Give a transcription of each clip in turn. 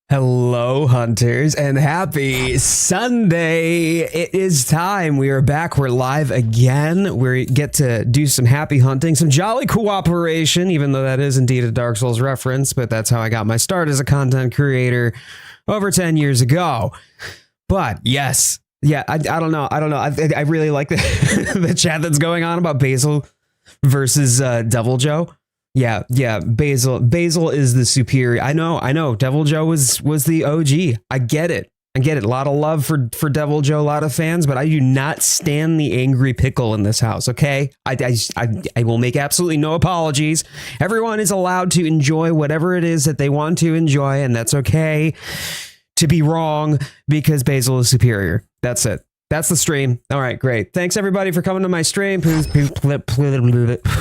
Hello, hunters, and happy Sunday. It is time. We are back. We're live again. We get to do some happy hunting, some jolly cooperation, even though that is indeed a Dark Souls reference, but that's how I got my start as a content creator over 10 years ago. But yes, yeah, I don't know. I really like the chat that's going on about Basil versus Devil Joe. Yeah, Basil is the superior. I know. Devil Joe was the OG. I get it. A lot of love for Devil Joe, a lot of fans, but I do not stand the angry pickle in this house, okay? I will make absolutely no apologies. Everyone is allowed to enjoy whatever it is that they want to enjoy, and that's okay to be wrong because Basil is superior. That's it. That's the stream. All right, great. Thanks everybody for coming to my stream. Please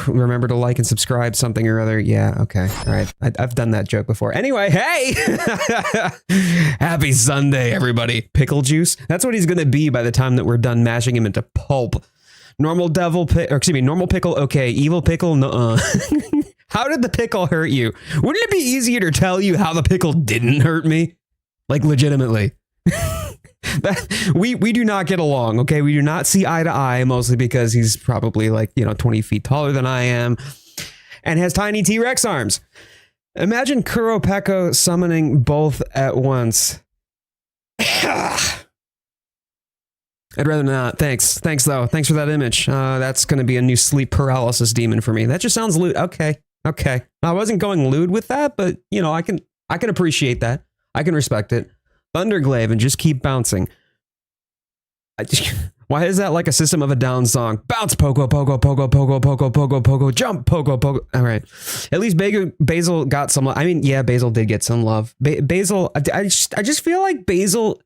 remember to like and subscribe, something or other. Yeah, okay. All right. I've done that joke before. Anyway, hey! Happy Sunday, everybody. Pickle juice. That's what he's going to be by the time that we're done mashing him into pulp. Normal pickle, okay. Evil pickle, nuh-uh. How did the pickle hurt you? Wouldn't it be easier to tell you how the pickle didn't hurt me? Like, legitimately. We do not get along, okay? We do not see eye to eye, mostly because he's probably like, 20 feet taller than I am and has tiny T-Rex arms. Imagine Kuropeko summoning both at once. I'd rather not. Thanks though. Thanks for that image. That's going to be a new sleep paralysis demon for me. That just sounds lewd. Okay. I wasn't going lewd with that, but I can appreciate that. I can respect it. Thunderglaive and just keep bouncing. Why is that like a System of a Down song? Bounce, pogo, pogo, pogo, pogo, pogo, pogo, pogo, jump, pogo, pogo. All right. At least Basil got some love. I mean, yeah, Basil did get some love. Basil, I just feel like Basil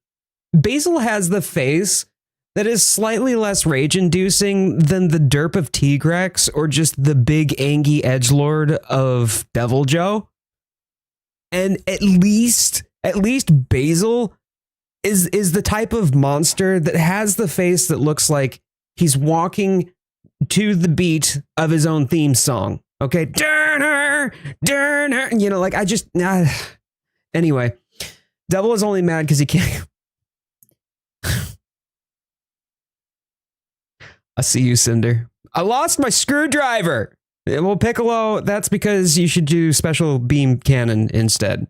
has the face that is slightly less rage-inducing than the derp of Tigrex or just the big angy edgelord of Devil Joe. And at least Basil is the type of monster that has the face that looks like he's walking to the beat of his own theme song. Okay. Durner. Anyway, Devil is only mad because he can't. I see you, Cinder. I lost my screwdriver. Well, Piccolo, that's because you should do special beam cannon instead.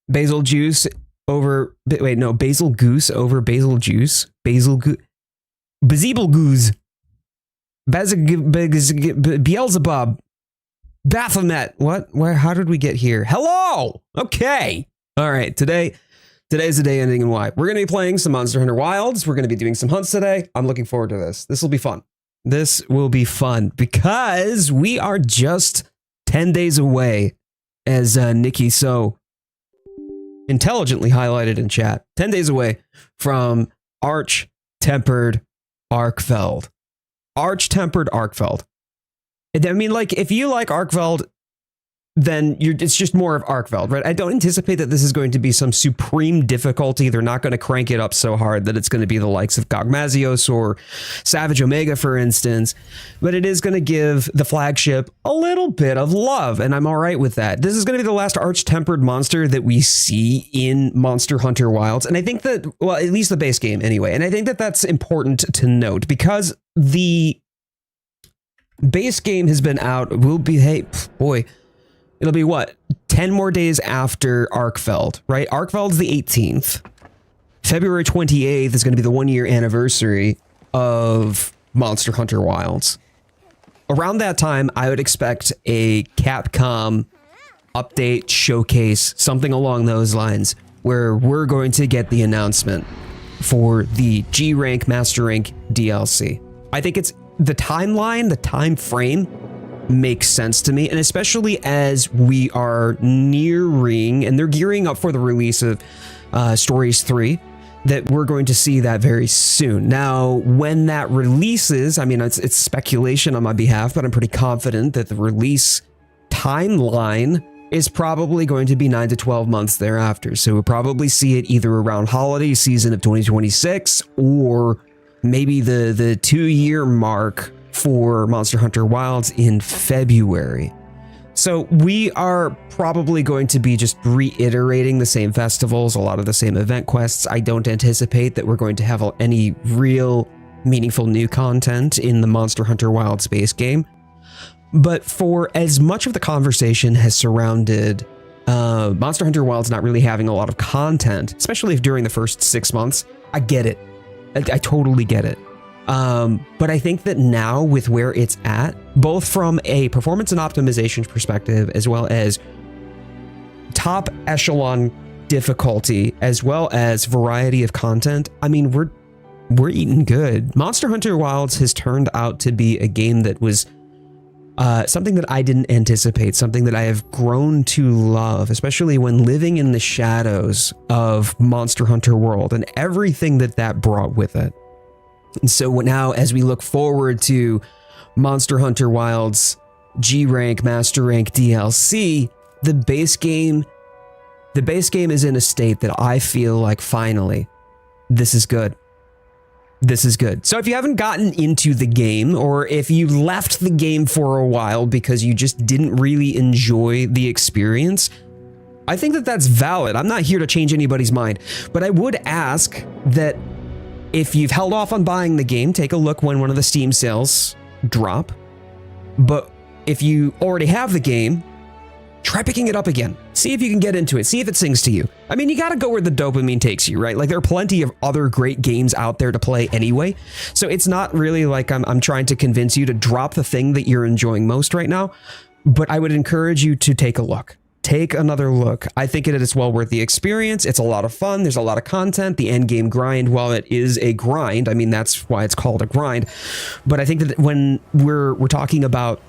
Basil juice over... Wait, no. Basil goose over basil juice. Basil goose. Bezeeble goose. Beelzebub. Baphomet. What? Where? How did we get here? Hello! Okay. All right. Today's the day ending in Y. We're going to be playing some Monster Hunter Wilds. We're going to be doing some hunts today. I'm looking forward to this. This will be fun. This will be fun because we are just 10 days away, as Nikki so intelligently highlighted in chat. 10 days away from Arch-Tempered Arkveld. Arch-Tempered Arkveld. I mean, like, if you like Arkveld, then it's just more of Arkveld, right? I don't anticipate that this is going to be some supreme difficulty. They're not going to crank it up so hard that it's going to be the likes of Gogmazios or Savage Omega, for instance, but it is going to give the flagship a little bit of love, and I'm all right with that. This is going to be the last Arch-Tempered monster that we see in Monster Hunter Wilds, and I think that, well, at least the base game anyway, and I think that that's important to note because the base game has been out, it'll be what? 10 more days after Arkveld, right? Arkveld's the 18th. February 28th is going to be the 1-year anniversary of Monster Hunter Wilds. Around that time, I would expect a Capcom update, showcase, something along those lines, where we're going to get the announcement for the G rank, Master rank DLC. I think it's the timeline, the time frame makes sense to me, and especially as we are nearing and they're gearing up for the release of Stories 3, that we're going to see that very soon. Now, when that releases, I mean, it's speculation on my behalf, but I'm pretty confident that the release timeline is probably going to be 9 to 12 months thereafter. So we'll probably see it either around holiday season of 2026 or maybe the 2-year mark for Monster Hunter Wilds in February. So we are probably going to be just reiterating the same festivals, a lot of the same event quests. I don't anticipate that we're going to have any real meaningful new content in the Monster Hunter Wilds base game. But for as much of the conversation has surrounded Monster Hunter Wilds not really having a lot of content, especially if during the first 6 months, I get it. I totally get it. But I think that now with where it's at, both from a performance and optimization perspective, as well as top echelon difficulty, as well as variety of content, I mean, we're eating good. Monster Hunter Wilds has turned out to be a game that was something that I didn't anticipate, something that I have grown to love, especially when living in the shadows of Monster Hunter World and everything that brought with it. And so now, as we look forward to Monster Hunter Wilds G Rank, Master Rank DLC, the base game is in a state that I feel like finally, this is good. This is good. So if you haven't gotten into the game, or if you left the game for a while because you just didn't really enjoy the experience, I think that that's valid. I'm not here to change anybody's mind, but I would ask that if you've held off on buying the game, take a look when one of the Steam sales drop. But if you already have the game, try picking it up again. See if you can get into it. See if it sings to you. I mean, you got to go where the dopamine takes you, right? Like, there are plenty of other great games out there to play anyway. So it's not really like I'm trying to convince you to drop the thing that you're enjoying most right now. But I would encourage you to take a look. Take another look. I think it is well worth the experience. It's a lot of fun. There's a lot of content. The end game grind, while it is a grind, I mean, that's why it's called a grind. But I think that when we're talking about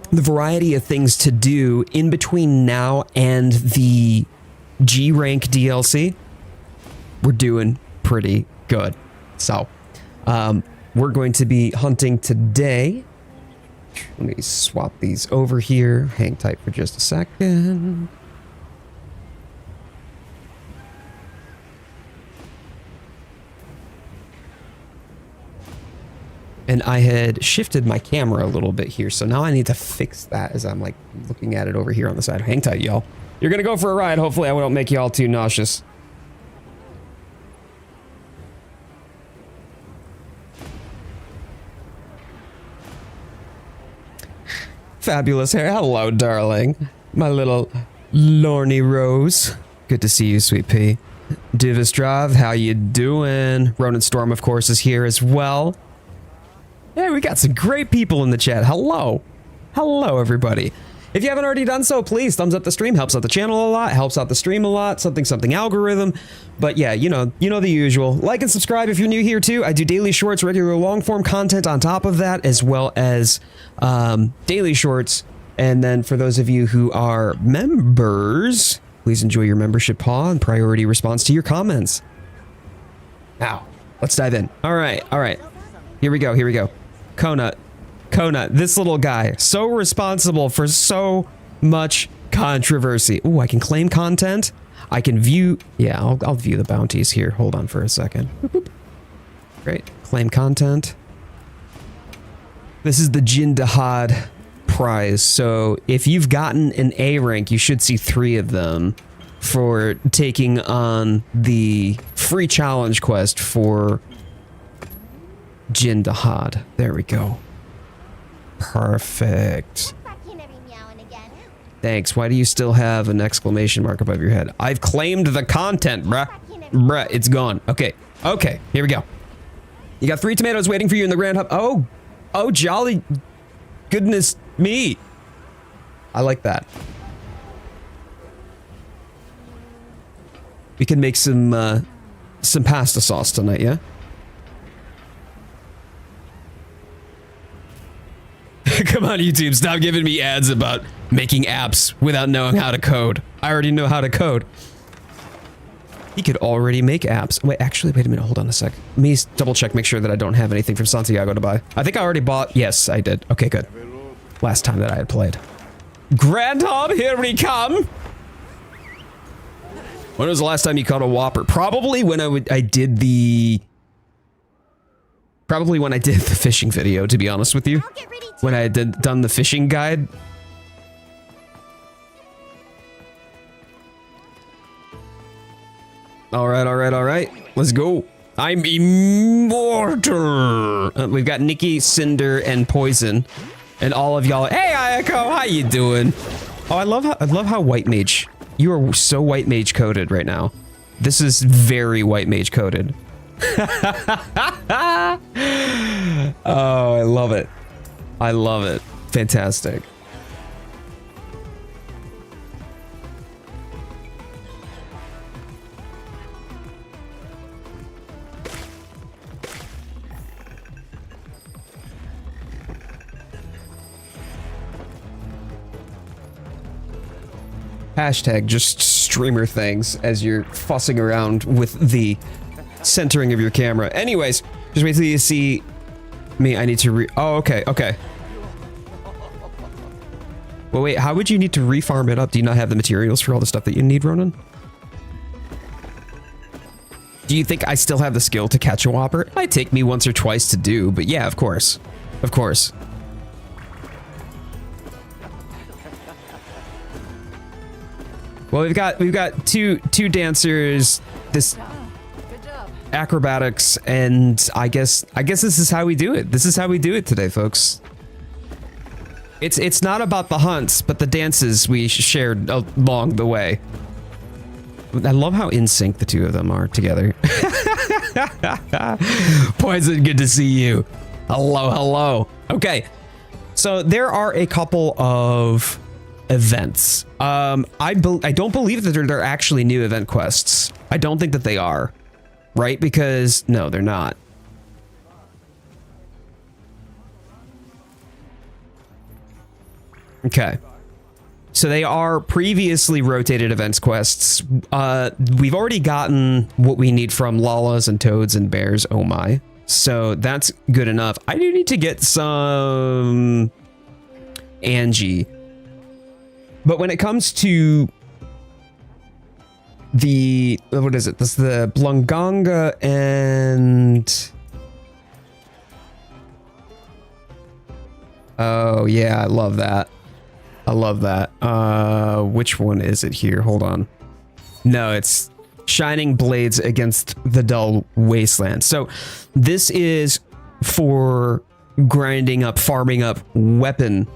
the variety of things to do in between now and the G Rank DLC, we're doing pretty good. So we're going to be hunting today. Let me swap these over here. Hang tight for just a second. And I had shifted my camera a little bit here, so now I need to fix that as I'm like looking at it over here on the side. Hang tight, y'all. You're gonna go for a ride. Hopefully I won't make y'all too nauseous. Fabulous hair. Hello, darling. My little Lorny Rose. Good to see you, sweet pea. Divistrav, how you doing? Ronan Storm, of course, is here as well. Hey, we got some great people in the chat. Hello. Hello, everybody. If you haven't already done so, please thumbs up the stream. Helps out the channel a lot. Helps out the stream a lot. Something algorithm. But yeah, you know the usual. Like and subscribe if you're new here too. I do daily shorts, regular long form content on top of that, as well as daily shorts. And then for those of you who are members, please enjoy your membership paw and priority response to your comments. Now, let's dive in. All right. Here we go. Kona, this little guy, so responsible for so much controversy. Ooh, I can claim content. I can view. Yeah, I'll view the bounties here. Hold on for a second. Great. Claim content. This is the Jindahad prize. So if you've gotten an A rank, you should see 3 of them for taking on the free challenge quest for Jindahad. There we go. Perfect. Thanks. Why do you still have an exclamation mark above your head? I've claimed the content, bruh. Bruh, it's gone. Okay, here we go. You got 3 tomatoes waiting for you in the Grand Hub. Oh, jolly goodness me. I like that. We can make some pasta sauce tonight, yeah? Come on, YouTube, stop giving me ads about making apps without knowing how to code. I already know how to code. He could already make apps. Wait, actually, wait a minute, hold on a sec. Let me double check, make sure that I don't have anything from Santiago to buy. I think I already bought, yes, I did. Okay, good. Last time that I had played. Grand Hub, here we come! When was the last time you caught a Whopper? Probably when I did the fishing video, to be honest with you. When I had done the fishing guide. All right, all right, all right. Let's go. I'm immortal. We've got Nikki, Cinder, and Poison, and all of y'all. Hey, Ayako, how you doing? Oh, I love how White Mage. You are so White Mage coded right now. This is very White Mage coded. Oh, I love it. I love it. Fantastic. Hashtag just streamer things as you're fussing around with the centering of your camera. Anyways, just wait till you see me. I need to oh, okay, okay. Well, wait, how would you need to refarm it up? Do you not have the materials for all the stuff that you need, Ronan? Do you think I still have the skill to catch a whopper? It might take me once or twice to do, but yeah, of course. Of course. Well, we've got two dancers, this acrobatics, and I guess this is how we do it. This is how we do it today, folks. It's not about the hunts, but the dances we shared along the way. I love how in sync the two of them are together. Poison, good to see you. Hello, hello. Okay, so there are a couple of events. I don't believe that they're actually new event quests. I don't think that they are, right? Because no, they're not. Okay. So they are previously rotated events quests. We've already gotten what we need from Lalas and Toads and Bears. Oh my. So that's good enough. I do need to get some Angie. But when it comes to the, what is it? This is the Blunganga and... Oh yeah, I love that. I love that. Which one is it here? Hold on. No, it's Shining Blades Against the Dull Wasteland. So this is for grinding up, farming up weapon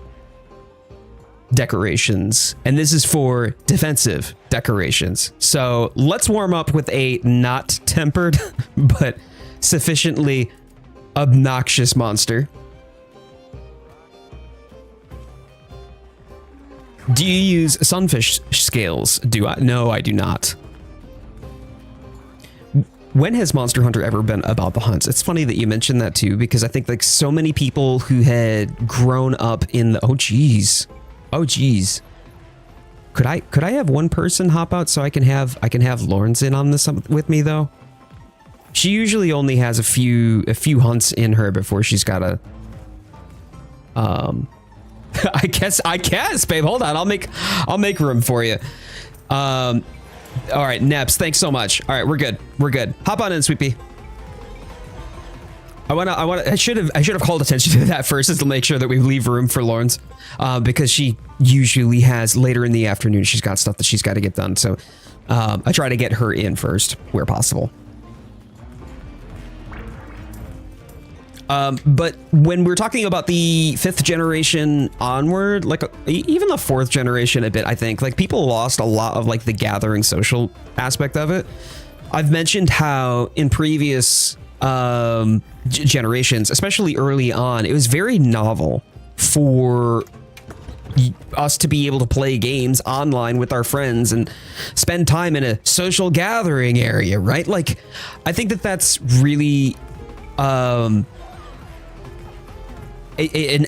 decorations, and this is for defensive decorations. So let's warm up with a not tempered but sufficiently obnoxious monster. Do you use sunfish scales? Do I? No, I do not. When has Monster Hunter ever been about the hunts? It's funny that you mentioned that too, because I think like so many people who had grown up in the, oh geez. Oh geez. Could I have one person hop out so I can have Lawrence in on this with me though? She usually only has a few hunts in her before she's got to I guess, babe. Hold on. I'll make room for you. All right, Neps, thanks so much. All right, we're good. We're good. Hop on in, Sweet Pea. I should have called attention to that first, just to make sure that we leave room for Lawrence, because she usually has later in the afternoon. She's got stuff that she's got to get done, so I try to get her in first where possible. But when we're talking about the 5th generation onward, like even the 4th generation a bit, I think like people lost a lot of like the gathering social aspect of it. I've mentioned how in previous generations, especially early on, it was very novel for us to be able to play games online with our friends and spend time in a social gathering area, right? Like, I think that that's really an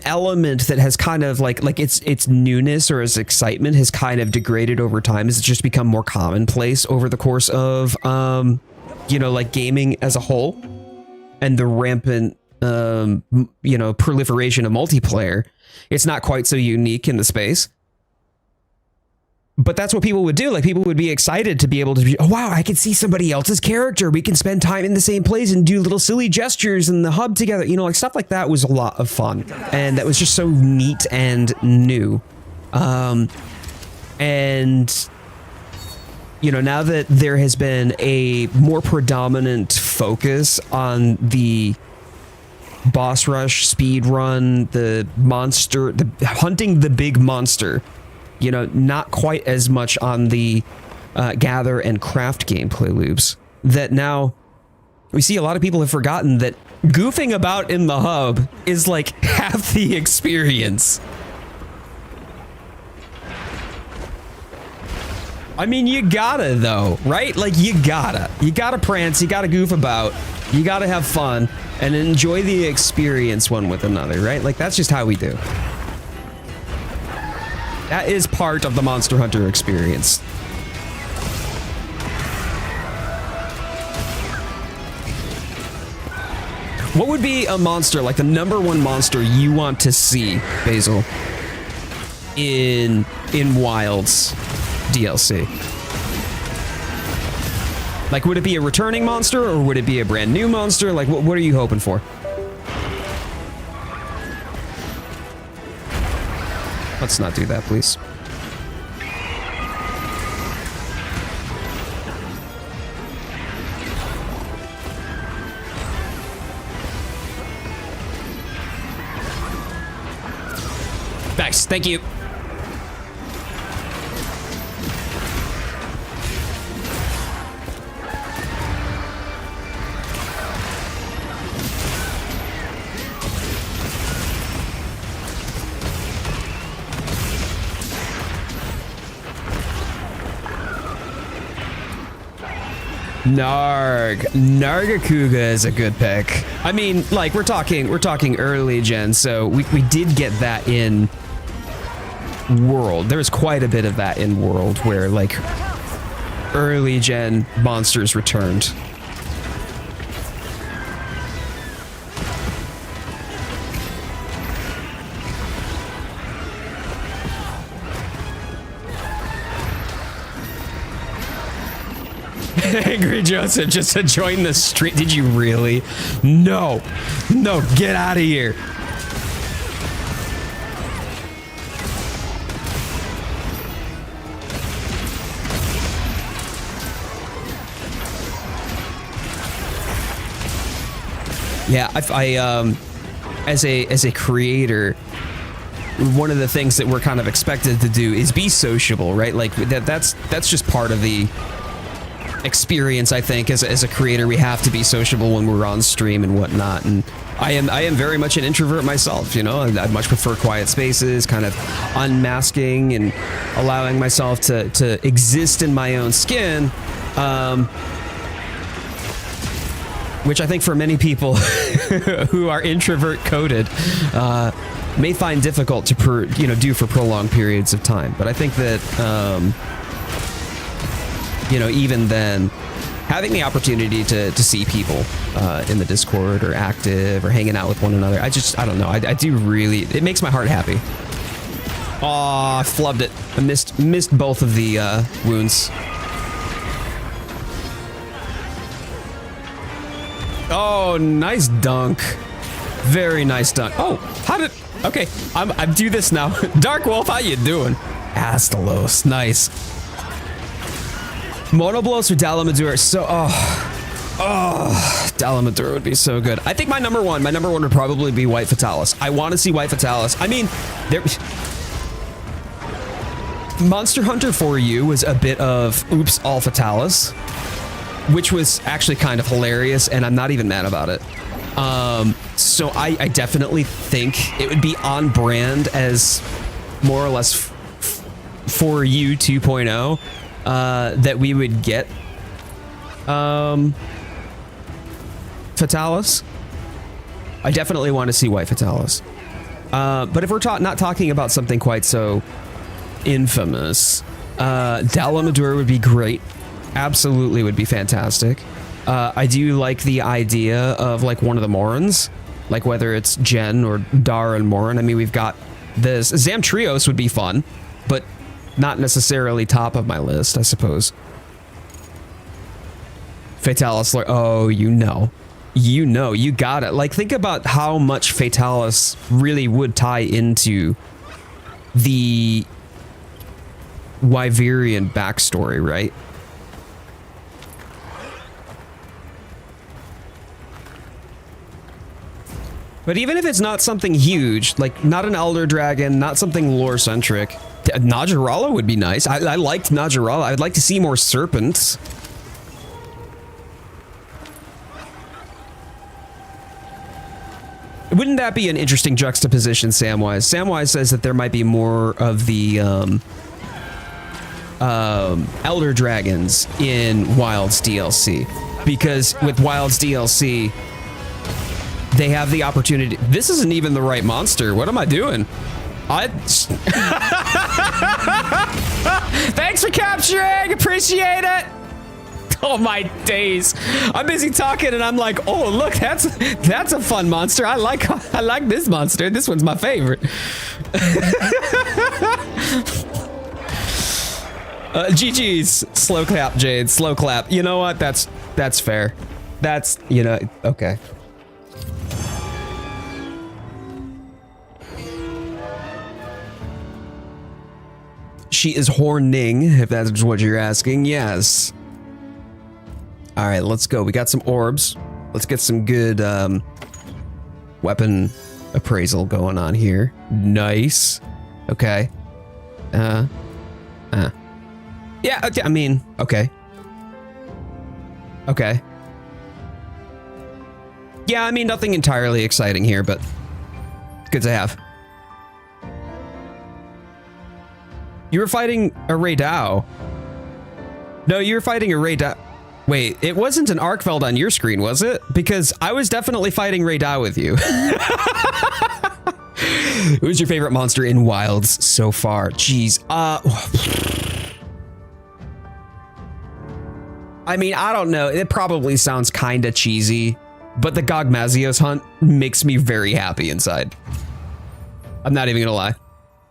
element that has kind of like its newness or its excitement has kind of degraded over time as it's just become more commonplace over the course of you know, like gaming as a whole and the rampant you know, proliferation of multiplayer. It's not quite so unique in the space. But that's what people would do. Like, people would be excited to be able to be, oh, wow, I can see somebody else's character. We can spend time in the same place and do little silly gestures in the hub together. You know, like stuff like that was a lot of fun. And that was just so neat and new. And, you know, now that there has been a more predominant focus on the boss rush, speed run, the monster, the hunting the big monster, you know, not quite as much on the gather and craft gameplay loops, that now we see a lot of people have forgotten that goofing about in the hub is like half the experience. I mean, you gotta though, right? Like you gotta prance, you gotta goof about, you gotta have fun and enjoy the experience one with another, right? Like that's just how we do. That is part of the Monster Hunter experience. What would be a monster, like the #1 monster you want to see, Basil, in Wilds DLC? Like, would it be a returning monster or would it be a brand new monster? Like, what are you hoping for? Let's not do that, please. Nice, thank you. Nargacuga is a good pick. I mean, like we're talking early gen, so we did get that in World. There was quite a bit of that in World where like early gen monsters returned. Angry Joseph just to join the stream. Did you really? No, get out of here. Yeah, I as a creator, one of the things that we're kind of expected to do is be sociable, right? Like that's just part of the experience. I think as a creator, we have to be sociable when we're on stream and whatnot. And I am very much an introvert myself. You know, I much prefer quiet spaces, kind of unmasking and allowing myself to exist in my own skin. Which I think for many people who are introvert coded may find difficult to do for prolonged periods of time. But I think that you know, even then, having the opportunity to see people in the Discord or active or hanging out with one another, I don't know. I do really, it makes my heart happy. Oh, I flubbed it. I missed both of the wounds. Oh, nice dunk. Very nice dunk. Oh, okay, I do this now. Dark Wolf, how you doing? Astalos, nice. Monoblos or Dalamadur? So, Dalamadur would be so good. I think my number one would probably be White Fatalis. I want to see White Fatalis. I mean, Monster Hunter 4U was a bit of oops, all Fatalis, which was actually kind of hilarious, and I'm not even mad about it. So I definitely think it would be on brand as more or less 4U 2.0. That we would get Fatalis. I definitely want to see White Fatalis. But if we're not talking about something quite so infamous, Dalamadur would be great. Absolutely would be fantastic. I do like the idea of like one of the Morans, like whether it's Jen or Dar and Moran. I mean, we've got this. Zamtrios would be fun, but not necessarily top of my list, I suppose. Fatalis, oh, you got it. Like, think about how much Fatalis really would tie into the Wyverian backstory, right? But even if it's not something huge, like not an Elder Dragon, not something lore-centric, Najarala would be nice. I liked Najarala. I'd like to see more serpents. Wouldn't that be an interesting juxtaposition, Samwise? Samwise says that there might be more of the Elder Dragons in Wilds DLC. Because with Wilds DLC, they have the opportunity. This isn't even the right monster. What am I doing? Thanks for capturing. Appreciate it. Oh my days. I'm busy talking and I'm like, oh look, that's a fun monster. I like this monster. This one's my favorite. GG's. Slow clap, Jade. Slow clap. You know what? That's fair. That's, you know, okay. She is horning, if that's what you're asking. Yes. All right, let's go. We got some orbs. Let's get some good weapon appraisal going on here. Nice. Okay. Yeah, okay, I mean, okay. Okay. Yeah, I mean, nothing entirely exciting here, but good to have. You were fighting a Raydao. No, you were fighting a Raydao. Wait, it wasn't an Arkveld on your screen, was it? Because I was definitely fighting Raydao with you. Who's your favorite monster in Wilds so far? Jeez. I mean, I don't know. It probably sounds kind of cheesy, but the Gogmazios hunt makes me very happy inside. I'm not even gonna lie.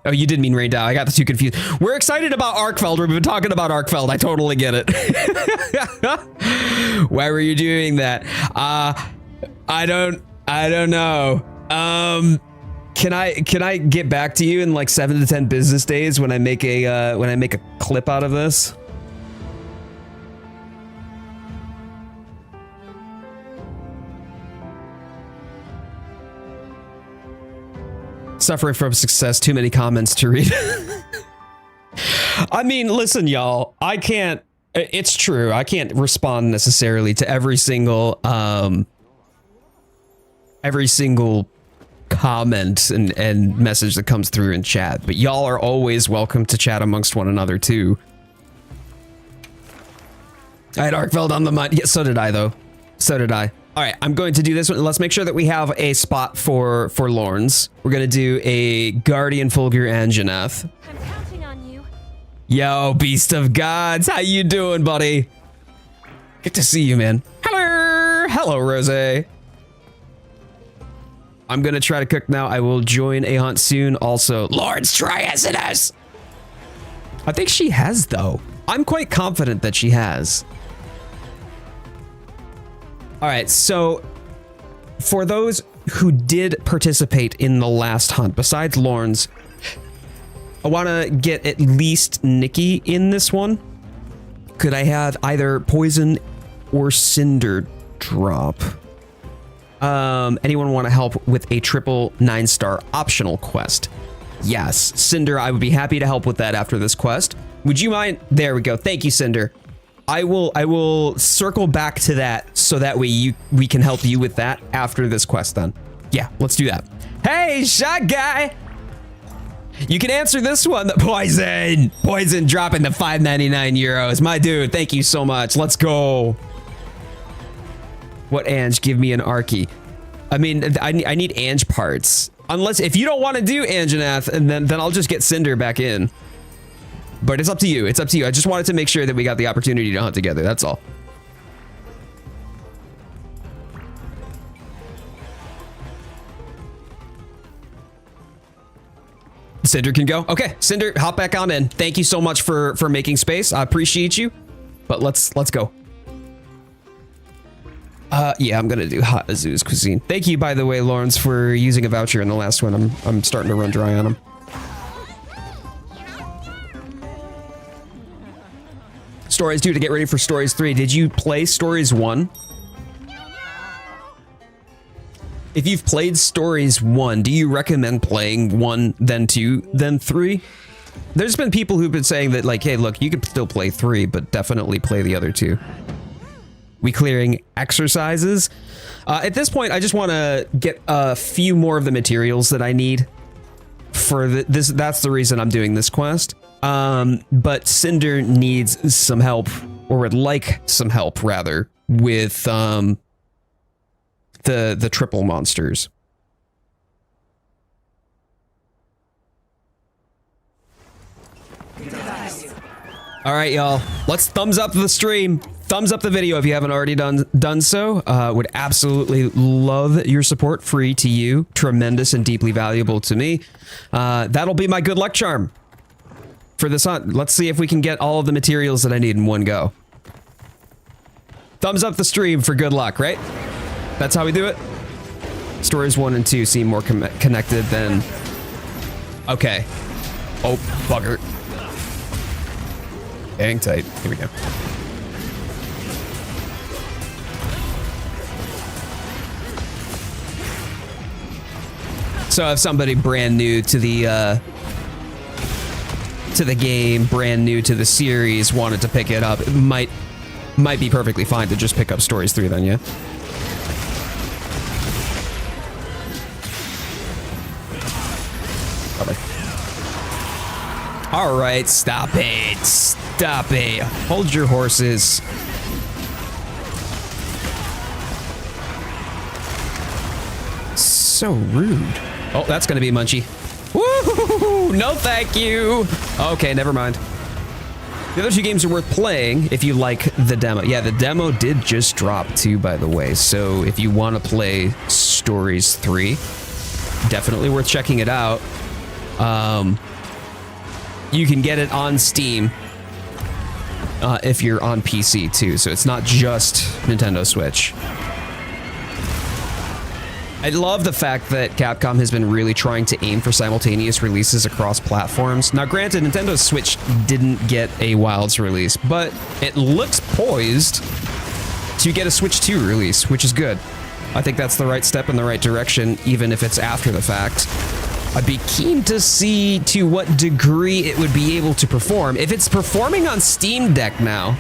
Oh, you did mean Raydao. I got the two confused. We're excited about Arkveld. We've been talking about Arkveld. I totally get it. Why were you doing that? I don't know. Can I get back to you in like 7 to 10 business days when I make a clip out of this? Suffering from success, too many comments to read. I mean, listen, y'all, I can't, it's true. I can't respond necessarily to every single comment and message that comes through in chat, but y'all are always welcome to chat amongst one another too. I had Arkveld on the mind. Yeah, so did I though. So did I. All right, I'm going to do this one. Let's make sure that we have a spot for Lorns. We're going to do a Guardian Fulgur Anjanath. I'm counting on you. Yo, Beast of Gods. How you doing, buddy? Good to see you, man. Hello. Hello, Rose. I'm going to try to cook now. I will join a hunt soon. Also, Lords Triacetus. I think she has, though. I'm quite confident that she has. All right, so for those who did participate in the last hunt, besides Lorns, I want to get at least Nikki in this one. Could I have either poison or cinder drop? Anyone want to help with a triple 9-star optional quest? Yes, Cinder, I would be happy to help with that after this quest. Would you mind? There we go. Thank you, Cinder. I will circle back to that so that way we can help you with that after this quest then. Yeah, let's do that. Hey, shot guy. You can answer this one. Poison dropping the 5.99 euros. My dude, thank you so much. Let's go. What Ange? Give me an Arky. I mean, I need Ange parts. Unless if you don't want to do Anjanath, and then I'll just get Cinder back in. But it's up to you. It's up to you. I just wanted to make sure that we got the opportunity to hunt together. That's all. Cinder can go. Okay, Cinder, hop back on in. Thank you so much for making space. I appreciate you. But let's go. Yeah, I'm gonna do Hot Azu's cuisine. Thank you, by the way, Lawrence, for using a voucher in the last one. I'm starting to run dry on them. Stories 2 to get ready for Stories 3. Did you play Stories 1? if you've played Stories 1, do you recommend playing 1, then 2, then 3? There's been people who've been saying that, like, hey, look, you could still play 3, but definitely play the other 2. We clearing exercises. At this point, I just want to get a few more of the materials that I need for this. That's the reason I'm doing this quest. But Cinder needs some help, or would like some help, rather, with the triple monsters. All right, y'all. Let's thumbs up the stream. Thumbs up the video if you haven't already done so. Would absolutely love your support. Free to you. Tremendous and deeply valuable to me. That'll be my good luck charm for this hunt. Let's see if we can get all of the materials that I need in one go. Thumbs up the stream for good luck, right? That's how we do it. Stories 1 and 2 seem more connected than... Okay. Oh, bugger. Hang tight. Here we go. So if somebody brand new to the game, brand new to the series, wanted to pick it up, it might be perfectly fine to just pick up Stories 3 then, yeah? Probably. All right, stop it. Stop it. Hold your horses. So rude. Oh, that's gonna be a munchie. Woo! No, thank you. Okay, never mind. The other 2 games are worth playing if you like the demo. Yeah, the demo did just drop too, by the way. So if you want to play Stories 3, definitely worth checking it out. You can get it on Steam if you're on PC too, so it's not just Nintendo Switch. I love the fact that Capcom has been really trying to aim for simultaneous releases across platforms. Now, granted, Nintendo Switch didn't get a Wilds release, but it looks poised to get a Switch 2 release, which is good. I think that's the right step in the right direction, even if it's after the fact. I'd be keen to see to what degree it would be able to perform. If it's performing on Steam Deck now,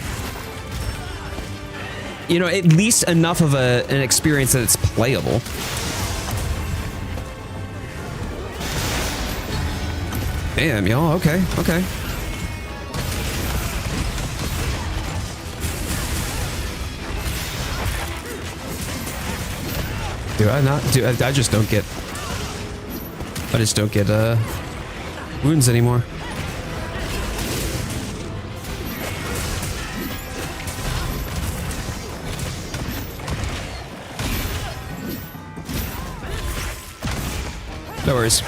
you know, at least enough of an experience that it's playable. Damn, y'all, okay, okay. Do I not? I just don't get... I just don't get, wounds anymore. No worries.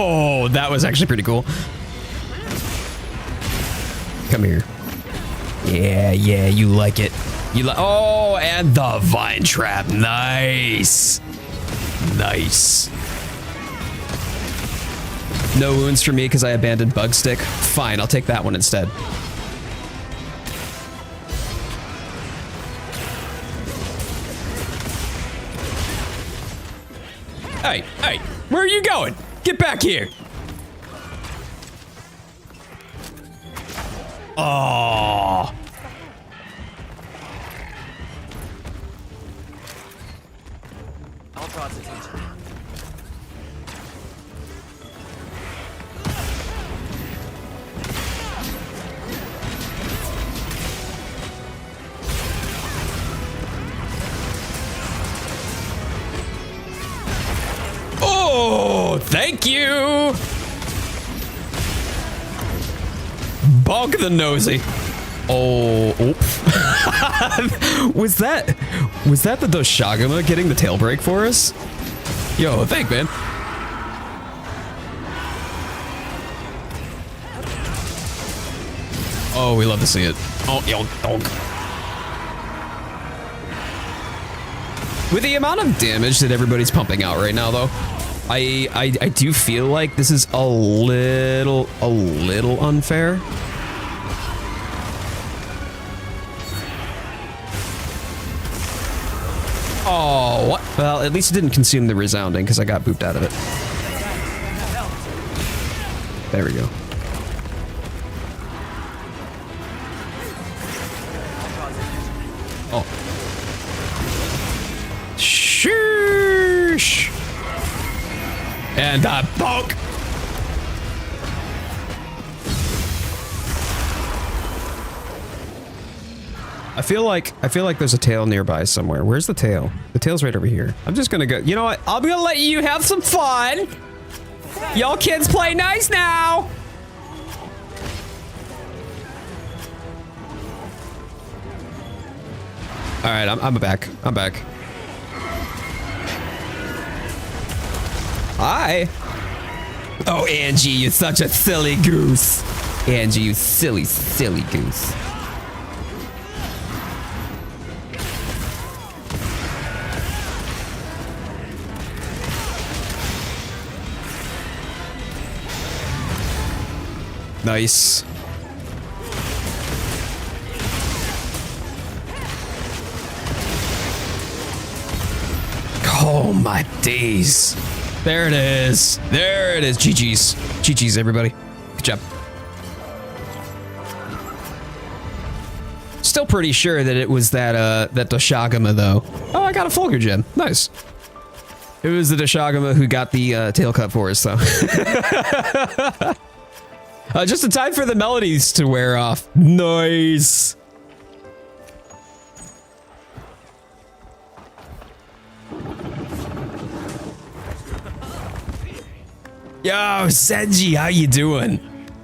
Oh, that was actually pretty cool. Come here. Yeah, yeah, you like it. You like... Oh, and the vine trap. Nice. Nice. No wounds for me because I abandoned bug stick. Fine, I'll take that one instead. Hey, hey, where are you going? Get back here. Oh. I'll draw its attention. Oh, thank you. Bonk the nosy. Oh, was that the Doshagama getting the tail break for us? Yo, thank man. Oh, we love to see it. Oh, yo, donk. With the amount of damage that everybody's pumping out right now, though, I do feel like this is a little unfair. Oh, what? Well, at least it didn't consume the resounding because I got booped out of it. There we go. Oh. Sheesh. And bonk. I feel like there's a tail nearby somewhere. Where's the tail? The tail's right over here. I'm just gonna go. You know what? I'm gonna let you have some fun. Y'all kids play nice now. All right, I'm back. I'm back. Hi. Oh, Angie, you're such a silly goose. Angie, you silly, silly goose. Nice. Oh my days. There it is. There it is. GG's. GG's, everybody. Good job. Still pretty sure that it was that Doshagama though. Oh, I got a Fulgur gem. Nice. It was the Doshagama who got the tail cut for us though. Just in time for the melodies to wear off. Nice. Yo, Senji, how you doing?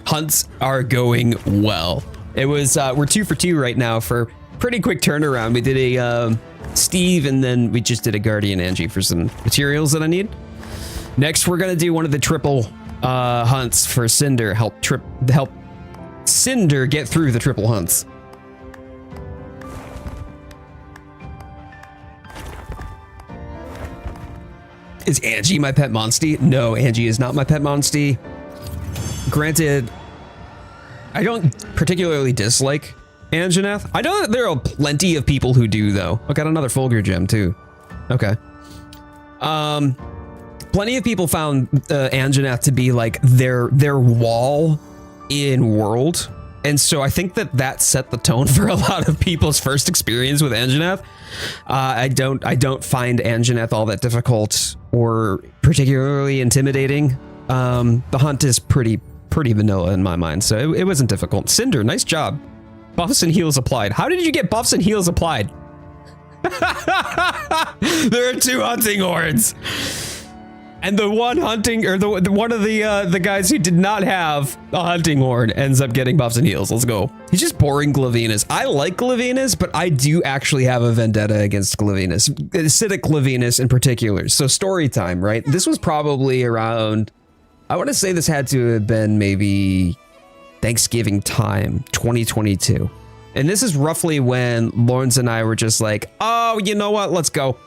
Hunts are going well. It was, we're 2 for 2 right now for pretty quick turnaround. We did a Steve and then we just did a Guardian Angie for some materials that I need. Next, we're gonna do one of the triple hunts for Cinder. Help Cinder get through the triple hunts. Is Angie my pet monstie? No, Angie is not my pet monstie. Granted, I don't particularly dislike Anjanath. I know that there are plenty of people who do though. I got another Fulgur gem too. Okay. Plenty of people found Anjanath to be like their wall in world. And so I think that set the tone for a lot of people's first experience with Anjanath. I don't find Anjanath all that difficult or particularly intimidating. The hunt is pretty vanilla in my mind, so it wasn't difficult. Cinder, nice job. Buffs and heals applied. How did you get buffs and heals applied? There are 2 hunting horns. And the one hunting, or the one of the guys who did not have a hunting horn ends up getting buffs and heals. Let's go. He's just boring Glavenus. I like Glavenus, but I do actually have a vendetta against Glavenus. Acidic Glavenus in particular. So story time, right? This was probably around, I want to say this had to have been maybe Thanksgiving time, 2022. And this is roughly when Lawrence and I were just like, oh, you know what? Let's go.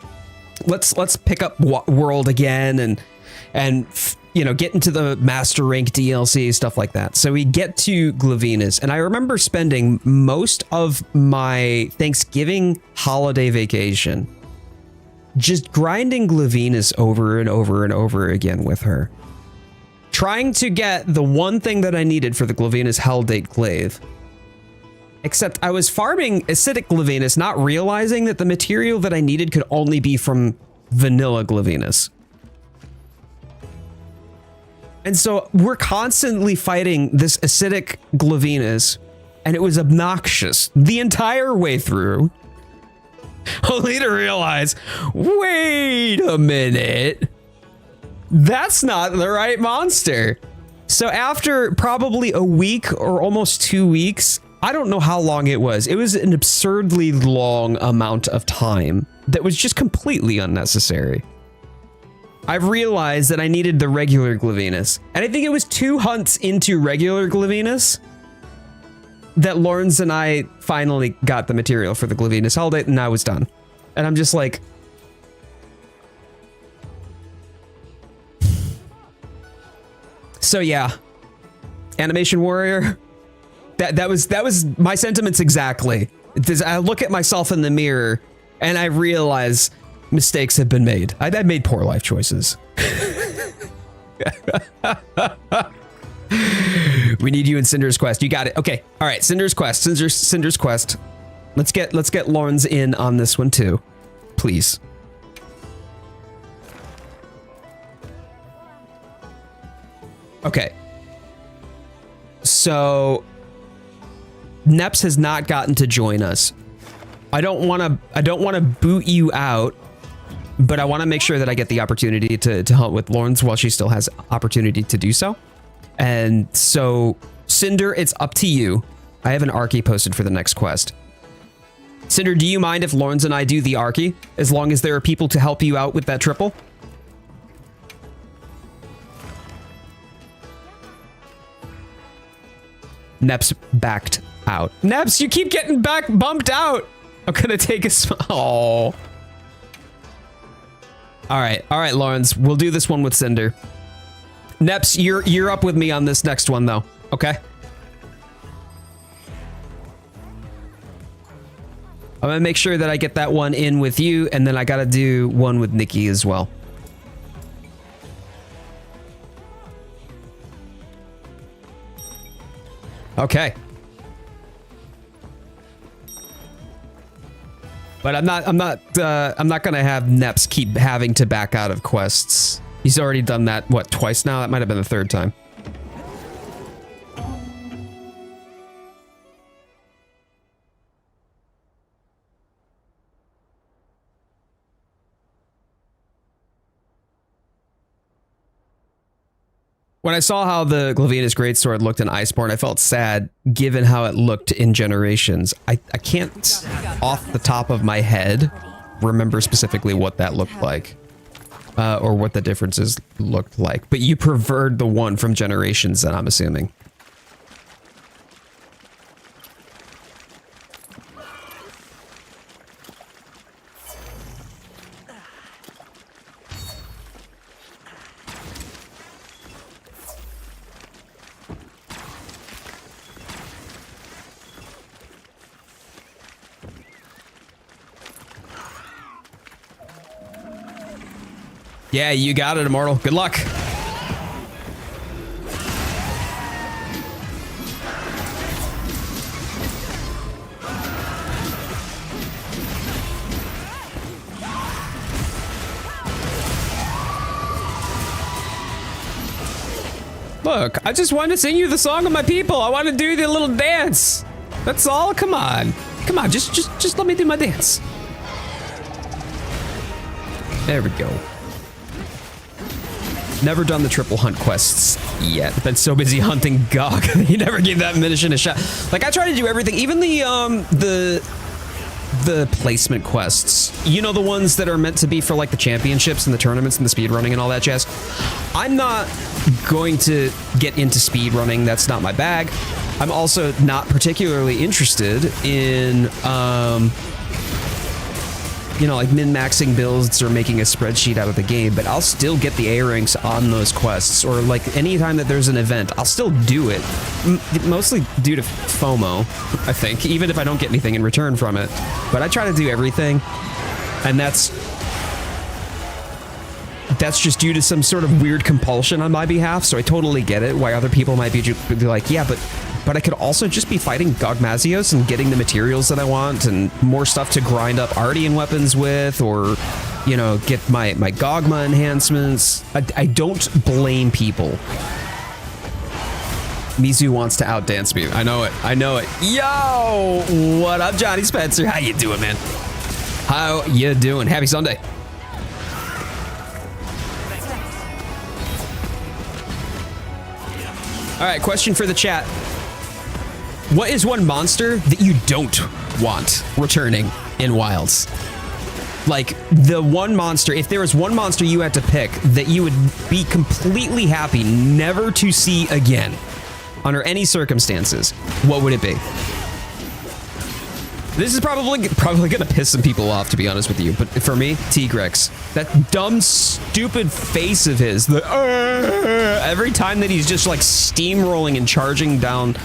Let's pick up World again and you know, get into the Master Rank DLC, stuff like that. So we get to Glavenus, and I remember spending most of my Thanksgiving holiday vacation just grinding Glavenus over and over and over again with her, trying to get the one thing that I needed for the Glavenus Hell-Date Glaive. Except I was farming acidic Glavenus, not realizing that the material that I needed could only be from vanilla Glavenus. And so we're constantly fighting this acidic Glavenus, and it was obnoxious the entire way through. Only to realize, wait a minute, that's not the right monster. So after probably a week or almost 2 weeks, I don't know how long it was. It was an absurdly long amount of time that was just completely unnecessary. I've realized that I needed the regular Glavenus, and I think it was 2 hunts into regular Glavenus that Lawrence and I finally got the material for the Glavenus held it, and I was done. And I'm just like, so yeah, Animation Warrior. That was my sentiments exactly. I look at myself in the mirror and I realize mistakes have been made. I made poor life choices. We need you in Cinder's Quest. You got it. Okay. All right. Cinder's Quest. Cinder's Quest. Let's get Lawrence in on this one too, please. Okay. So Neps has not gotten to join us. I don't want to boot you out, but I want to make sure that I get the opportunity to hunt with Lawrence while she still has opportunity to do so. And so, Cinder, it's up to you. I have an Archie posted for the next quest. Cinder, do you mind if Lawrence and I do the Archie, as long as there are people to help you out with that triple? Neps backed out. Neps, you keep getting bumped out. I'm gonna take a oh. All right, Lawrence. We'll do this one with Cinder. Neps, you're up with me on this next one though. Okay. I'm gonna make sure that I get that one in with you, and then I gotta do one with Nikki as well. Okay. But I'm not gonna have Neps keep having to back out of quests. He's already done that, what, twice now? That might have been the third time. When I saw how the Glavenus Greatsword looked in Iceborne, I felt sad, given how it looked in Generations. I can't, off the top of my head, remember specifically what that looked like. Or what the differences looked like. But you preferred the one from Generations, then, I'm assuming. Yeah, you got it, Immortal. Good luck. Look, I just wanted to sing you the song of my people. I want to do the little dance. That's all. Come on. Come on, just let me do my dance. There we go. Never done the triple hunt quests yet. Been so busy hunting Gog. He never gave that mission a shot. Like, I try to do everything, even the placement quests. You know, the ones that are meant to be for like the championships and the tournaments and the speedrunning and all that jazz. I'm not going to get into speedrunning. That's not my bag. I'm also not particularly interested in you know, like min-maxing builds or making a spreadsheet out of the game, but I'll still get the A ranks on those quests, or like anytime that there's an event, I'll still do it. Mostly due to FOMO, I think, even if I don't get anything in return from it. But I try to do everything, and that's just due to some sort of weird compulsion on my behalf, so I totally get it, why other people might be like, yeah, but I could also just be fighting Gogmazios and getting the materials that I want and more stuff to grind up Artian Weapons with, or, you know, get my Gogma enhancements. I don't blame people. Mizu wants to outdance me. I know it. I know it. Yo! What up, Johnny Spencer? How you doing, man? How you doing? Happy Sunday. All right, question for the chat. What is one monster that you don't want returning in Wilds? Like, the one monster, if there was one monster you had to pick that you would be completely happy never to see again, under any circumstances, what would it be? This is probably gonna piss some people off, to be honest with you, but for me, Tigrex. That dumb, stupid face of his, every time that he's just like steamrolling and charging down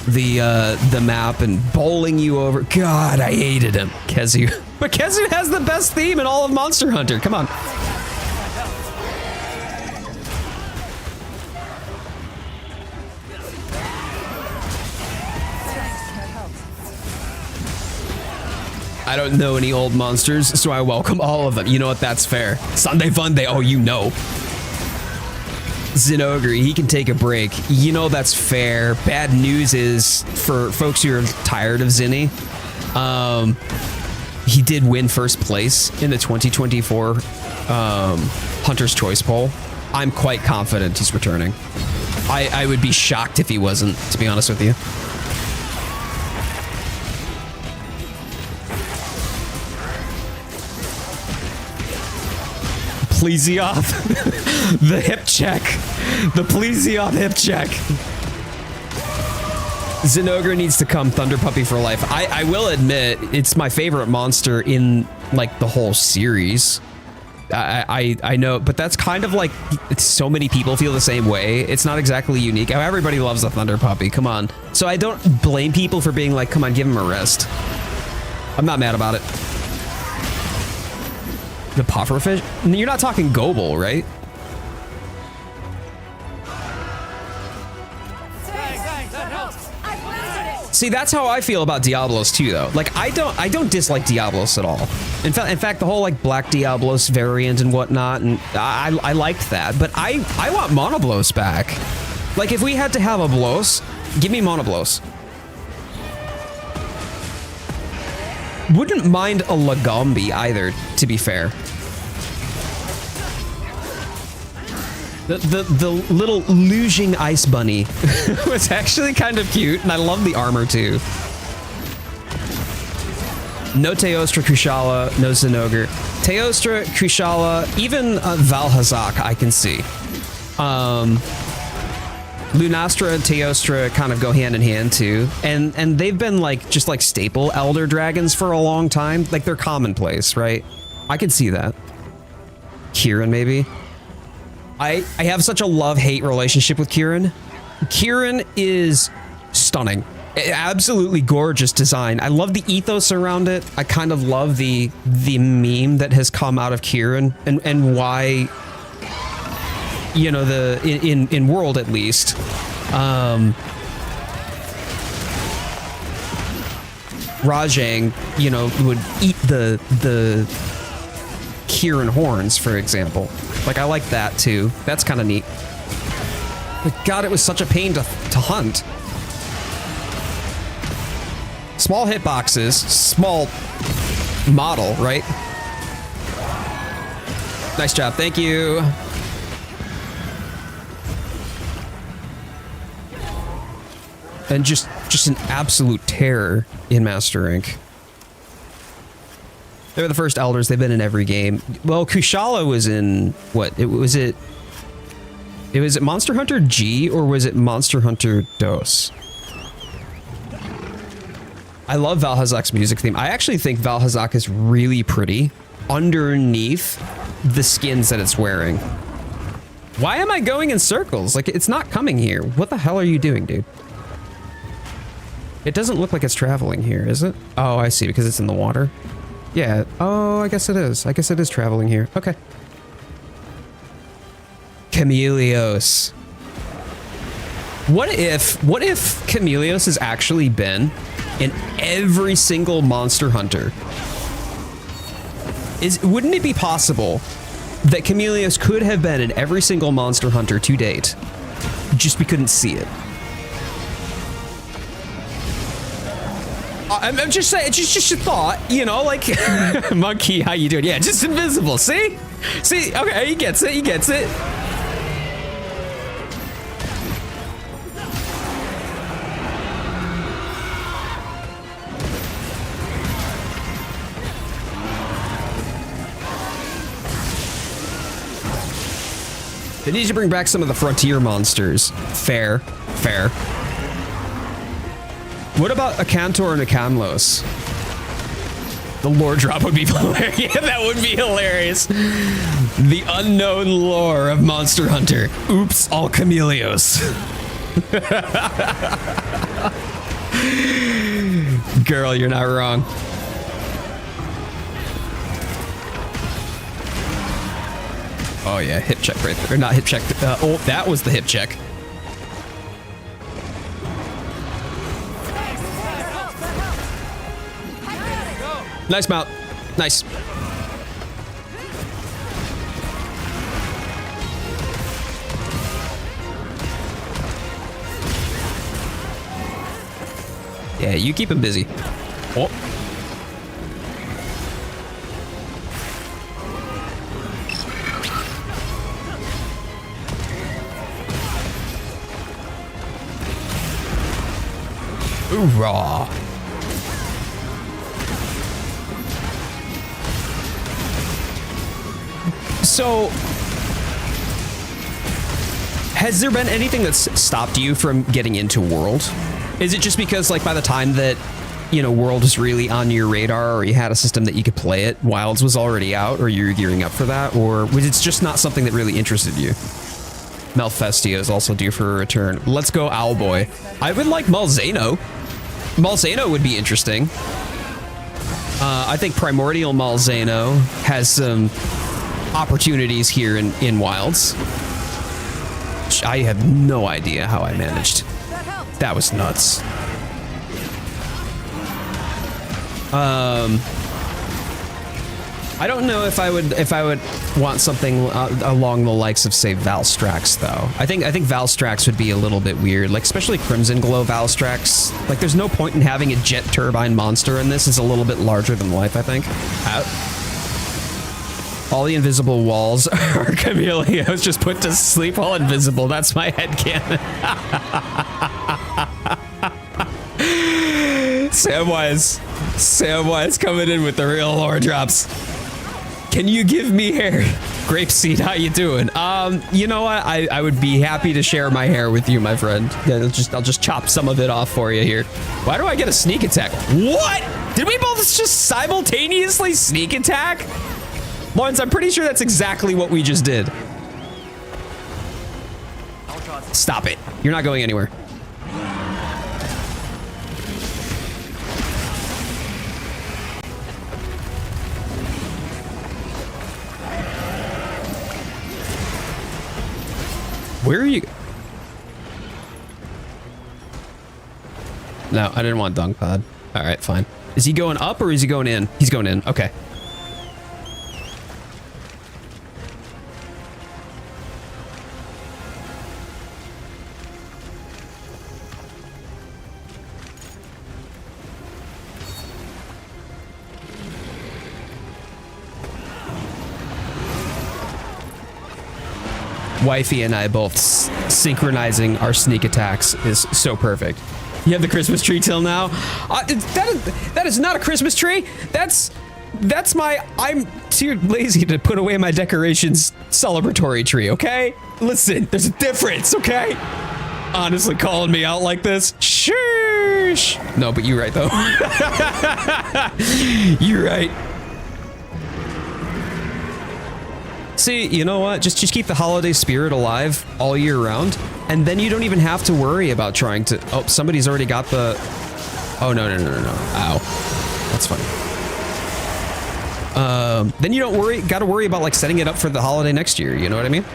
the map and bowling you over. God, I hated him, Kezu. But Kezu has the best theme in all of Monster Hunter. Come on. I don't know any old monsters, so I welcome all of them. You know what? That's fair. Sunday Funday. Oh, you know. Zinogre, he can take a break. You know that's fair. Bad news is, for folks who are tired of Zinni, he did win first place in the 2024 Hunter's Choice poll. I'm quite confident he's returning. I would be shocked if he wasn't, to be honest with you. Plesioth. The hip check. The Plesioth hip check. Zinogre needs to come Thunder Puppy for life. I will admit, it's my favorite monster in, like, the whole series. I know, but that's kind of like, so many people feel the same way. It's not exactly unique. Everybody loves the Thunder Puppy, come on. So I don't blame people for being like, come on, give him a rest. I'm not mad about it. The pufferfish? You're not talking Gobel, right? See, that's how I feel about Diablos too, though. Like, I don't dislike Diablos at all. In fact, the whole like Black Diablos variant and whatnot, and I liked that. But I want Monoblos back. Like, if we had to have a Blos, give me Monoblos. Wouldn't mind a Lagombi either, to be fair. The little luging ice bunny was actually kind of cute, and I love the armor too. No Teostra, Kushala, no Zinogre. Teostra, Kushala, even Valhazak I can see. Lunastra and Teostra kind of go hand in hand too, and they've been like just like staple Elder Dragons for a long time. Like, they're commonplace, right? I could see that. Kieran, maybe. I have such a love-hate relationship with Kieran. Kieran is stunning. Absolutely gorgeous design. I love the ethos around it. I kind of love the meme that has come out of Kieran and why, you know, in world at least. Rajang, you know, would eat the Kieran horns, for example. Like, I like that too. That's kind of neat. But God, it was such a pain to hunt. Small hitboxes, small model, right? Nice job, thank you. And just an absolute terror in Master Rank. They were the first elders. They've been in every game. Well, Kushala was in what? Was it Monster Hunter G or was it Monster Hunter DOS? I love Valhazak's music theme. I actually think Valhazak is really pretty underneath the skins that it's wearing. Why am I going in circles? Like, it's not coming here. What the hell are you doing, dude? It doesn't look like it's traveling here, is it? Oh, I see, because it's in the water. Yeah. Oh, I guess it is. I guess it is traveling here. Okay. Chameleos. What if Chameleos has actually been in every single Monster Hunter? Wouldn't it be possible that Chameleos could have been in every single Monster Hunter to date? Just we couldn't see it. I'm just saying, it's just a thought, you know, like, Monkey, how you doing? Yeah, just invisible, see? See, okay, he gets it, he gets it. They need to bring back some of the frontier monsters. Fair. Fair. What about a Cantor and a Camlos? The lore drop would be hilarious. Yeah, that would be hilarious. The unknown lore of Monster Hunter. Oops, all Camellios. Girl, you're not wrong. Oh yeah, hip check right there. Or not hip check. Oh, that was the hip check. Nice mount. Nice. Yeah, you keep him busy. Oh. Hoorah. So, has there been anything that's stopped you from getting into World? Is it just because, like, by the time that, you know, World was really on your radar, or you had a system that you could play it, Wilds was already out, or you're gearing up for that, or was it just not something that really interested you? Malfestia is also due for a return. Let's go Owlboy. I would like Malzeno. Malzeno would be interesting. I think Primordial Malzeno has some opportunities here in Wilds. I have no idea how I managed. That was nuts. I don't know if I would want something along the likes of, say, Valstrax though. I think Valstrax would be a little bit weird, like especially Crimson Glow Valstrax. Like there's no point in having a jet turbine monster in this. It's a little bit larger than life, I think. All the invisible walls are Camellios just put to sleep while invisible. That's my headcanon. Samwise coming in with the real lore drops. Can you give me hair? Grapeseed, how you doing? You know what? I would be happy to share my hair with you, my friend. Yeah, I'll just chop some of it off for you here. Why do I get a sneak attack? What? Did we both just simultaneously sneak attack? Lawrence, I'm pretty sure that's exactly what we just did. Stop it. You're not going anywhere. Where are you? No, I didn't want Dung Pod. All right, fine. Is he going up or is he going in? He's going in. Okay. Wifey and I both synchronizing our sneak attacks is so perfect. You have the Christmas tree till now? That is not a Christmas tree. That's my, I'm too lazy to put away my decorations celebratory tree, okay? Listen, there's a difference, okay? Honestly, calling me out like this? Sheesh. No, but you're right though. You're right. See, you know what? Just keep the holiday spirit alive all year round, and then you don't even have to worry about trying to... Oh, somebody's already got the... Oh, no. Ow. That's funny. Then you don't gotta worry about, like, setting it up for the holiday next year, you know what I mean?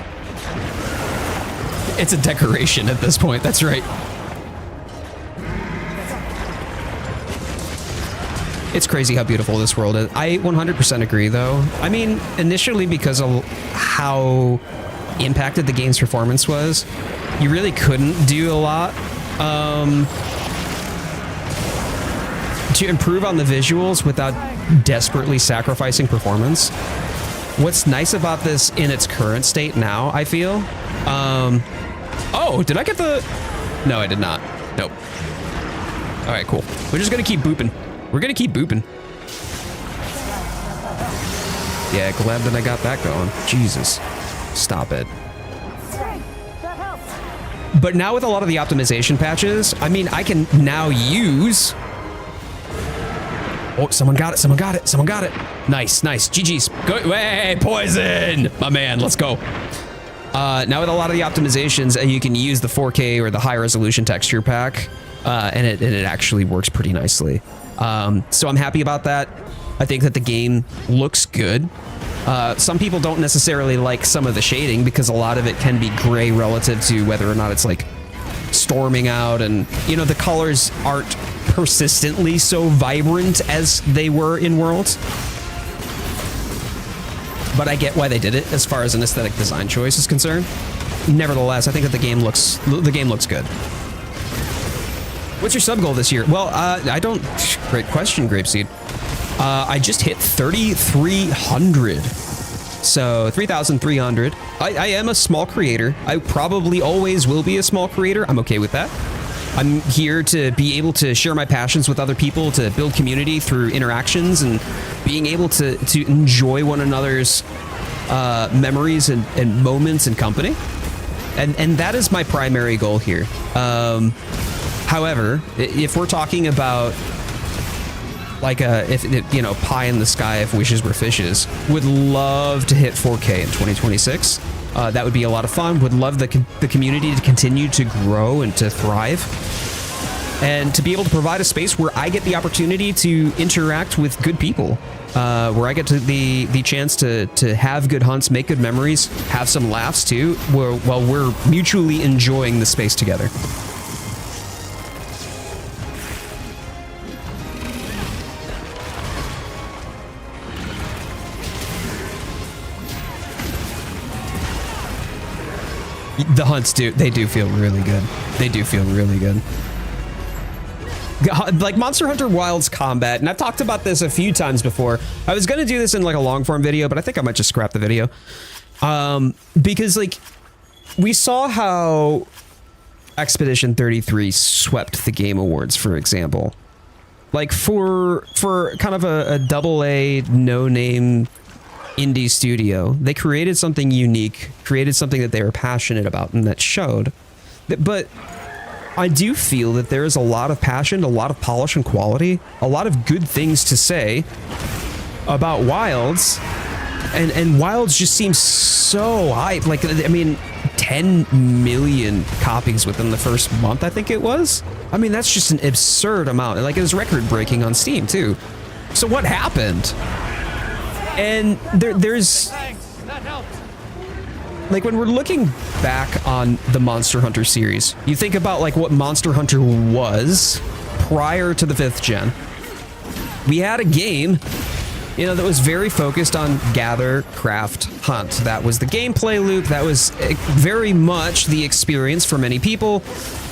It's a decoration at this point, that's right. It's crazy how beautiful this world is. I 100% agree, though. I mean, initially because of how impacted the game's performance was, you really couldn't do a lot to improve on the visuals without desperately sacrificing performance. What's nice about this in its current state now, I feel... Oh, did I get the... No, I did not. Nope. All right, cool. We're just gonna keep booping. We're gonna keep booping. Yeah, glad that I got that going. Jesus. Stop it. But now with a lot of the optimization patches, I mean, I can now use... Oh, someone got it, someone got it, someone got it. Nice, nice, GG's. Go, hey, poison! My man, let's go. Now with a lot of the optimizations, you can use the 4K or the high resolution texture pack, and it actually works pretty nicely. So I'm happy about that. I think that the game looks good. Some people don't necessarily like some of the shading because a lot of it can be gray relative to whether or not it's like storming out, and you know, the colors aren't persistently so vibrant as they were in Worlds. But I get why they did it as far as an aesthetic design choice is concerned. Nevertheless, I think that the game looks good. What's your sub goal this year? Well, I don't... Great question, Grapeseed. I just hit 3,300. So 3,300. I am a small creator. I probably always will be a small creator. I'm okay with that. I'm here to be able to share my passions with other people, to build community through interactions and being able to enjoy one another's memories and moments and company. And that is my primary goal here. However, if we're talking about like you know, pie in the sky if wishes were fishes, would love to hit 4K in 2026. That would be a lot of fun. Would love the community to continue to grow and to thrive, and to be able to provide a space where I get the opportunity to interact with good people, where I get to the chance to have good hunts, make good memories, have some laughs too, while we're mutually enjoying the space together. The hunts they do feel really good. They do feel really good. Like Monster Hunter Wilds combat, and I've talked about this a few times before. I was gonna do this in like a long form video, but I think I might just scrap the video. Because like, we saw how Expedition 33 swept the Game Awards, for example. Like for kind of a AA no-name indie studio, they created something unique, created something that they were passionate about, and that showed. But I do feel that there is a lot of passion, a lot of polish and quality, a lot of good things to say about Wilds, and Wilds just seems so hype. Like, I mean, 10 million copies within the first month, I think it was. I mean, that's just an absurd amount. Like, it was record breaking on Steam too. So what happened? And there's, like, when we're looking back on the Monster Hunter series, you think about like what Monster Hunter was prior to the 5th gen. We had a game, you know, that was very focused on gather, craft, hunt. That was the gameplay loop. That was very much the experience for many people.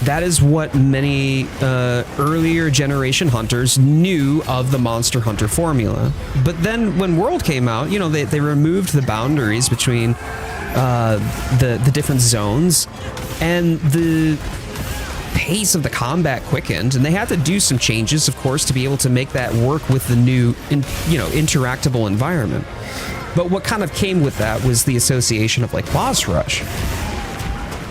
That is what many earlier generation hunters knew of the Monster Hunter formula. But then when World came out, you know, they removed the boundaries between the different zones, and the pace of the combat quickened, and they had to do some changes, of course, to be able to make that work with the new, interactable environment. But what kind of came with that was the association of like boss rush.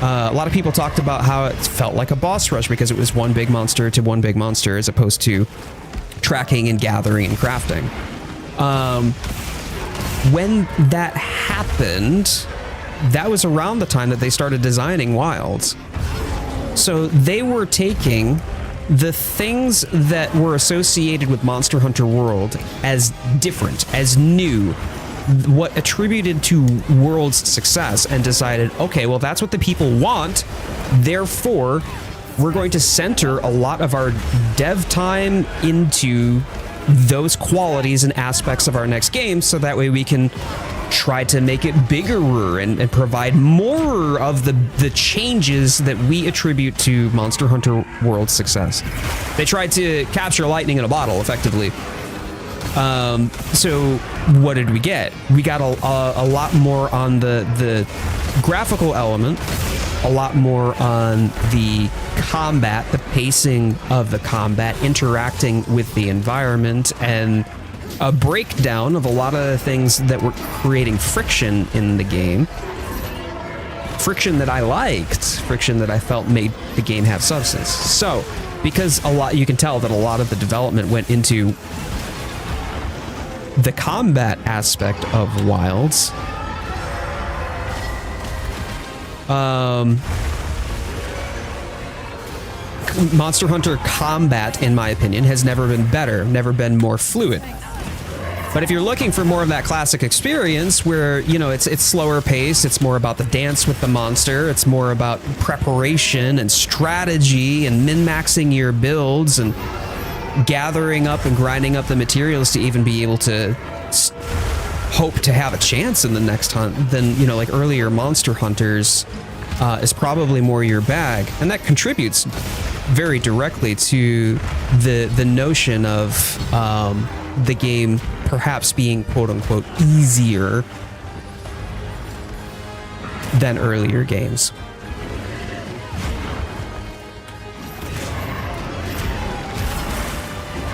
A lot of people talked about how it felt like a boss rush because it was one big monster to one big monster, as opposed to tracking and gathering and crafting. When that happened, that was around the time that they started designing Wilds. So they were taking the things that were associated with Monster Hunter World as different, as new, what attributed to World's success, and decided, okay, well, that's what the people want. Therefore, we're going to center a lot of our dev time into those qualities and aspects of our next game, so that way we can try to make it bigger and provide more of the changes that we attribute to Monster Hunter World's success. They tried to capture lightning in a bottle, effectively. So what did we get? We got a lot more on the graphical element, a lot more on the combat, the pacing of the combat, interacting with the environment, and a breakdown of a lot of the things that were creating friction in the game. friction that I liked, friction that I felt made the game have substance. So, because you can tell that a lot of the development went into the combat aspect of Wilds. Monster Hunter combat, in my opinion, has never been better, never been more fluid. But if you're looking for more of that classic experience where, you know, it's slower paced, it's more about the dance with the monster, it's more about preparation and strategy and min-maxing your builds and gathering up and grinding up the materials to even be able to hope to have a chance in the next hunt, then, you know, like earlier Monster Hunters is probably more your bag. And that contributes very directly to the notion of the game perhaps being quote-unquote easier than earlier games.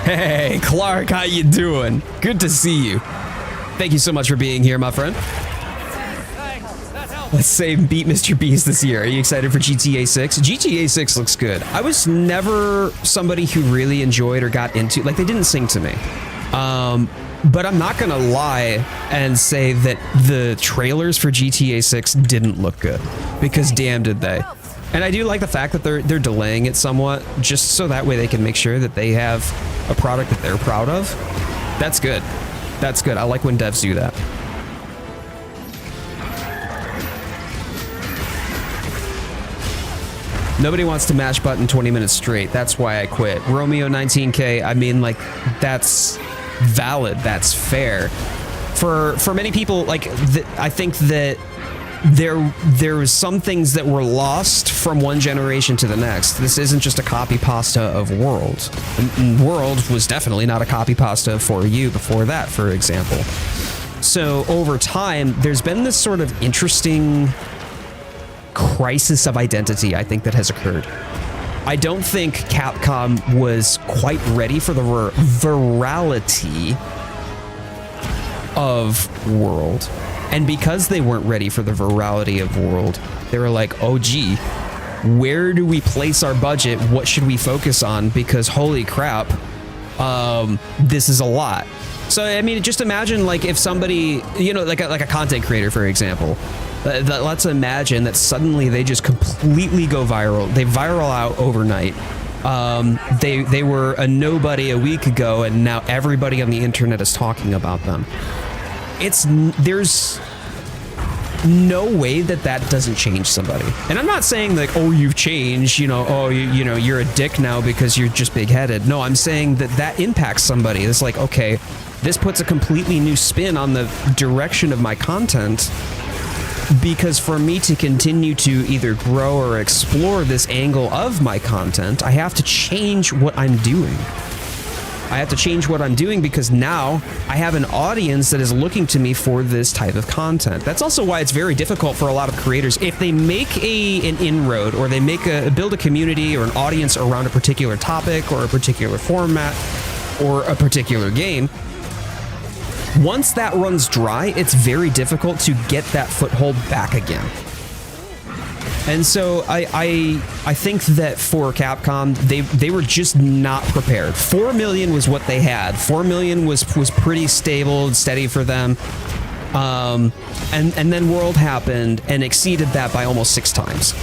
Hey, Clark, how you doing? Good to see you. Thank you so much for being here, my friend. Let's say beat Mr. Beast this year. Are you excited for GTA 6? GTA 6 looks good. I was never somebody who really enjoyed or got into, like, they didn't sing to me. But I'm not gonna lie and say that the trailers for GTA 6 didn't look good, because damn did they. And I do like the fact that they're delaying it somewhat, just so that way they can make sure that they have a product that they're proud of. That's good. That's good. I like when devs do that. Nobody wants to mash button 20 minutes straight. That's why I quit. Romeo 19K, I mean, like, that's valid. That's fair. For many people, like, I think that there was some things that were lost from one generation to the next. This isn't just a copy pasta of World. And World was definitely not a copy pasta for you before that, for example. So over time, there's been this sort of interesting crisis of identity, I think, that has occurred. I don't think Capcom was quite ready for the virality of World. And because they weren't ready for the virality of World, they were like, oh gee, where do we place our budget? What should we focus on? Because holy crap, this is a lot. So, I mean, just imagine, like, if somebody, you know, like a content creator, for example, let's imagine that suddenly they just completely go viral. They viral out overnight. They were a nobody a week ago, and now everybody on the internet is talking about them. There's no way that doesn't change somebody. And I'm not saying like, oh, you've changed, you know, oh, you know, you're a dick now because you're just big-headed. No, I'm saying that impacts somebody. It's like, okay, this puts a completely new spin on the direction of my content, because for me to continue to either grow or explore this angle of my content, I have to change what I'm doing. I have to change what I'm doing because now I have an audience that is looking to me for this type of content. That's also why it's very difficult for a lot of creators. If they make an inroad, or they build a community or an audience around a particular topic or a particular format or a particular game, once that runs dry, it's very difficult to get that foothold back again. And so I think that for Capcom, they were just not prepared. 4 million was what they had. 4 million was pretty stable and steady for them. And then World happened and exceeded that by almost 6 times.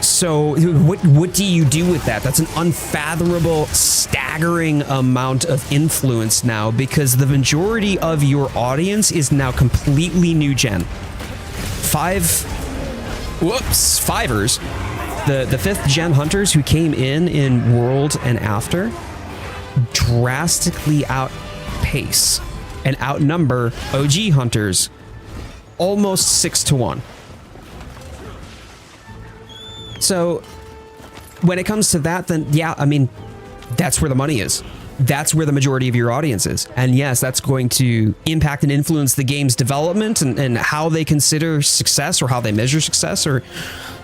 So what do you do with that? That's an unfathomable, staggering amount of influence now, because the majority of your audience is now completely new gen. Fivers, the 5th gen hunters who came in World and after, drastically outpace and outnumber OG hunters almost 6-1. So when it comes to that, then yeah, I mean, that's where the money is. That's where the majority of your audience is. And yes, that's going to impact and influence the game's development and how they consider success, or how they measure success, or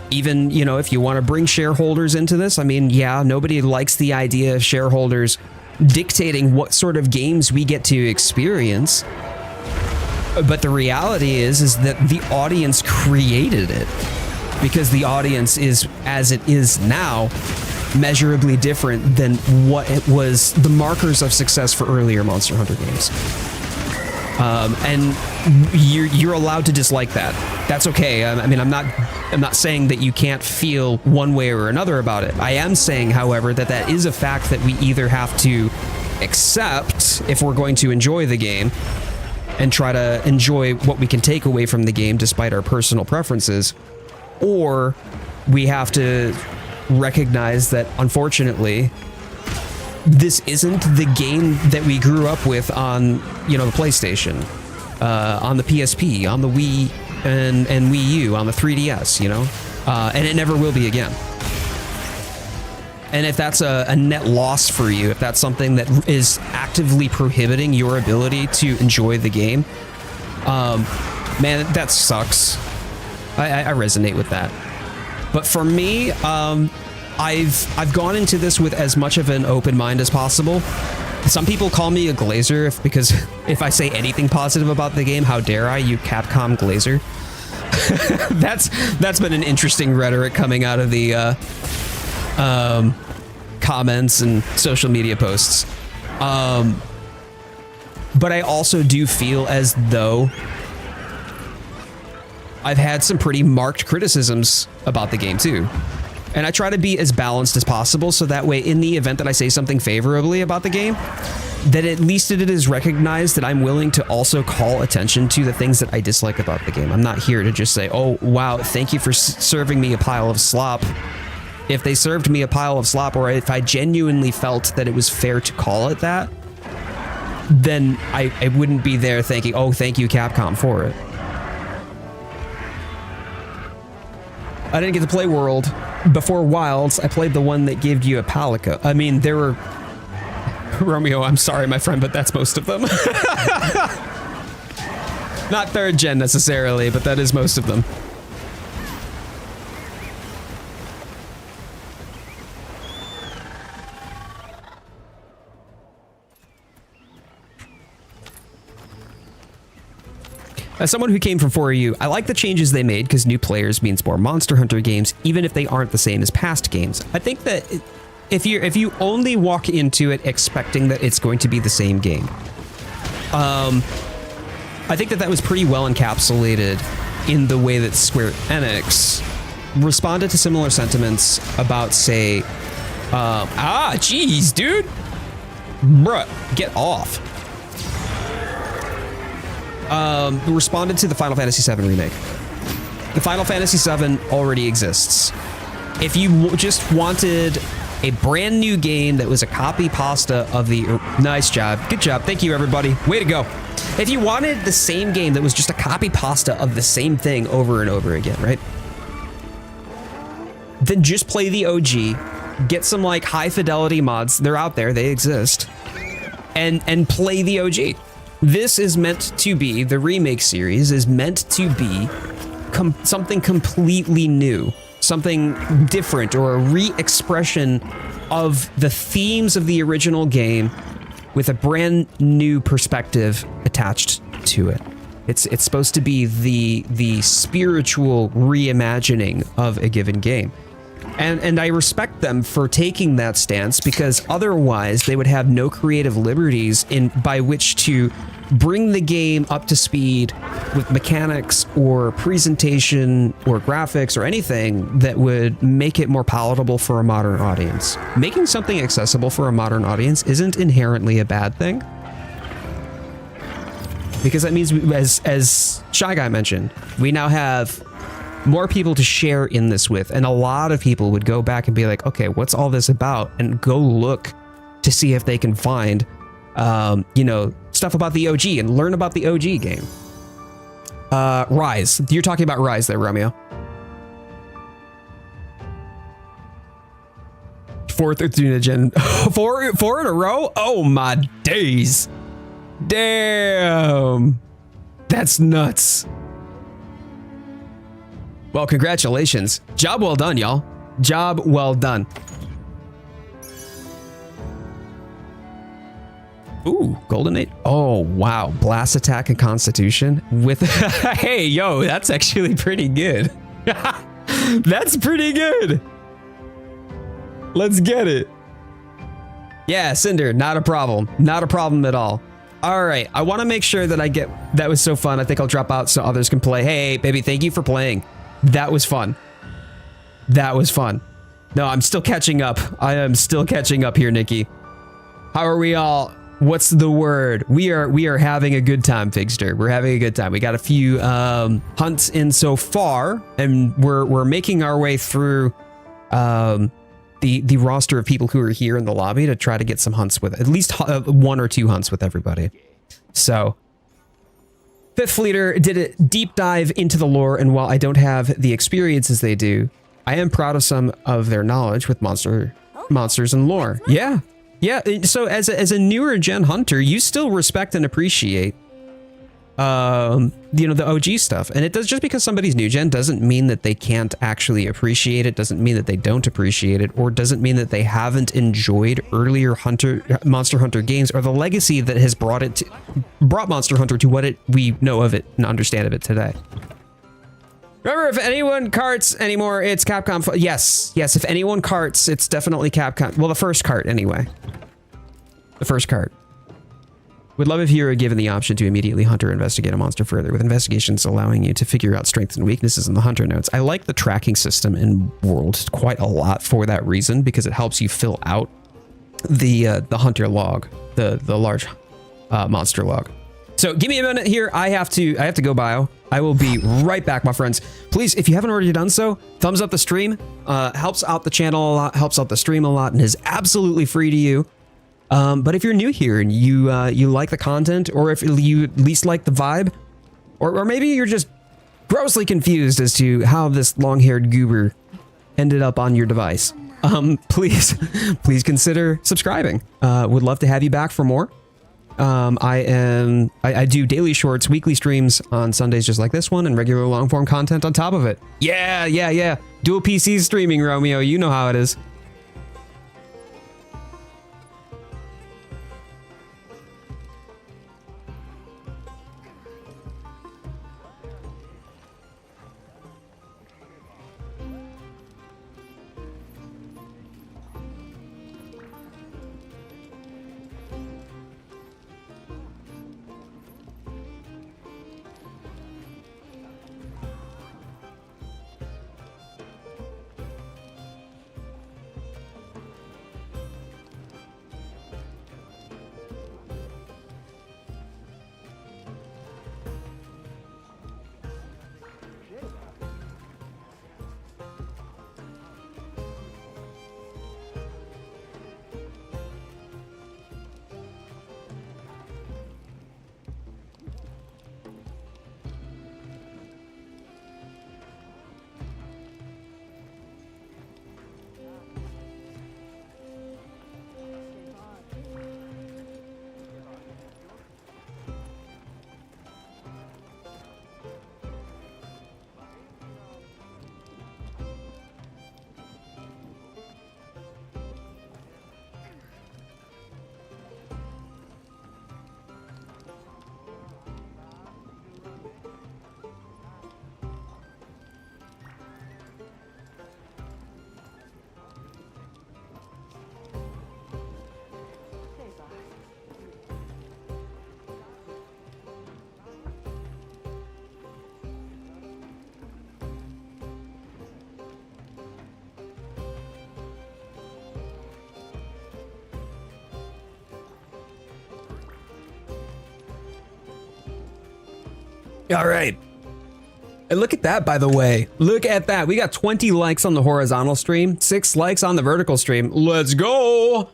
even, you know, if you want to bring shareholders into this. I mean, yeah, nobody likes the idea of shareholders dictating what sort of games we get to experience. But the reality is that the audience created it, because the audience is, as it is now, measurably different than what it was, the markers of success for earlier Monster Hunter games. And you're allowed to dislike that. That's okay. I mean, I'm not saying that you can't feel one way or another about it. I am saying, however, that that is a fact that we either have to accept if we're going to enjoy the game and try to enjoy what we can take away from the game despite our personal preferences, or we have to recognize that, unfortunately, this isn't the game that we grew up with on, you know, the PlayStation, on the PSP, on the Wii and Wii U, on the 3DS, you know, and it never will be again. And if that's a net loss for you, if that's something that is actively prohibiting your ability to enjoy the game, man, that sucks. I resonate with that. But for me, I've gone into this with as much of an open mind as possible. Some people call me a glazer because if I say anything positive about the game, how dare I, you Capcom glazer? That's been an interesting rhetoric coming out of the comments and social media posts. But I also do feel as though I've had some pretty marked criticisms about the game too. And I try to be as balanced as possible, so that way in the event that I say something favorably about the game, that at least it is recognized that I'm willing to also call attention to the things that I dislike about the game. I'm not here to just say, oh, wow, thank you for serving me a pile of slop. If they served me a pile of slop, or if I genuinely felt that it was fair to call it that, then I wouldn't be there thinking, oh, thank you, Capcom, for it. I didn't get to play World. Before Wilds, I played the one that gave you a Palico. I mean, there were... Romeo, I'm sorry, my friend, but that's most of them. Not third gen necessarily, but that is most of them. As someone who came from 4U, I like the changes they made because new players means more Monster Hunter games, even if they aren't the same as past games. I think that if you only walk into it expecting that it's going to be the same game, I think that was pretty well encapsulated in the way that Square Enix responded to similar sentiments about, say, geez, dude, bruh, get off. Responded to the Final Fantasy VII remake. The Final Fantasy VII already exists. If you just wanted a brand new game that was a copy pasta of the... Nice job. Good job. Thank you, everybody. Way to go. If you wanted the same game that was just a copy pasta of the same thing over and over again, right? Then just play the OG, get some like high fidelity mods. They're out there. They exist. And play the OG. This is meant to be, the remake series is meant to be something completely new, something different, or a re-expression of the themes of the original game with a brand new perspective attached to it. It's supposed to be the spiritual reimagining of a given game. And I respect them for taking that stance, because otherwise they would have no creative liberties by which to bring the game up to speed with mechanics or presentation or graphics or anything that would make it more palatable for a modern audience. Making something accessible for a modern audience isn't inherently a bad thing, because that means, as Shy Guy mentioned, we now have more people to share in this with, and a lot of people would go back and be like, okay, what's all this about? And go look to see if they can find, you know, stuff about the OG and learn about the OG game. Rise. You're talking about Rise there, Romeo. Fourth or gen. Four in a row? Oh my days. Damn. That's nuts. Well, congratulations. Job well done, y'all. Job well done. Ooh, golden eight. Oh, wow. Blast attack and constitution with, hey, yo, that's actually pretty good. That's pretty good. Let's get it. Yeah, Cinder, not a problem. Not a problem at all. All right, I want to make sure that I get, that was so fun. I think I'll drop out so others can play. Hey, baby, thank you for playing. That was fun. That was fun. No, I'm still catching up. I am still catching up here, Nikki. How are we all? What's the word? We are having a good time, Figster. We're having a good time. We got a few hunts in so far, and we're making our way through the roster of people who are here in the lobby to try to get some hunts with at least 1 or 2 hunts with everybody. So, Fifth Fleeter did a deep dive into the lore, and while I don't have the experiences they do, I am proud of some of their knowledge with monsters and lore. Yeah. Yeah, so as a newer gen hunter, you still respect and appreciate, you know, the OG stuff. And it does, just because somebody's new gen doesn't mean that they can't actually appreciate it, doesn't mean that they don't appreciate it, or doesn't mean that they haven't enjoyed earlier Monster Hunter games, or the legacy that has brought Monster Hunter to what we know of it and understand of it today. Remember, if anyone carts anymore, it's Capcom. Yes, if anyone carts, it's definitely Capcom. Well, the first cart anyway. The first cart. Would love if you were given the option to immediately hunt or investigate a monster further, with investigations allowing you to figure out strengths and weaknesses in the hunter notes. I like the tracking system in World quite a lot for that reason, because it helps you fill out the hunter log, the large monster log. So give me a minute here. I have to go bio. I will be right back, my friends. Please, if you haven't already done so, thumbs up the stream. Helps out the channel a lot, helps out the stream a lot, and is absolutely free to you. But if you're new here and you like the content, or if you at least like the vibe, or maybe you're just grossly confused as to how this long-haired goober ended up on your device, please consider subscribing. Would love to have you back for more. I do daily shorts, weekly streams on Sundays just like this one, and regular long-form content on top of it. Yeah. Dual PC streaming, Romeo. You know how it is. All right. And look at that, by the way. Look at that. We got 20 likes on the horizontal stream, 6 likes on the vertical stream. Let's go.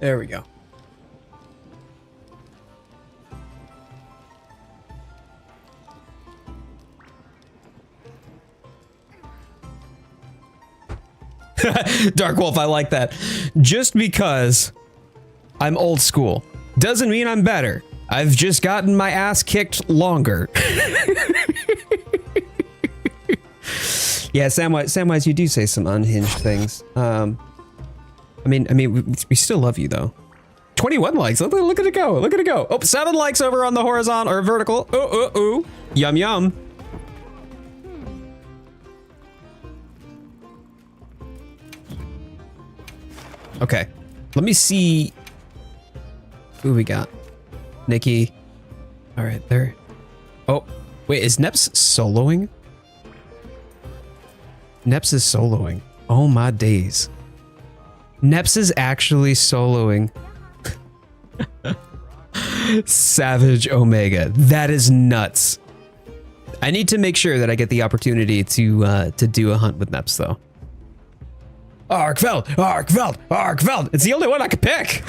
There we go. Dark Wolf, I like that. Just because I'm old school doesn't mean I'm better. I've just gotten my ass kicked longer. Yeah, Samwise, you do say some unhinged things. I'm we still love you though. 21 likes. Look at it go. Look at it go. Oh, 7 likes over on the horizontal or vertical. Ooh. Yum, yum. Okay. Let me see who we got. Nikki. All right, there. Oh, wait, is Neps soloing? Neps is soloing. Oh my days. Neps is actually soloing. Savage Omega. That is nuts. I need to make sure that I get the opportunity to do a hunt with Neps though. Arkveld. It's the only one I could pick.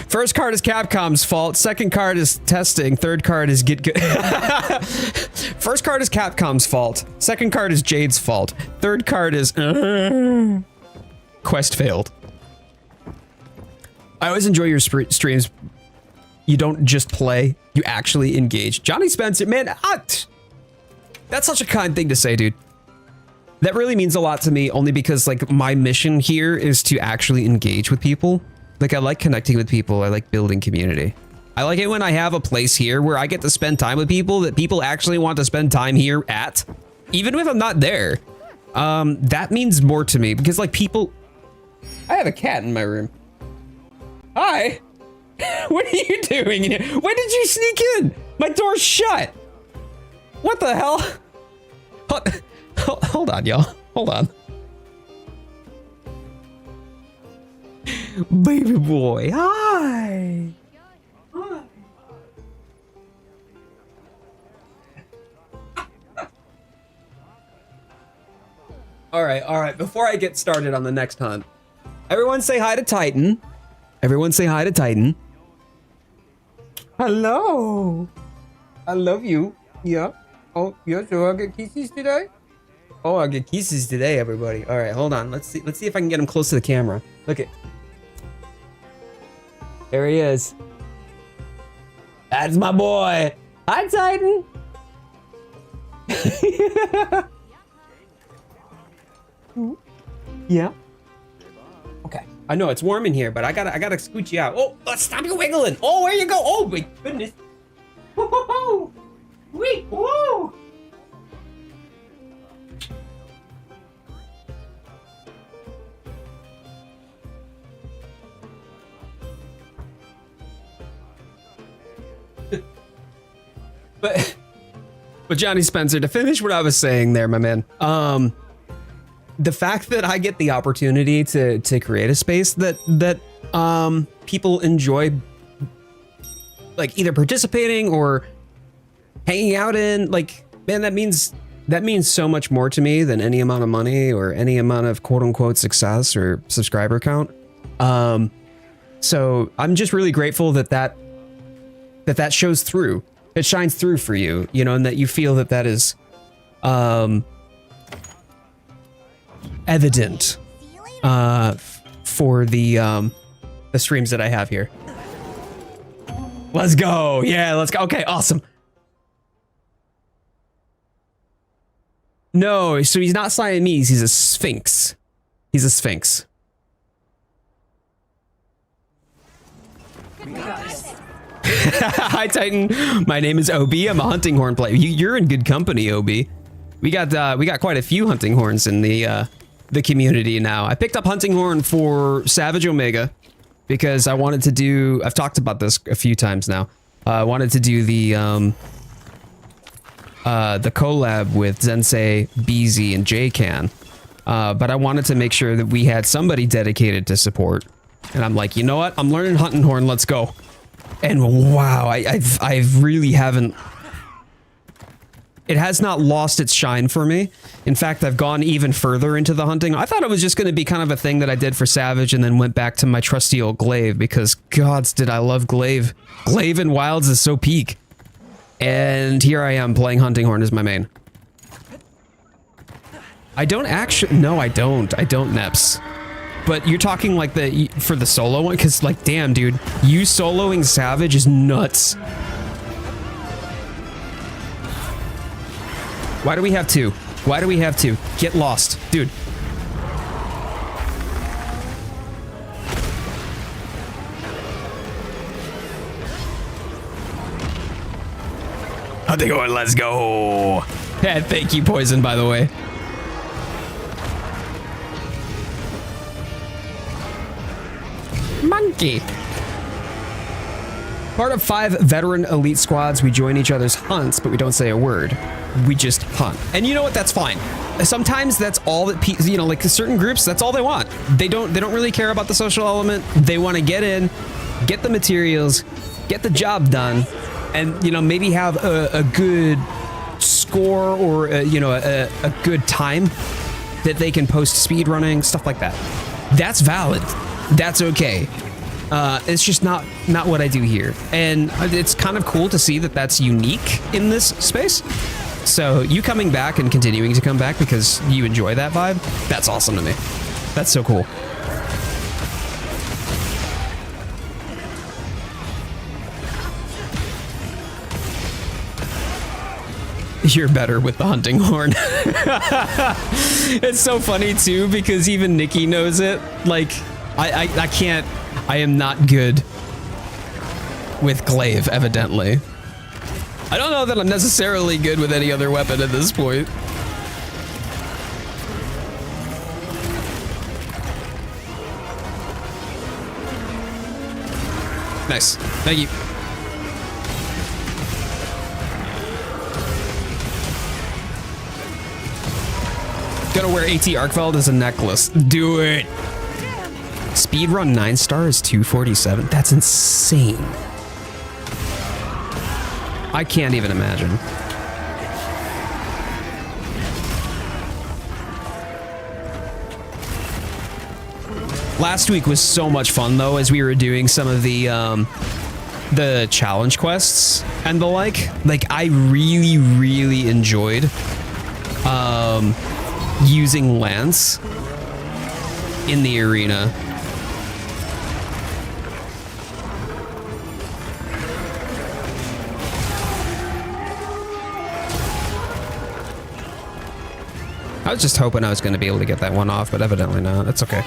First card is Capcom's fault. Second card is testing. Third card is get good. First card is Capcom's fault. Second card is Jade's fault. Third card is quest failed. I always enjoy your streams. You don't just play, you actually engage. Johnny Spencer, man, that's such a kind thing to say, dude. That really means a lot to me, only because like my mission here is to actually engage with people. Like I like connecting with people. I like building community. I like it when I have a place here where I get to spend time with people that people actually want to spend time here at, even if I'm not there. That means more to me because like people, I have a cat in my room. Hi. What are you doing here? When did you sneak in? My door's shut. What the hell? Hold on, y'all. Hold on. Baby boy, hi. Hi. All right. Before I get started on the next hunt, everyone say hi to Titan. Everyone say hi to Titan. Hello. I love you. Yeah. Oh, yeah, so I get kisses today? Oh, I get kisses today, everybody. All right, hold on. Let's see if I can get him close to the camera. Look at. There he is. That's my boy. Hi, Titan. Yeah. Okay. I know it's warm in here, but I gotta scoot you out. Oh, stop you wiggling. Oh, where you go? Oh my goodness. Whoa. Wait. Whoa. But Johnny Spencer, to finish what I was saying there, my man, the fact that I get the opportunity to create a space that people enjoy, like either participating or hanging out in, like, man, that means so much more to me than any amount of money or any amount of quote unquote success or subscriber count. So I'm just really grateful that shows through. It shines through for you, you know, and that you feel that is evident for the streams that I have here. Let's go. Yeah, let's go. Okay, awesome. No, so he's not Siamese, he's a Sphinx. He's a Sphinx. Hi Titan, my name is OB. I'm a hunting horn player. You're in good company, OB. We got quite a few hunting horns in the community now. I picked up hunting horn for Savage Omega because I wanted to do. I've talked about this a few times now. I wanted to do the collab with Zensei, BZ, and JCan, but I wanted to make sure that we had somebody dedicated to support. And I'm like, you know what? I'm learning hunting horn. Let's go. And wow, I really haven't. It has not lost its shine for me. In fact, I've gone even further into the hunting. I thought it was just going to be kind of a thing that I did for Savage and then went back to my trusty old Glaive because gods did I love Glaive. Glaive in Wilds is so peak. And here I am playing hunting horn as my main. I don't actually, no, I don't Neps. But you're talking like for the solo one? Because like, damn, dude, you soloing Savage is nuts. Why do we have two? Why do we have two? Get lost, dude. Hunting horn, let's go. Yeah, thank you, Poison, by the way. Monkey. Part of 5 veteran elite squads, we join each other's hunts, but we don't say a word. We just hunt. And you know what? That's fine. Sometimes that's all that you know, like certain groups, that's all they want. They don't really care about the social element. They want to get in, get the materials, get the job done, and you know, maybe have a good score or you know, a good time that they can post speed running, stuff like that. That's valid. That's okay. It's just not what I do here. And it's kind of cool to see that that's unique in this space. So you coming back and continuing to come back because you enjoy that vibe, that's awesome to me. That's so cool. You're better with the hunting horn. It's so funny too, because even Nikki knows it. Like, I can't, I am not good with glaive, evidently. I don't know that I'm necessarily good with any other weapon at this point. Nice, thank you. Gonna wear AT Arkveld as a necklace. Do it. Speedrun 9 stars 247. That's insane. I can't even imagine. Last week was so much fun though, as we were doing some of the challenge quests and the like. Like I really enjoyed using Lance in the arena. I was just hoping I was going to be able to get that one off, but evidently not. That's okay.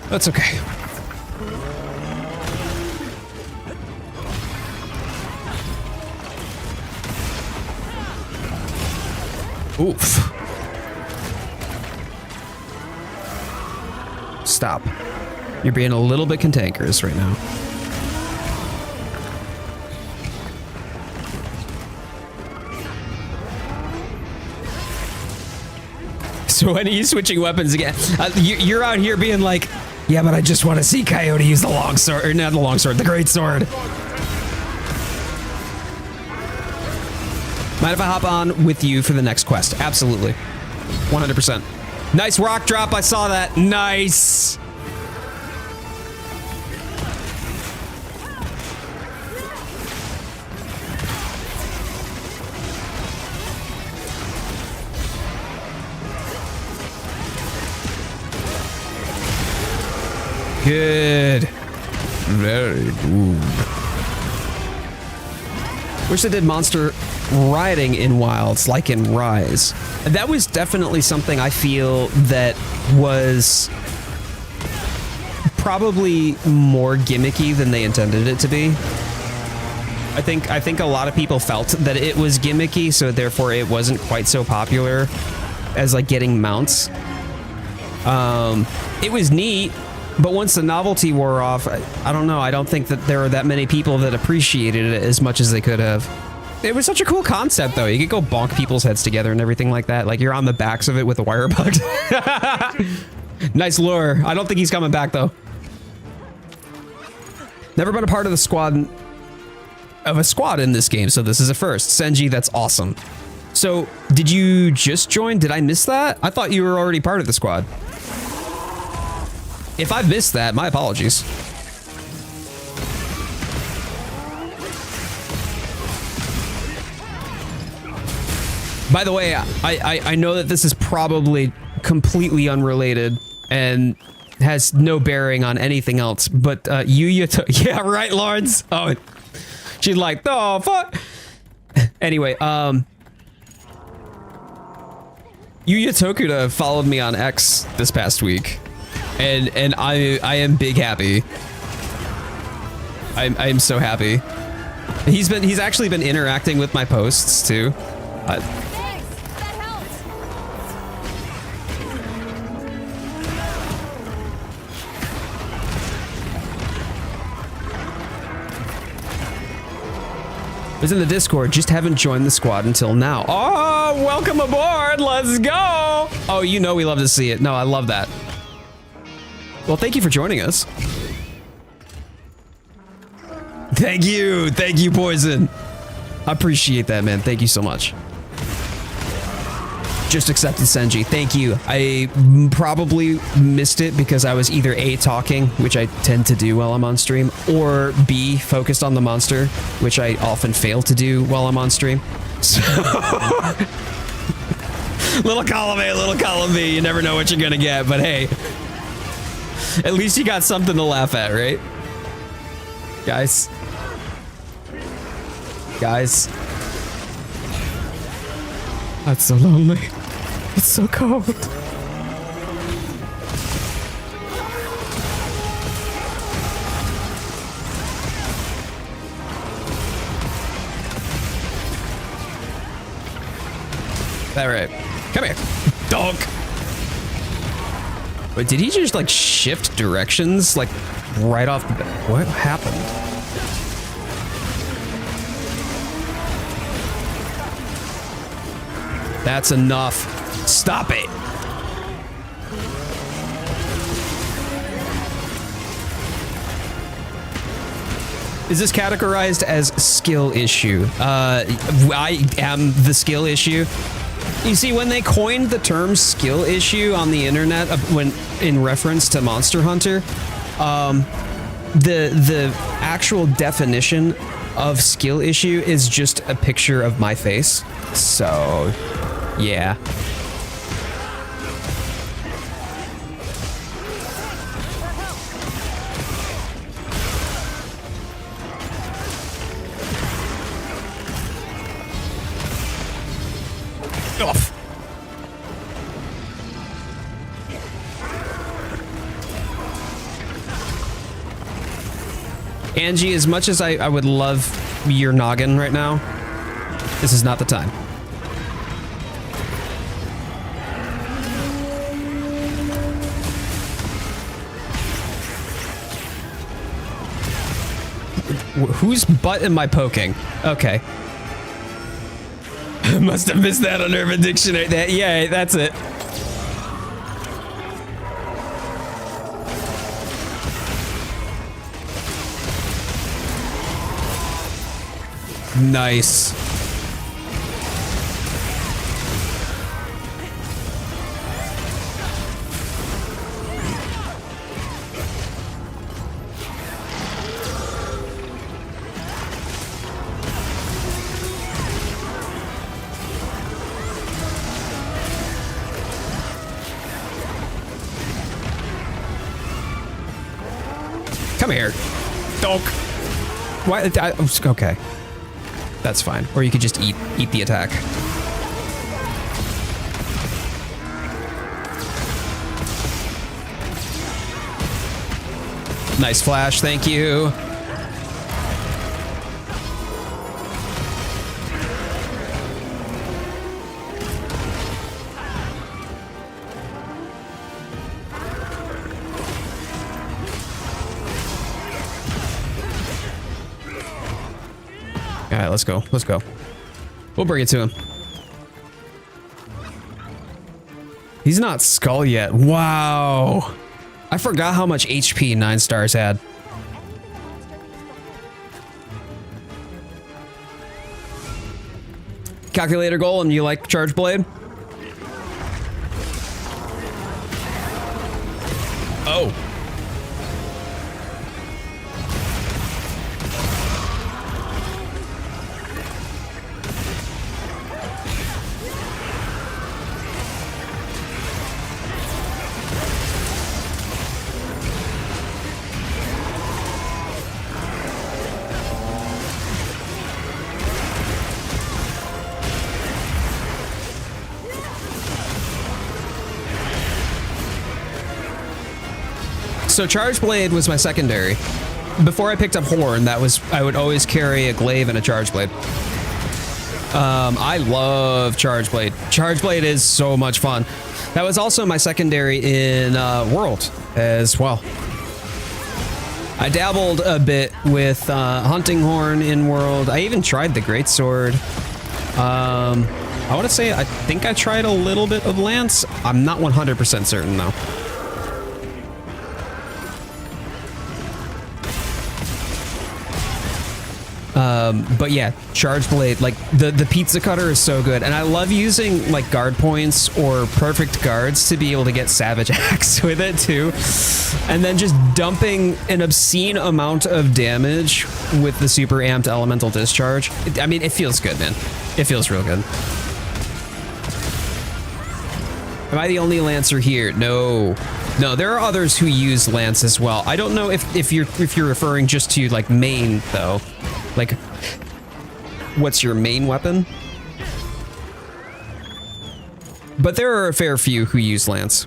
That's okay. Oof. Stop. You're being a little bit cantankerous right now. So when are you switching weapons again? You're out here being like, yeah, but I just want to see Coyote use the longsword, or not the longsword, the great sword. Mind if I hop on with you for the next quest? Absolutely. 100%. Nice rock drop, I saw that. Nice. Good. Very good. Wish they did monster riding in Wilds like in Rise. That was definitely something I feel that was probably more gimmicky than they intended it to be. I think a lot of people felt that it was gimmicky, so therefore it wasn't quite so popular as like getting mounts. It was neat. But once the novelty wore off, I don't know. I don't think that there were that many people that appreciated it as much as they could have. It was such a cool concept, though. You could go bonk people's heads together and everything like that. Like, you're on the backs of it with a wire bug. Nice lure. I don't think he's coming back, though. Never been a part of the squad, in this game, so this is a first. Senji, that's awesome. So, did you just join? Did I miss that? I thought you were already part of the squad. If I've missed that, my apologies. By the way, I know that this is probably completely unrelated and has no bearing on anything else, but Yuya, yeah, right, Lawrence? Oh, she's like, oh, fuck. Anyway, Yuya Tokuda followed me on X this past week. And I am big happy. I am so happy. He's actually been interacting with my posts too. Thanks. That helps. Was in the Discord, just haven't joined the squad until now. Oh, welcome aboard. Let's go. Oh, you know we love to see it. No, I love that. Well, thank you for joining us. Thank you. Thank you, Poison. I appreciate that, man. Thank you so much. Just accepted Senji. Thank you. I probably missed it because I was either A, talking, which I tend to do while I'm on stream, or B, focused on the monster, which I often fail to do while I'm on stream. So little column A, little column B. You never know what you're gonna get, but hey, at least you got something to laugh at, right? Guys. Guys. That's so lonely. It's so cold. That right. Come here. Dog. Wait, did he just like shift directions like right off the bat? What happened? That's enough. Stop it. Is this categorized as skill issue? I am the skill issue. You see, when they coined the term skill issue on the internet, when in reference to Monster Hunter, the actual definition of skill issue is just a picture of my face. So, yeah. Off. Angie, as much as I would love your noggin right now, this is not the time. Whose butt am I poking? Okay. Must have missed that on Urban Dictionary. Yeah, that's it. Nice. Come here. Donk. Why? Okay. That's fine. Or you could just eat the attack. Nice flash, thank you. All right, let's go. Let's go. We'll bring it to him. He's not Skull yet. Wow. I forgot how much HP 9 stars had. Calculator goal, and you like Charge Blade? Oh. So Charge Blade was my secondary. before I picked up Horn, I would always carry a glaive and a charge blade. I love charge blade. Charge blade is so much fun. That was also my secondary in World as well. I dabbled a bit with hunting horn in World. I even tried the greatsword. I want to say I think I tried a little bit of lance. I'm not 100% certain though. But yeah, charge blade, like the pizza cutter is so good, and I love using like guard points or perfect guards to be able to get savage axe with it too, and then just dumping an obscene amount of damage with the super amped elemental discharge. I mean, it feels good, man. It feels real good. Am I the only lancer here? No. No, there are others who use lance as well. I don't know if you're referring just to like main though. Like, what's your main weapon? But there are a fair few who use lance.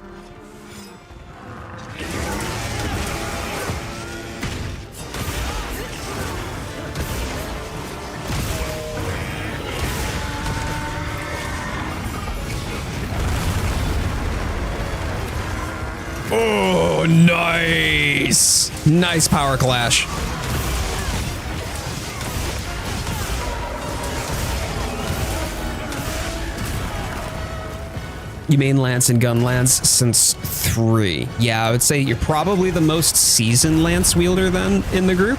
Oh, nice! Nice power clash. You main lance and gun lance since 3. Yeah, I would say you're probably the most seasoned lance wielder then in the group.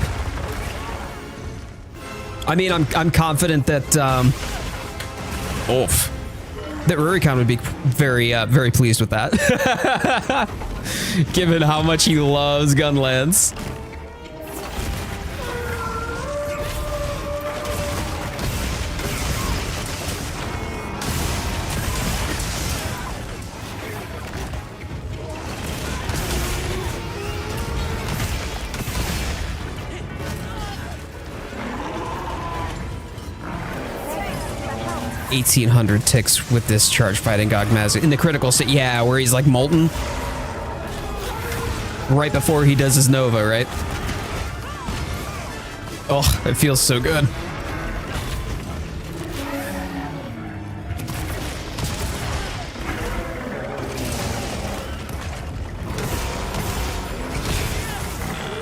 I mean, I'm confident that that Rurikon would be very pleased with that, given how much he loves gun lance. $1,800 ticks with this charge fighting Gogma in the critical state. Yeah, where he's like molten right before he does his Nova, right? Oh, it feels so good.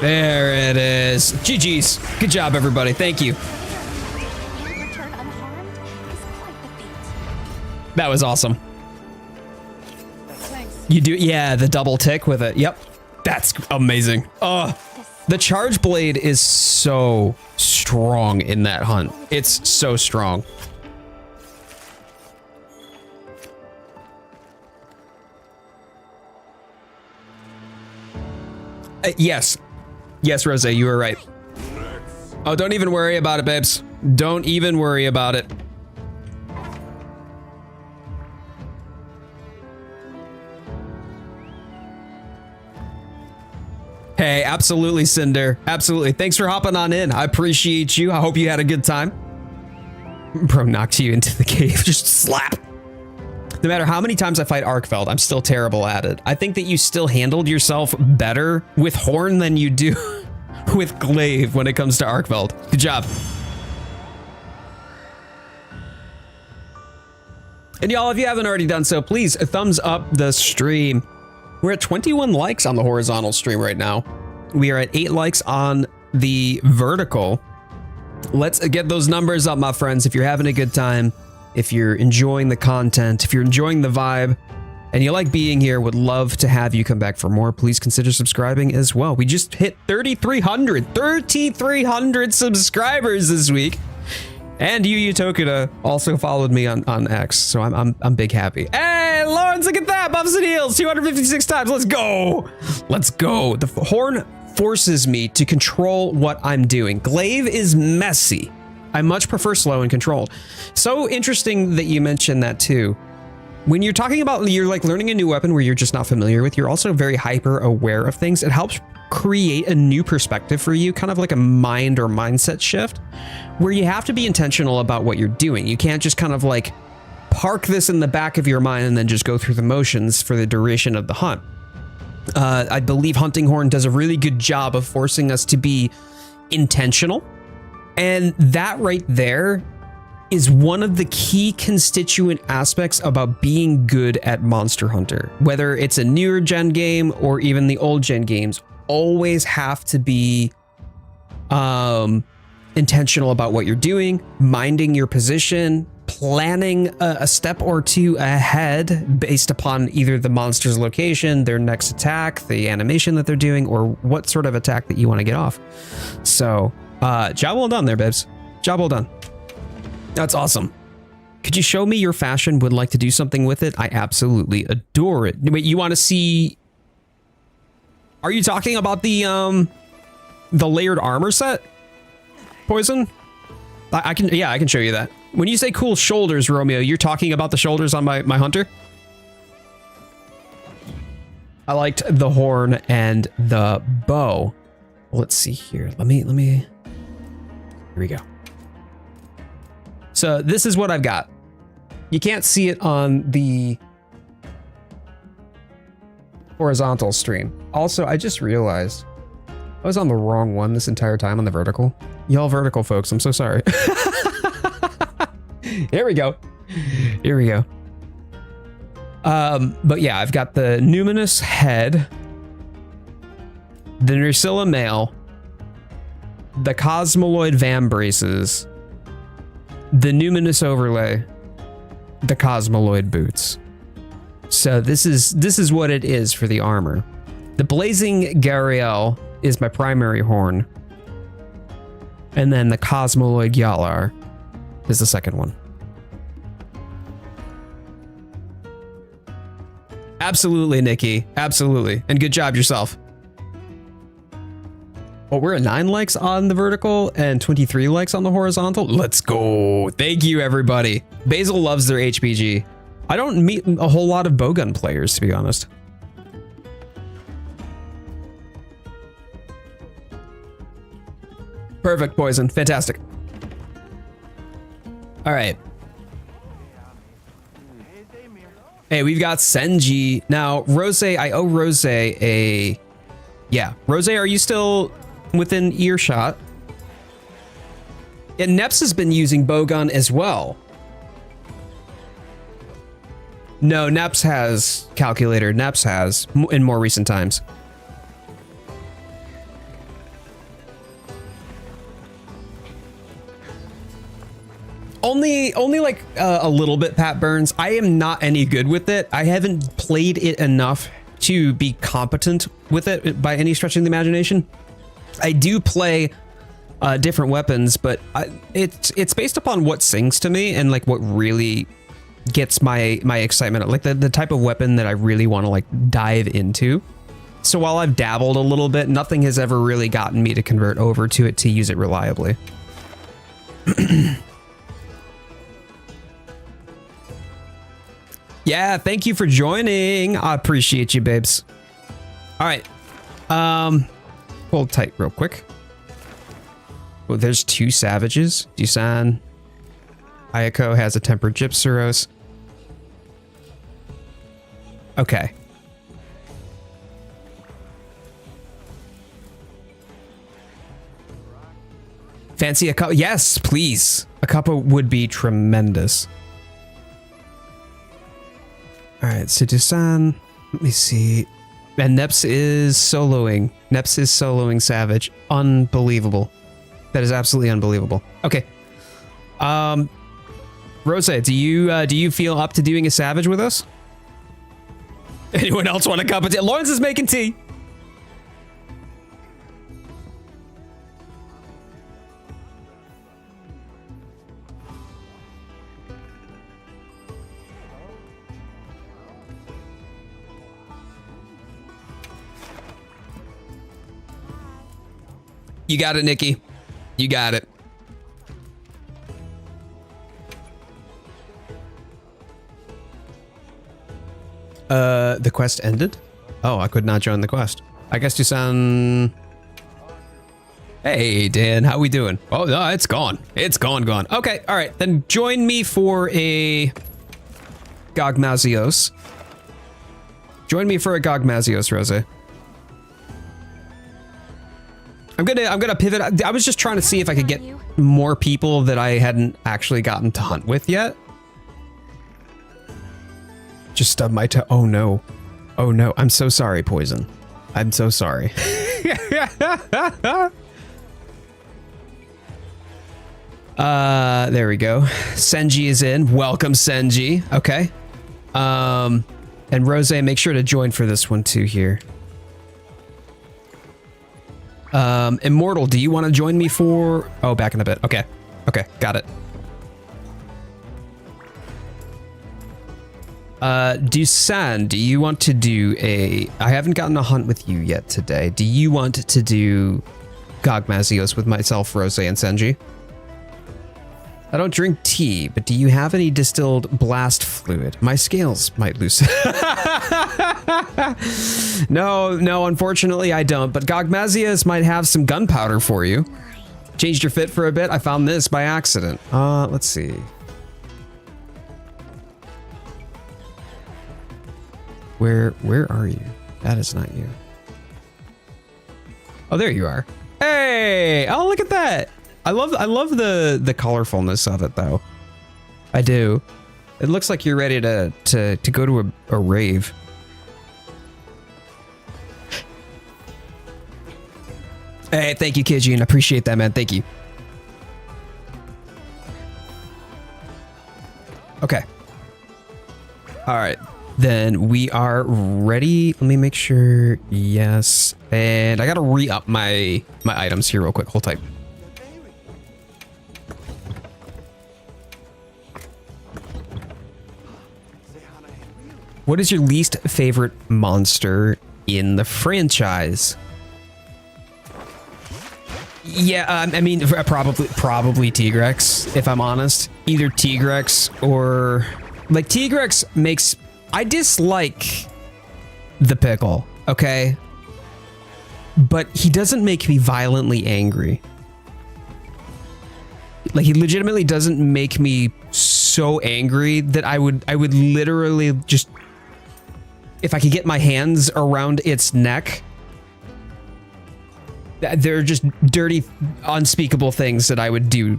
There it is. GG's. Good job, everybody. Thank you. That was awesome. Thanks. You do, yeah, the double tick with it. Yep. That's amazing. The charge blade is so strong in that hunt. It's so strong. Yes. Yes, Rose, you were right. Oh, don't even worry about it, babes. Don't even worry about it. Hey, absolutely, Cinder. Absolutely. Thanks for hopping on in. I appreciate you. I hope you had a good time. Bro knocked you into the cave. Just slap. No matter how many times I fight Arkveld, I'm still terrible at it. I think that you still handled yourself better with Horn than you do with Glaive when it comes to Arkveld. Good job. And y'all, if you haven't already done so, please thumbs up the stream. We're at 21 likes on the horizontal stream right now. We are at 8 likes on the vertical. Let's get those numbers up, my friends. If you're having a good time, if you're enjoying the content, if you're enjoying the vibe, and you like being here, would love to have you come back for more, please consider subscribing as well. We just hit 3,300 subscribers this week. And Tokuda also followed me on X, so I'm big happy. Hey, Lawrence, look at that! Buffs and heals, 256 times. Let's go! Let's go. The Horn forces me to control what I'm doing. Glaive is messy. I much prefer slow and controlled. So interesting that you mentioned that too. When you're talking about you're like learning a new weapon where you're just not familiar with, you're also very hyper aware of things. It helps create a new perspective for you, kind of like a mind or mindset shift, where you have to be intentional about what you're doing. You can't just kind of like park this in the back of your mind and then just go through the motions for the duration of the hunt. I believe Hunting Horn does a really good job of forcing us to be intentional. And that right there is one of the key constituent aspects about being good at Monster Hunter. Whether it's a newer gen game or even the old gen games, always have to be intentional about what you're doing, minding your position, planning a step or two ahead based upon either the monster's location, their next attack, the animation that they're doing, or what sort of attack that you want to get off. So, job well done there, Bibs. Job well done. That's awesome. Could you show me your fashion? Would like to do something with it. I absolutely adore it. Wait, you want to see... Are you talking about the layered armor set? Poison? I can show you that. When you say cool shoulders, Romeo, you're talking about the shoulders on my hunter? I liked the horn and the bow. Let's see here. Let me. Here we go. So this is what I've got. You can't see it on the horizontal stream. Also, I just realized I was on the wrong one this entire time on the vertical. Y'all vertical folks, I'm so sorry. Here we go. Here we go. But yeah, I've got the numinous head, the Nursilla mail, the Cosmoloid vambraces, the numinous overlay, the Cosmoloid boots. So this is what it is for the armor. The Blazing Gariel is my primary horn. And then the Cosmoloid Yalar is the second one. Absolutely, Nikki. Absolutely. And good job yourself. Well, we're at 9 likes on the vertical and 23 likes on the horizontal. Let's go. Thank you, everybody. Basil loves their HPG. I don't meet a whole lot of bowgun players, to be honest. Perfect, Poison. Fantastic. All right. Hey, we've got Senji. Now, Rose, I owe Rose a... Yeah. Rose, are you still within earshot? And Neps has been using bowgun as well. No, Neps has calculator. Neps has in more recent times. Only like a little bit, Pat Burns. I am not any good with it. I haven't played it enough to be competent with it by any stretch of the imagination. I do play different weapons, but it's based upon what sings to me and like what really gets my excitement, like the type of weapon that I really want to like dive into. So while I've dabbled a little bit, nothing has ever really gotten me to convert over to it to use it reliably. Yeah, thank you for joining. I appreciate you, babes. All right. Hold tight real quick. Oh, there's 2 savages. Dusan. Ayako has a tempered Gypseros. Okay. Fancy a cup? Yes, please. A cuppa would be tremendous. All right, so Dusan, let me see. And Neps is soloing. Neps is soloing Savage. Unbelievable. That is absolutely unbelievable. Okay. Rose, do you feel up to doing a Savage with us? Anyone else want a cup of tea? Lawrence is making tea. You got it, Nikki. You got it. The quest ended? Oh, I could not join the quest. I guess you sound... Hey, Dan, how we doing? Oh, no, it's gone. It's gone. Okay, all right. Then join me for a Gogmazios. Join me for a Gogmazios, Rose. I'm gonna pivot. I was just trying to see if I could get more people that I hadn't actually gotten to hunt with yet. Just stubbed my toe. Oh no. Oh no. I'm so sorry, Poison. I'm so sorry. There we go. Senji is in. Welcome, Senji. Okay. And Rose, make sure to join for this one too here. Immortal, do you want to join me for... Oh, back in a bit. Okay. Okay, got it. Dusan, do you want to do a... I haven't gotten a hunt with you yet today. Do you want to do Gogmazios with myself, Rose, and Senji? I don't drink tea, but do you have any distilled blast fluid? My scales might loosen. No, unfortunately I don't, but Gogmazios might have some gunpowder for you. Changed your fit for a bit? I found this by accident. Let's see. Where are you? That is not you. Oh, there you are. Hey! Oh, look at that! I love the colorfulness of it though. I do. It looks like you're ready to go to a rave. Hey, thank you, Kijun. I appreciate that, man. Thank you. Okay. All right. Then we are ready. Let me make sure. Yes. And I gotta re-up my items here real quick. Hold tight. What is your least favorite monster in the franchise? Yeah, I mean, probably Tigrex, if I'm honest. Either Tigrex or... Like, Tigrex makes... I dislike the pickle, okay? But he doesn't make me violently angry. Like, he legitimately doesn't make me so angry that I would literally just... If I could get my hands around its neck... They're just dirty, unspeakable things that I would do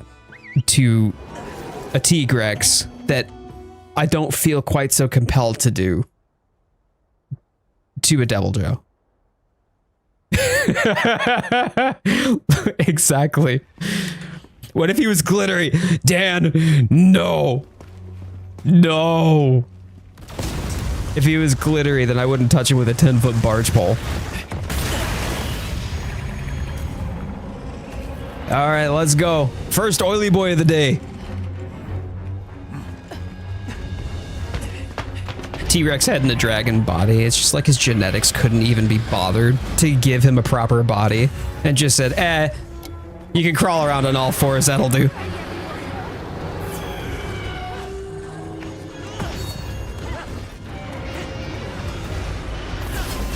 to a Tigrex that I don't feel quite so compelled to do to a Devil Joe. Exactly. What if he was glittery? Dan, no. No. If he was glittery, then I wouldn't touch him with a 10-foot barge pole. All right, let's go. First oily boy of the day. T-Rex head and a dragon body. It's just like his genetics couldn't even be bothered to give him a proper body and just said, you can crawl around on all fours, that'll do.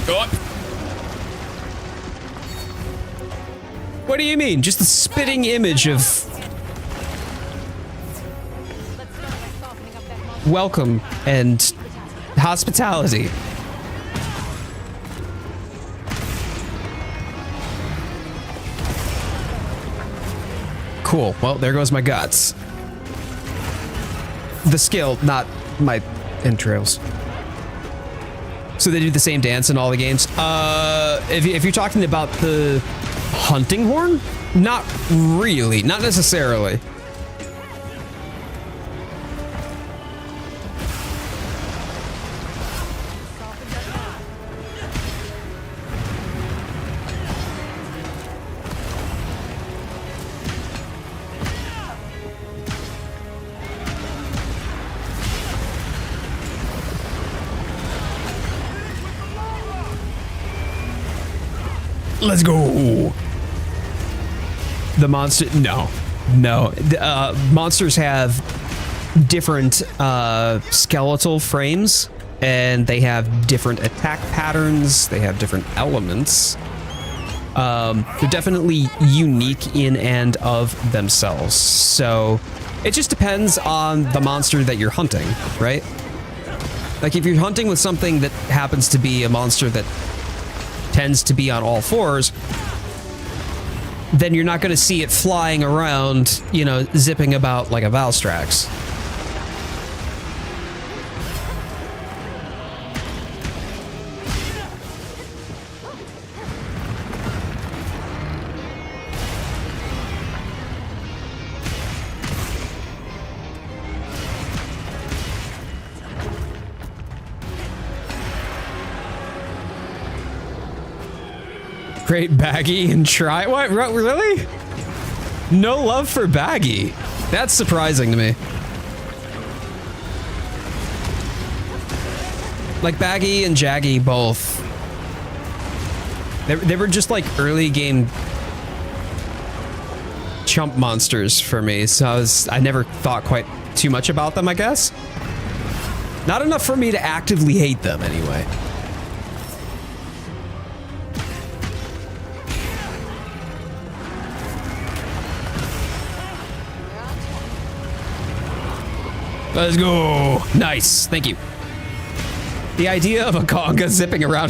Go up. What do you mean? Just the spitting image of welcome and hospitality. Cool. Well, there goes my guts. The skill, not my entrails. So they do the same dance in all the games. If you're talking about the hunting horn? Not really, not necessarily. Let's go. The monster, no. Monsters have different skeletal frames, and they have different attack patterns. They have different elements. They're definitely unique in and of themselves. So it just depends on the monster that you're hunting, right? Like if you're hunting with something that happens to be a monster that tends to be on all fours, then you're not going to see it flying around, you know, zipping about like a Valstrax. Great Baggy and try. What? Really? No love for Baggy. That's surprising to me. Like Baggy and Jaggy both. They were just like early game chump monsters for me, so I never thought quite too much about them, I guess. Not enough for me to actively hate them anyway. Let's go. Nice. Thank you. The idea of a conga zipping around.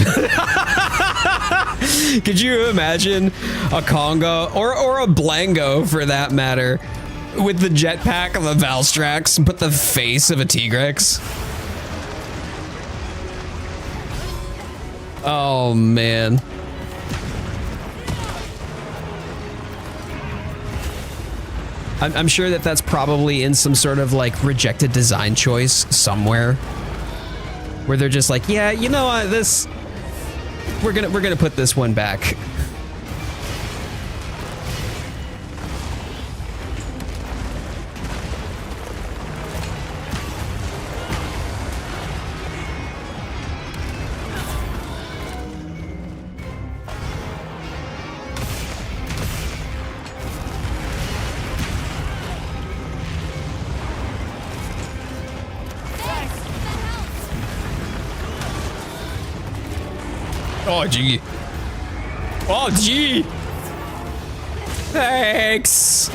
Could you imagine a conga or a Blango for that matter with the jetpack of a Valstrax but the face of a Tigrex? Oh man. I'm sure that that's probably in some sort of like rejected design choice somewhere, where they're just like, yeah, you know what, this we're gonna put this one back. Oh, gee. Oh, gee. Thanks.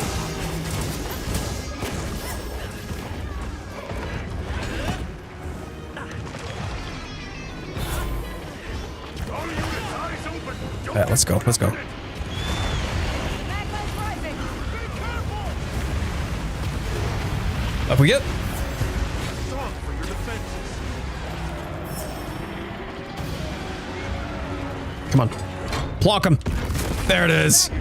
Let's go. Let's go. Up we get. Come on. Block him. There it is.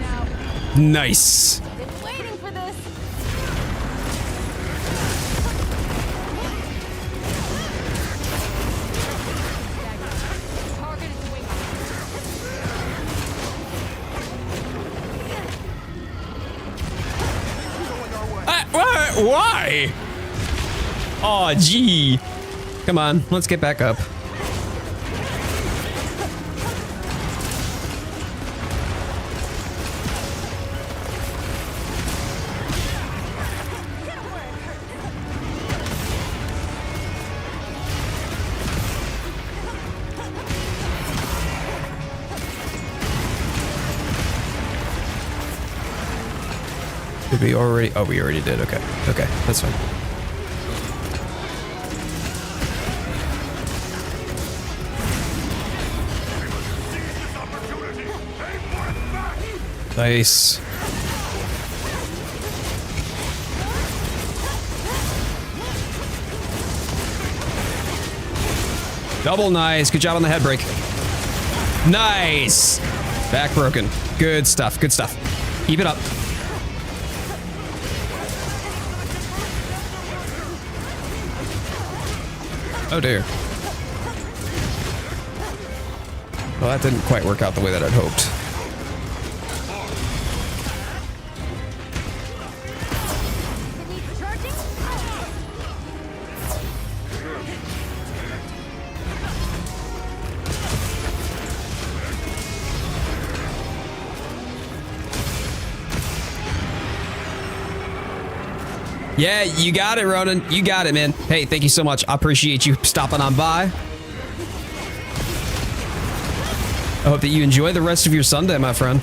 Nice. Been waiting for this. Target is wing. Why? Oh, gee. Come on. Let's get back up. Did we already? Oh, we already did. Okay. Okay. That's fine. Nice. Double nice. Good job on the head break. Nice. Back broken. Good stuff. Good stuff. Keep it up. Oh dear. Well, that didn't quite work out the way that I'd hoped. Yeah, you got it, Ronan. You got it, man. Hey, thank you so much. I appreciate you stopping on by. I hope that you enjoy the rest of your Sunday, my friend.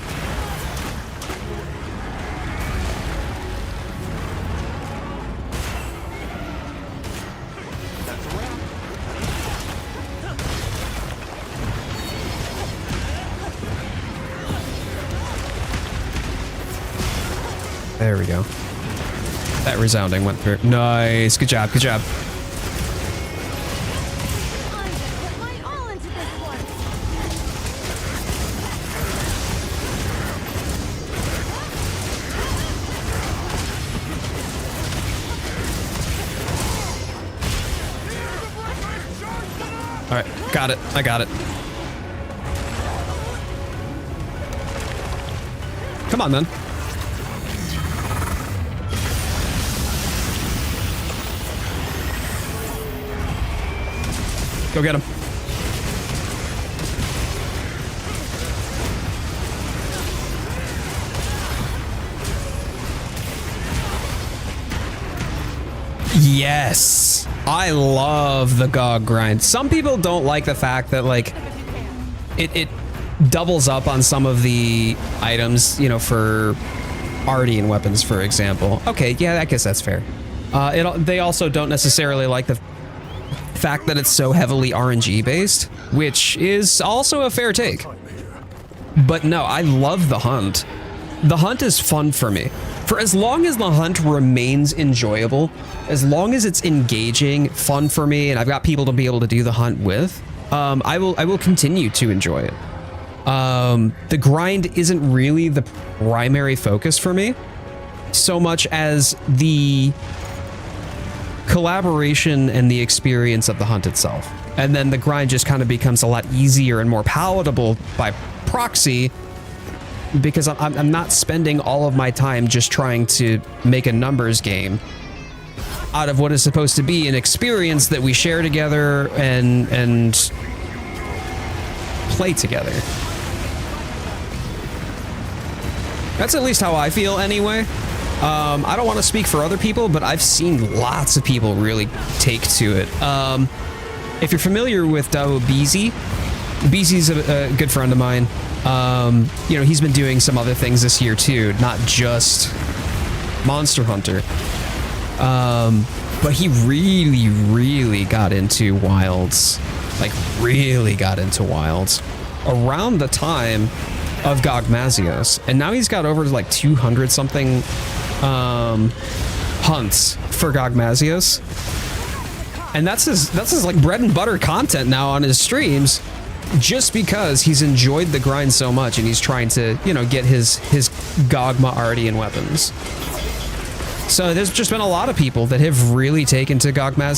There we go. That resounding went through. Nice. Good job. Good job. I'm gonna put my all into this one. All right. Got it. I got it. Come on, then. Go get him. Yes. I love the GOG grind. Some people don't like the fact that, like, it doubles up on some of the items, you know, for Artian Weapons, for example. Okay, yeah, I guess that's fair. They also don't necessarily like the fact that it's so heavily RNG based, which is also a fair take. But no, I love the hunt. The hunt is fun for me. For as long as the hunt remains enjoyable, as long as it's engaging, fun for me, and I've got people to be able to do the hunt with, I will continue to enjoy it. The grind isn't really the primary focus for me, so much as the collaboration and the experience of the hunt itself. And then the grind just kind of becomes a lot easier and more palatable by proxy, because I'm not spending all of my time just trying to make a numbers game out of what is supposed to be an experience that we share together and play together. That's at least how I feel anyway. I don't want to speak for other people, but I've seen lots of people really take to it. If you're familiar with BZ, BZ's a good friend of mine. You know, he's been doing some other things this year too, not just Monster Hunter. But he really got into Wilds. Like, really got into Wilds around the time of Gogma, and now he's got over like 200 something hunts for Gogma, and that's his like bread and butter content now on his streams, just because he's enjoyed the grind so much and he's trying to, you know, get his Gogma Artian Weapons. So there's just been a lot of people that have really taken to Gogma.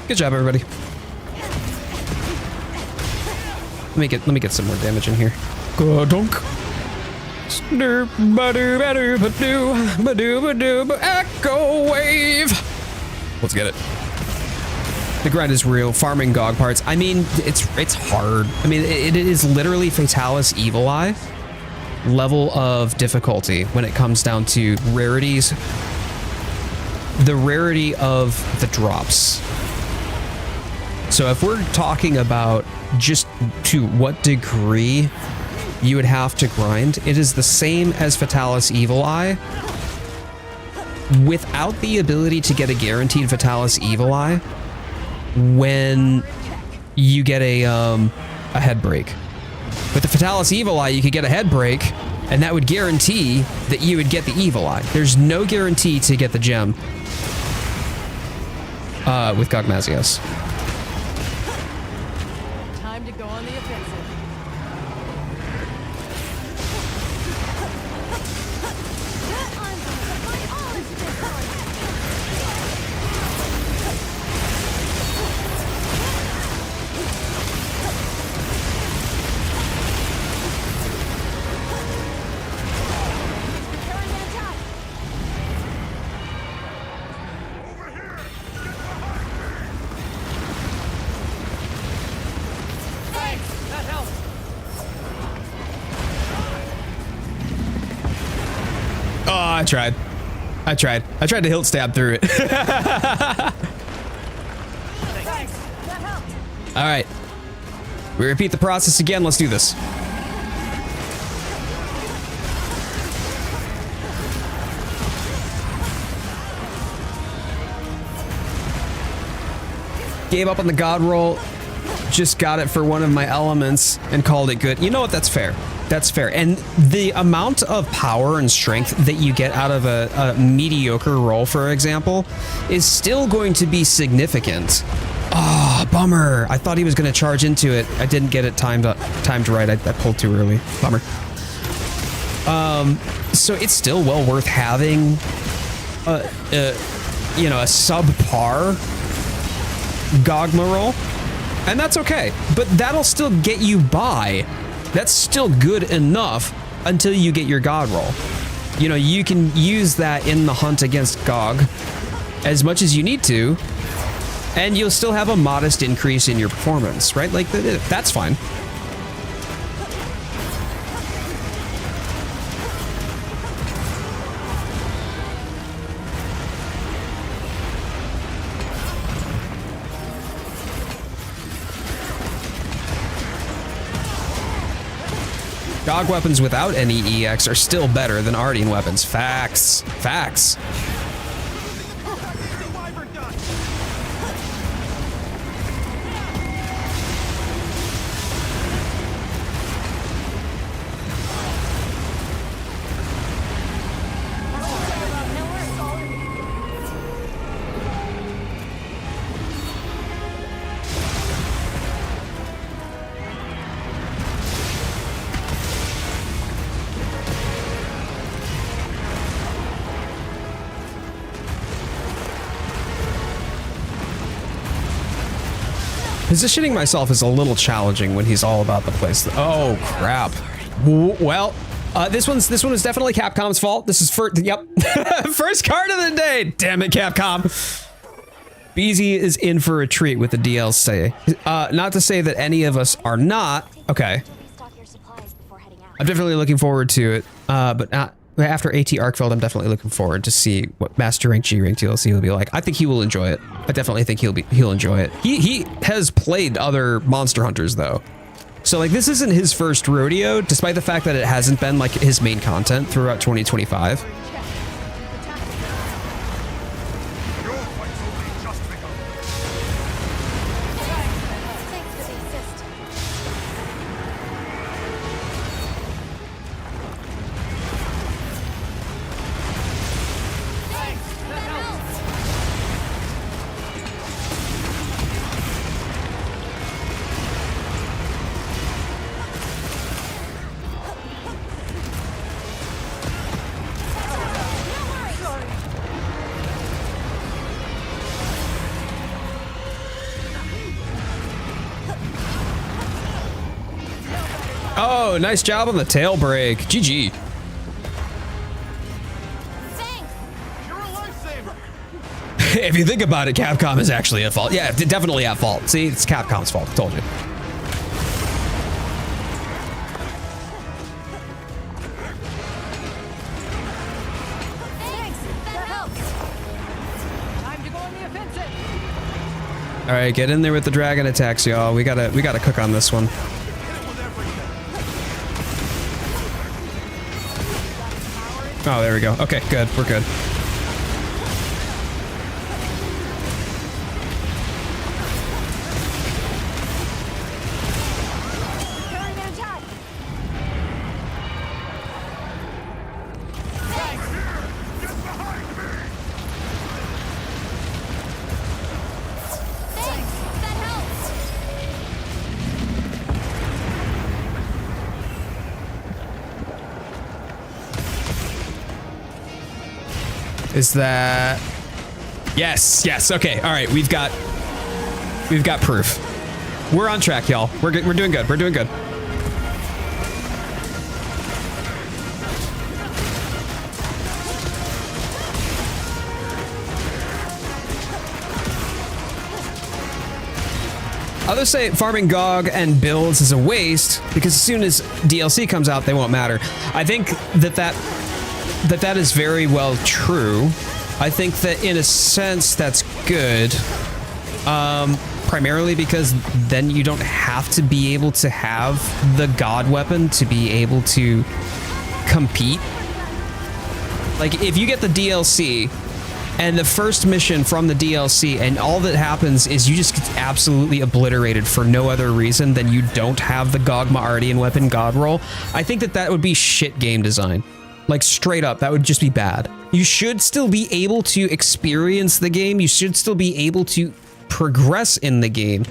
Good job, everybody. Let me get some more damage in here. Go-dunk. Echo wave. Let's get it. The grind is real. Farming GOG parts. I mean, it's hard. I mean, it is literally Fatalis Evil Eye level of difficulty when it comes down to rarities. The rarity of the drops. So if we're talking about just to what degree you would have to grind, it is the same as Fatalis Evil Eye without the ability to get a guaranteed Fatalis Evil Eye when you get a head break. With the Fatalis Evil Eye, you could get a head break, and that would guarantee that you would get the Evil Eye. There's no guarantee to get the gem with Gogma. Time to go on the offensive. I'm gonna put my all into this one. Carrying that out. Thanks! That helped! Oh, I tried. I tried to hilt stab through it. Thanks! That helped. All right. We repeat the process again. Let's do this. Gave up on the god roll. Just got it for one of my elements and called it good. You know what? That's fair. That's fair. And the amount of power and strength that you get out of a mediocre roll, for example, is still going to be significant. Ah, oh, bummer. I thought he was going to charge into it. I didn't get it timed right. I pulled too early. Bummer. So it's still well worth having you know, a subpar Gogma roll. And that's okay, but that'll still get you by. That's still good enough until you get your god roll. You know, you can use that in the hunt against Gog as much as you need to, and you'll still have a modest increase in your performance, right? Like, that's fine. Gog weapons without any EX are still better than Artian weapons. Facts. Facts. Positioning myself is a little challenging when he's all about the place. Oh crap! Well, this one is definitely Capcom's fault. This is first card of the day. Damn it, Capcom! BZ is in for a treat with the DLC. Not to say that any of us are not. Okay. I'm definitely looking forward to it. But not after AT Arkveld. I'm definitely looking forward to see what Master Rank G Rank DLC will be like. I think he will enjoy it. I definitely think he'll enjoy it. He has played other Monster Hunters though. So like this isn't his first rodeo, despite the fact that it hasn't been like his main content throughout 2025. Oh, nice job on the tail break. GG. Thanks. You're a lifesaver. If you think about it, Capcom is actually at fault. Yeah, definitely at fault. See, it's Capcom's fault. I told you. Thanks. That helps. Time to go on the offensive. All right, get in there with the dragon attacks, y'all. We gotta cook on this one. Oh, there we go. Okay, good. We're good. Throwing an attack. Thanks. That helps. Is that... Yes, yes, okay, all right, we've got proof. We're on track, y'all. We're good, we're doing good, we're doing good. Others say farming Gog and builds is a waste because as soon as DLC comes out, they won't matter. I think that is very well true. I think that in a sense that's good. Primarily because then you don't have to be able to have the god weapon to be able to compete. Like if you get the DLC And the first mission from the DLC, and all that happens is you just get absolutely obliterated for no other reason than you don't have the Gogma Artian Weapon God roll. I think that would be shit game design. Like straight up, that would just be bad. You should still be able to experience the game. You should still be able to progress in the game,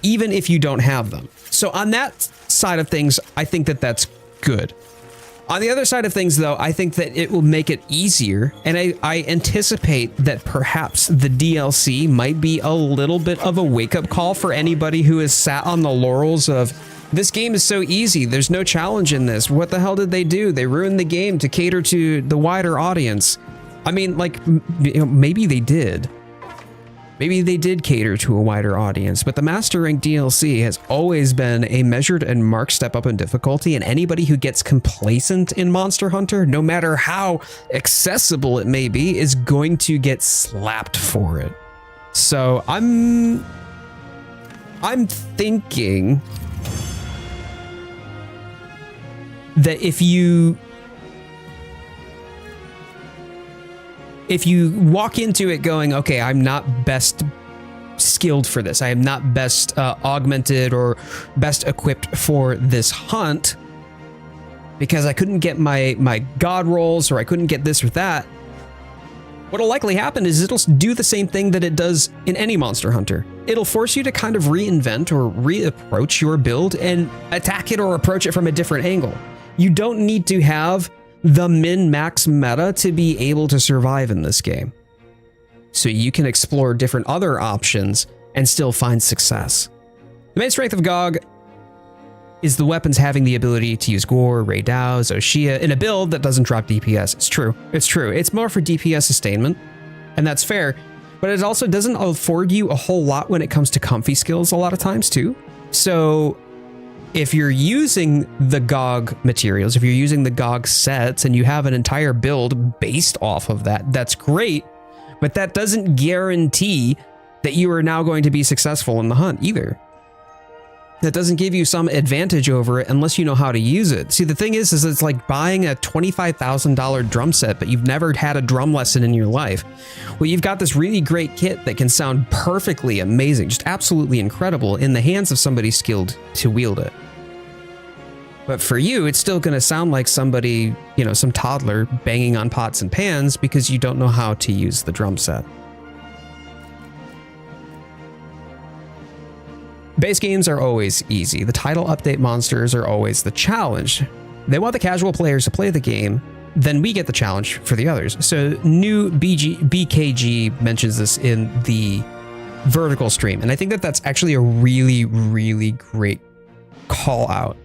even if you don't have them. So on that side of things, I think that that's good. On the other side of things, though, I think that it will make it easier, and I anticipate that perhaps the DLC might be a little bit of a wake-up call for anybody who has sat on the laurels of, this game is so easy, there's no challenge in this. What the hell did they do? They ruined the game to cater to the wider audience. I mean, like, you know, maybe they did. Maybe they did cater to a wider audience, but the Master Rank DLC has always been a measured and marked step up in difficulty, and anybody who gets complacent in Monster Hunter, no matter how accessible it may be, is going to get slapped for it. So I'm thinking that if you walk into it going, okay, I'm not best skilled for this, I am not best augmented or best equipped for this hunt because I couldn't get my god rolls or I couldn't get this or that, what'll likely happen is it'll do the same thing that it does in any Monster Hunter. It'll force you to kind of reinvent or reapproach your build and attack it or approach it from a different angle. You don't need to have the min-max meta to be able to survive in this game. So you can explore different other options and still find success. The main strength of GOG is the weapons having the ability to use Gore, Ray Dows, Oshia in a build that doesn't drop DPS. It's true. It's true. It's more for DPS sustainment, and that's fair, but it also doesn't afford you a whole lot when it comes to comfy skills a lot of times too. So if you're using the GOG materials, if you're using the GOG sets and you have an entire build based off of that, that's great, but that doesn't guarantee that you are now going to be successful in the hunt either. That doesn't give you some advantage over it unless you know how to use it. See, the thing is it's like buying a $25,000 drum set, but you've never had a drum lesson in your life. Well, you've got this really great kit that can sound perfectly amazing, just absolutely incredible in the hands of somebody skilled to wield it. But for you, it's still going to sound like somebody, you know, some toddler banging on pots and pans because you don't know how to use the drum set. Base games are always easy. The title update monsters are always the challenge. They want the casual players to play the game, then we get the challenge for the others. So new BKG mentions this in the vertical stream, and I think that that's actually a really, really great call out.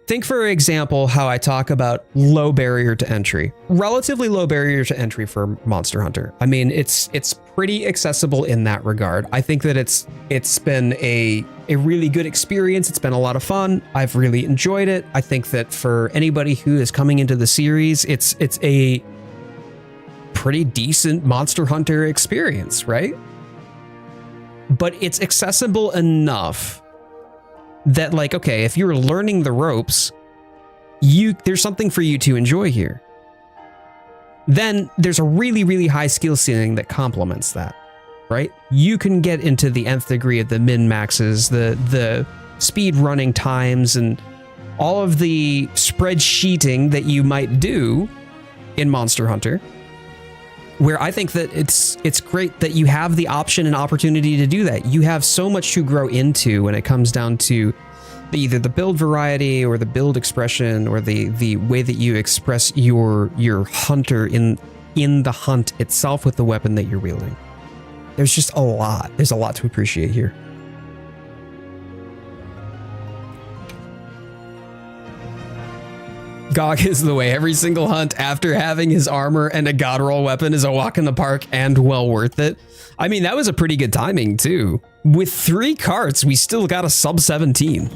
Think, for example, how I talk about low barrier to entry. Relatively low barrier to entry for Monster Hunter. I mean, it's pretty accessible in that regard. I think that it's been a really good experience. It's been a lot of fun. I've really enjoyed it. I think that for anybody who is coming into the series, it's a pretty decent Monster Hunter experience, right? But it's accessible enough that, like, okay, if you're learning the ropes, there's something for you to enjoy here. Then there's a really, really high skill ceiling that complements that, right? You can get into the nth degree of the min-maxes, the speed running times, and all of the spreadsheeting that you might do in Monster Hunter, where I think that it's great that you have the option and opportunity to do that. You have so much to grow into when it comes down to either the build variety or the build expression or the way that you express your hunter in the hunt itself with the weapon that you're wielding. There's just a lot. There's a lot to appreciate here. GOG is the way. Every single hunt after having his armor and a god roll weapon is a walk in the park and well worth it. I mean, that was a pretty good timing too. With 3 carts, we still got a sub 17.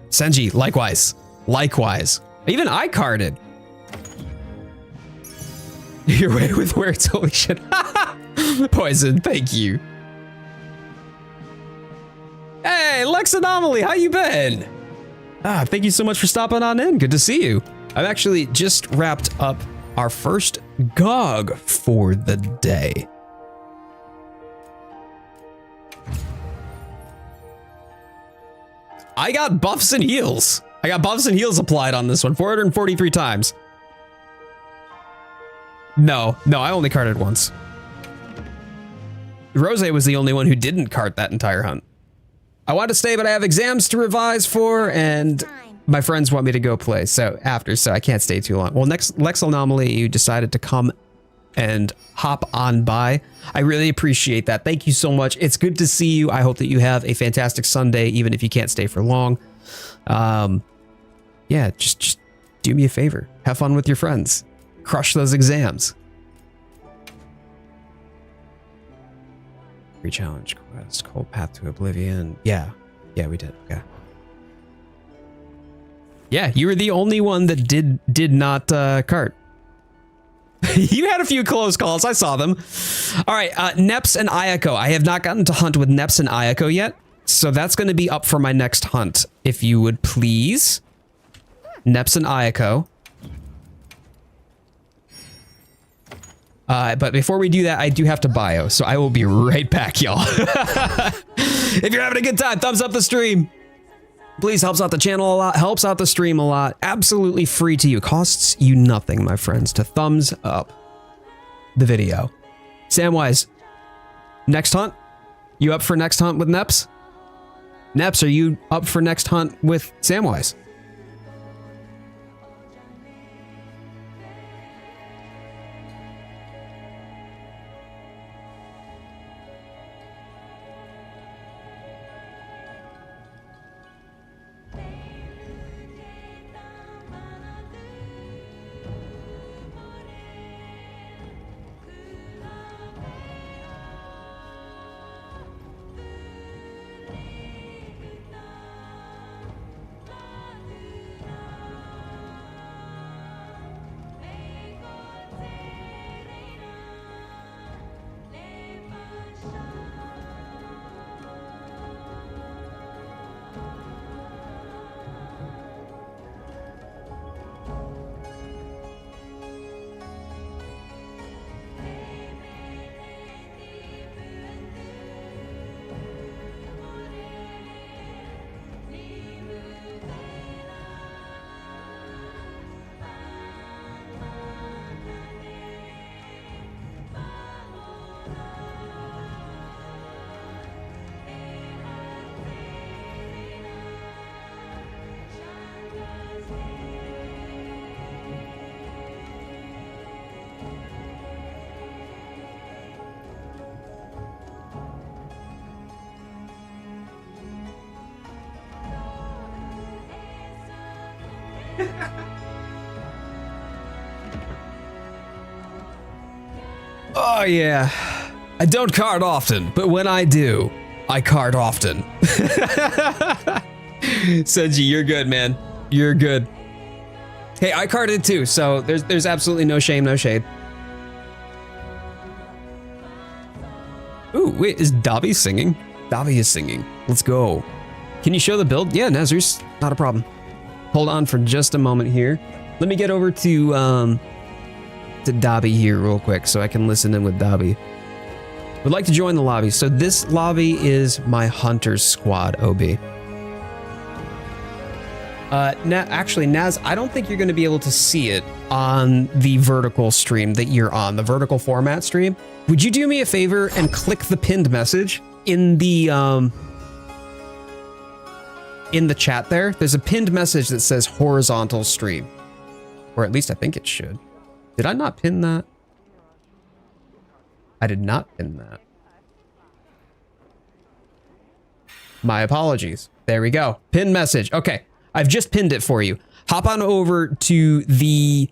Senji, likewise. Likewise. Even I carted. Your way with words, holy shit. Poison, thank you. Hey, Lex Anomaly, how you been? Thank you so much for stopping on in. Good to see you. I've actually just wrapped up our first Gog for the day. I got buffs and heals. I got buffs and heals applied on this one 443 times. No, I only carted once. Rose was the only one who didn't cart that entire hunt. I want to stay, but I have exams to revise for, and my friends want me to go play. So I can't stay too long. Well, next Lex Anomaly, you decided to come and hop on by. I really appreciate that. Thank you so much. It's good to see you. I hope that you have a fantastic Sunday, even if you can't stay for long. Yeah, just do me a favor. Have fun with your friends. Crush those exams. Re-challenge quest, Cold Path to Oblivion. Yeah, we did. Okay. Yeah, you were the only one that did not cart. You had a few close calls. I saw them. All right, Neps and Ayako. I have not gotten to hunt with Neps and Ayako yet, so that's going to be up for my next hunt. If you would please, Neps and Ayako. But before we do that, I do have to bio, so I will be right back, y'all. If you're having a good time, thumbs up the stream. Please, helps out the channel a lot, helps out the stream a lot. Absolutely free to you. Costs you nothing, my friends, to thumbs up the video. Samwise, next hunt? You up for next hunt with Neps? Neps, are you up for next hunt with Samwise? Oh yeah, I don't card often, but when I do, I card often. Senji, you're good, man. You're good. Hey, I carded too, so there's absolutely no shame, no shade. Ooh, wait, is Davi singing? Davi is singing. Let's go. Can you show the build? Yeah, Nazar's not a problem. Hold on for just a moment here. Let me get over to Dabi here real quick so I can listen in with Dabi. Would like to join the lobby. So this lobby is my Hunter's Squad OB. Actually, Naz, I don't think you're going to be able to see it on the vertical stream that you're on, the vertical format stream. Would you do me a favor and click the pinned message in the chat there? There's a pinned message that says horizontal stream, or at least I think it should. Did I not pin that? I did not pin that. My apologies. There we go. Pin message. Okay. I've just pinned it for you. Hop on over to the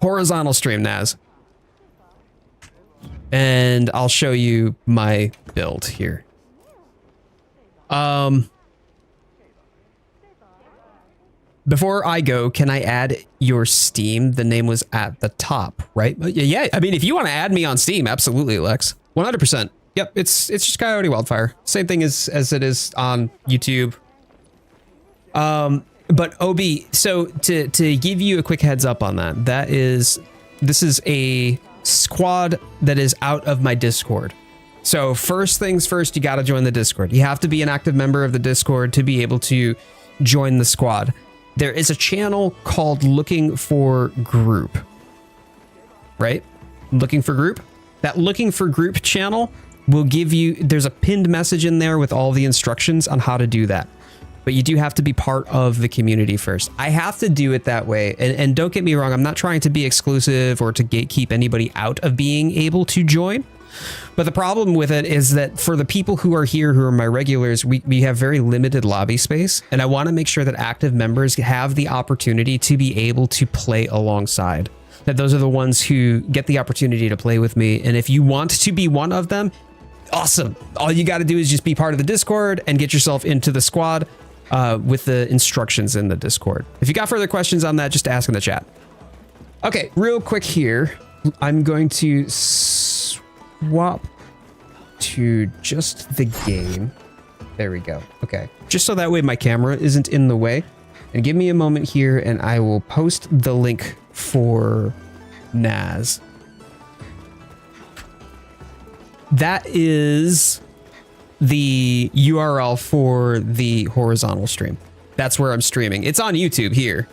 horizontal stream, Naz. And I'll show you my build here. Before I go, can I add your Steam? The name was at the top, right? Yeah, I mean, if you want to add me on Steam, absolutely, Lex. 100%. Yep, it's just Coyote Wildfire. Same thing as it is on YouTube. But OB, so to give you a quick heads up on that, this is a squad that is out of my Discord. So first things first, you got to join the Discord. You have to be an active member of the Discord to be able to join the squad. There is a channel called Looking for Group, right? Looking for Group. That Looking for Group channel will give you, there's a pinned message in there with all the instructions on how to do that. But you do have to be part of the community first. I have to do it that way. And don't get me wrong, I'm not trying to be exclusive or to gatekeep anybody out of being able to join. But the problem with it is that for the people who are here, who are my regulars, we have very limited lobby space. And I want to make sure that active members have the opportunity to be able to play alongside. That those are the ones who get the opportunity to play with me. And if you want to be one of them, awesome. All you got to do is just be part of the Discord and get yourself into the squad. With the instructions in the Discord. If you got further questions on that, just ask in the chat. Okay, real quick here. I'm going to swap to just the game. There we go. Okay, just so that way my camera isn't in the way. And give me a moment here and I will post the link for Naz. That is the URL for the horizontal stream. That's where I'm streaming. It's on YouTube here.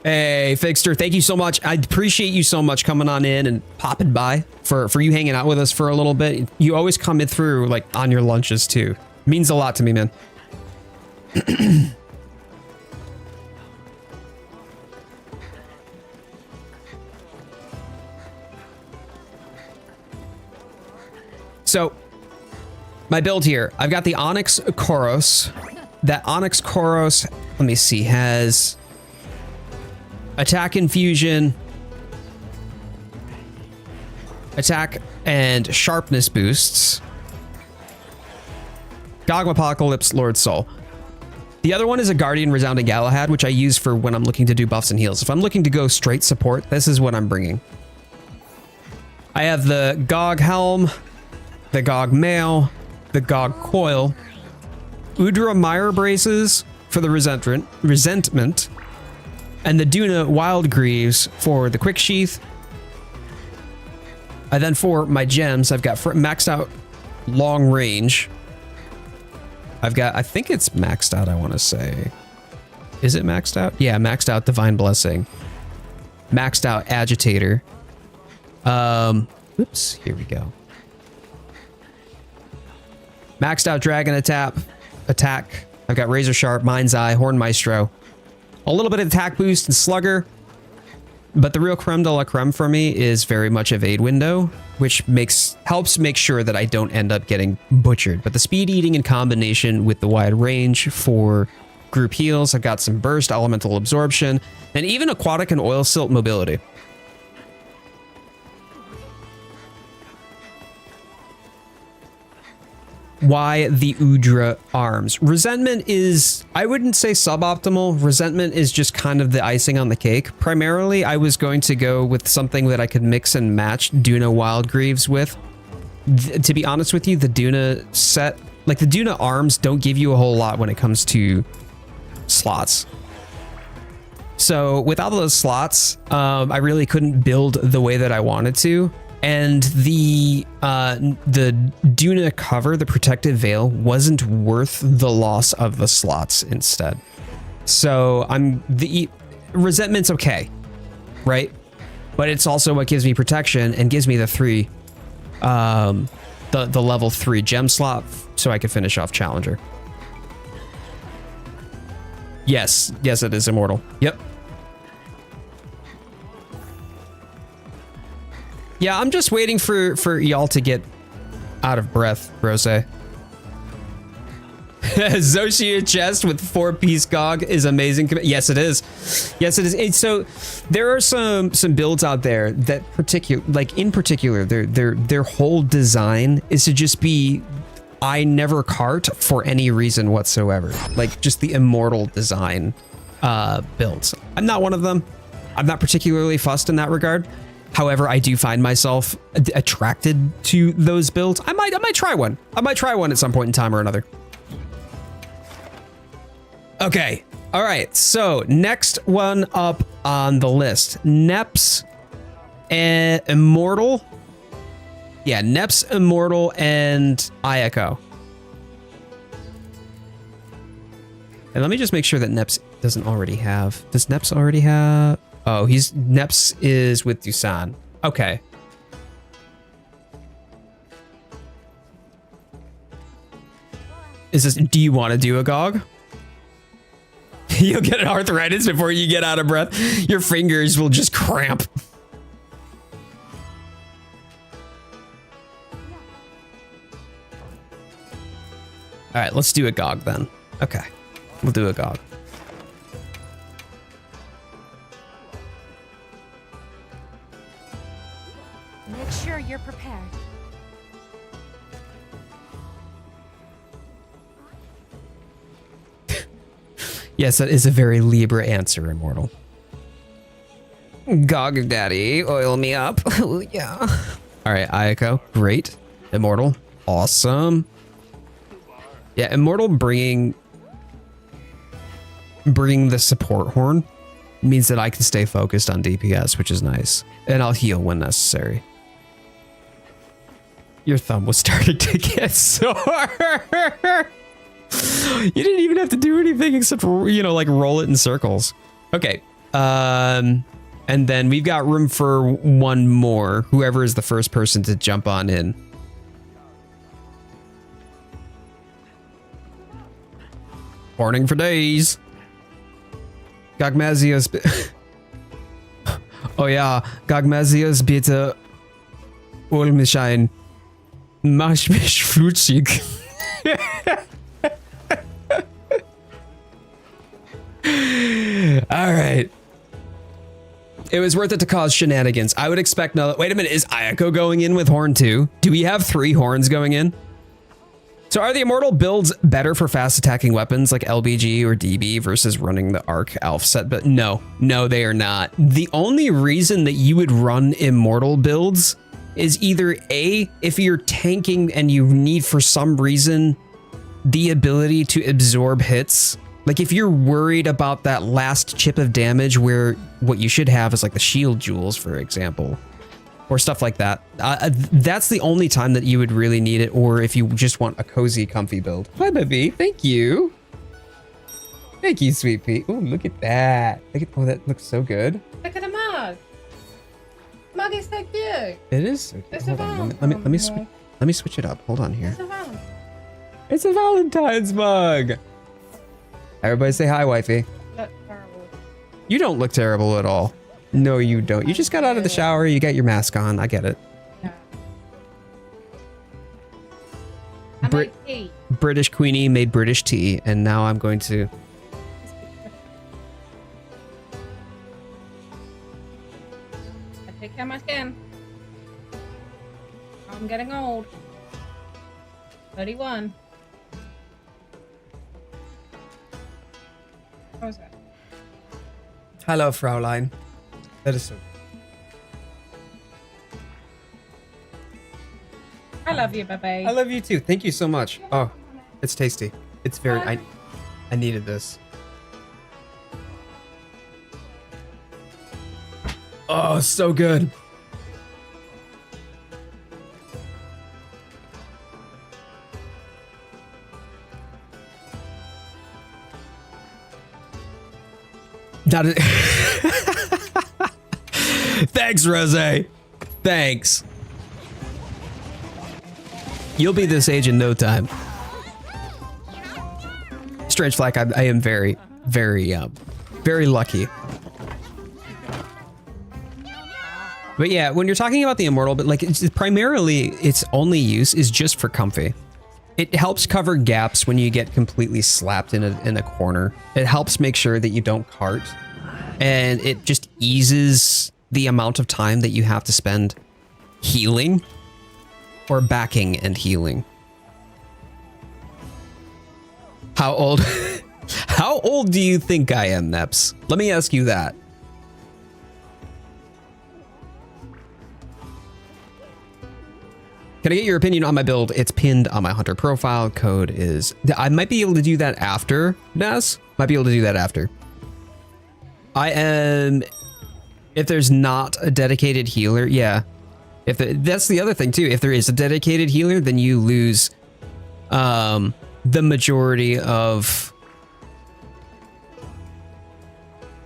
Hey, Fixter, thank you so much. I appreciate you so much coming on in and popping by for you hanging out with us for a little bit. You always come in through like on your lunches too. Means a lot to me, man. So, my build here, I've got the Onyx Koros. That Onyx Koros, let me see, has attack infusion, attack and sharpness boosts, Gogma Apocalypse, Lord Soul. The other one is a Guardian Resounding Galahad, which I use for when I'm looking to do buffs and heals. If I'm looking to go straight support, this is what I'm bringing. I have the Gog Helm, the Gog Mail, the Gog Coil, Udra Mire Braces for the Resentment, and the Duna Wild Greaves for the Quick Sheath. And then for my gems, I've got maxed out Long Range. I've got, I think it's maxed out, I want to say. Is it maxed out? Yeah, maxed out Divine Blessing. Maxed out Agitator. Oops, here we go. Maxed out Dragon Attack. I've got Razor Sharp, Mind's Eye, Horn Maestro. A little bit of attack boost and Slugger. But the real creme de la creme for me is very much Evade Window, which helps make sure that I don't end up getting butchered. But the Speed Eating in combination with the wide range for group heals, I've got some Burst, Elemental Absorption, and even Aquatic and Oil Silt Mobility. Why the Udra arms? Resentment is, I wouldn't say suboptimal. Resentment is just kind of the icing on the cake. Primarily, I was going to go with something that I could mix and match Duna Wild Greaves with. To be honest with you, the Duna set, like the Duna arms don't give you a whole lot when it comes to slots. So without those slots, I really couldn't build the way that I wanted to. And the Duna cover, the protective veil, wasn't worth the loss of the slots instead. So the Resentment's okay, right? But it's also what gives me protection and gives me the the level 3 gem slot so I can finish off Challenger. Yes, it is immortal. Yep. Yeah, I'm just waiting for y'all to get out of breath, Rose. Zoshia chest with 4-piece Gog is amazing. Yes, it is. Yes, it is. So there are some builds out there that in particular, their whole design is to just be I never cart for any reason whatsoever. Like just the immortal design builds. I'm not one of them. I'm not particularly fussed in that regard. However, I do find myself attracted to those builds. I might try one. I might try one at some point in time or another. Okay. All right. So next one up on the list, Neps and Immortal. Yeah, Neps, Immortal, and Ayako. And let me just make sure that Neps doesn't already have. Does Neps already have? Oh, Neps is with Dusan. Okay. Do you want to do a GOG? You'll get an arthritis before you get out of breath. Your fingers will just cramp. All right, let's do a GOG then. Okay, we'll do a GOG. Make sure you're prepared. Yes, that is a very Libra answer, Immortal. GOG Daddy, oil me up. Oh, yeah. All right, Ayako, great. Immortal, awesome. Yeah, Immortal bringing the support horn means that I can stay focused on DPS, which is nice. And I'll heal when necessary. Your thumb was starting to get sore. You didn't even have to do anything except for, you know, like roll it in circles. Okay. And then we've got room for one more. Whoever is the first person to jump on in. Warning for days. Gogmazios. Oh ja, Gogmazios bitte hol mich ein. Mach mich flutschig. All right. It was worth it to cause shenanigans. I would expect no. Wait a minute. Is Ayako going in with horn too? Do we have 3 horns going in? So are the Immortal builds better for fast attacking weapons like LBG or DB versus running the Arc Alpha set? But no, they are not. The only reason that you would run Immortal builds is either A, if you're tanking and you need for some reason the ability to absorb hits. Like if you're worried about that last chip of damage where what you should have is like the shield jewels, for example, or stuff like that. That's the only time that you would really need it, or if you just want a cozy, comfy build. Hi, baby. Thank you. Thank you, sweet pea. Oh, look at that. Oh, that looks so good. Look at the mug. Mug is so cute. It is so cute. It's Hold a on. Valentine's Let me switch it up. Hold on here. It's a Valentine's. It's a Valentine's mug. Everybody say hi, wifey. Look terrible. You don't look terrible at all. No, you don't. You just got out of the shower. You got your mask on. I get it. No. I Brit- make tea. British Queenie made British tea, and now I'm going to... I take care of my skin. I'm getting old. 31. What was that? Hello, Fraulein. That is so... I love you, baby. I love you too. Thank you so much. Oh, it's tasty. It's very... I needed this. Oh, so good. Not a Thanks, Rose. Thanks. You'll be this age in no time. Strange Flack, I am very, very lucky. But yeah, when you're talking about the Immortal, but like primarily its only use is just for comfy. It helps cover gaps when you get completely slapped in a corner. It helps make sure that you don't cart. And it just eases the amount of time that you have to spend healing or backing and healing. How old how old do you think I am, Neps? Let me ask you that. Can I get your opinion on my build? It's pinned on my Hunter profile. Code is... I might be able to do that after, Naz. Might be able to do that after. I am... If there's not a dedicated healer, yeah. That's the other thing too. If there is a dedicated healer, then you lose the majority of...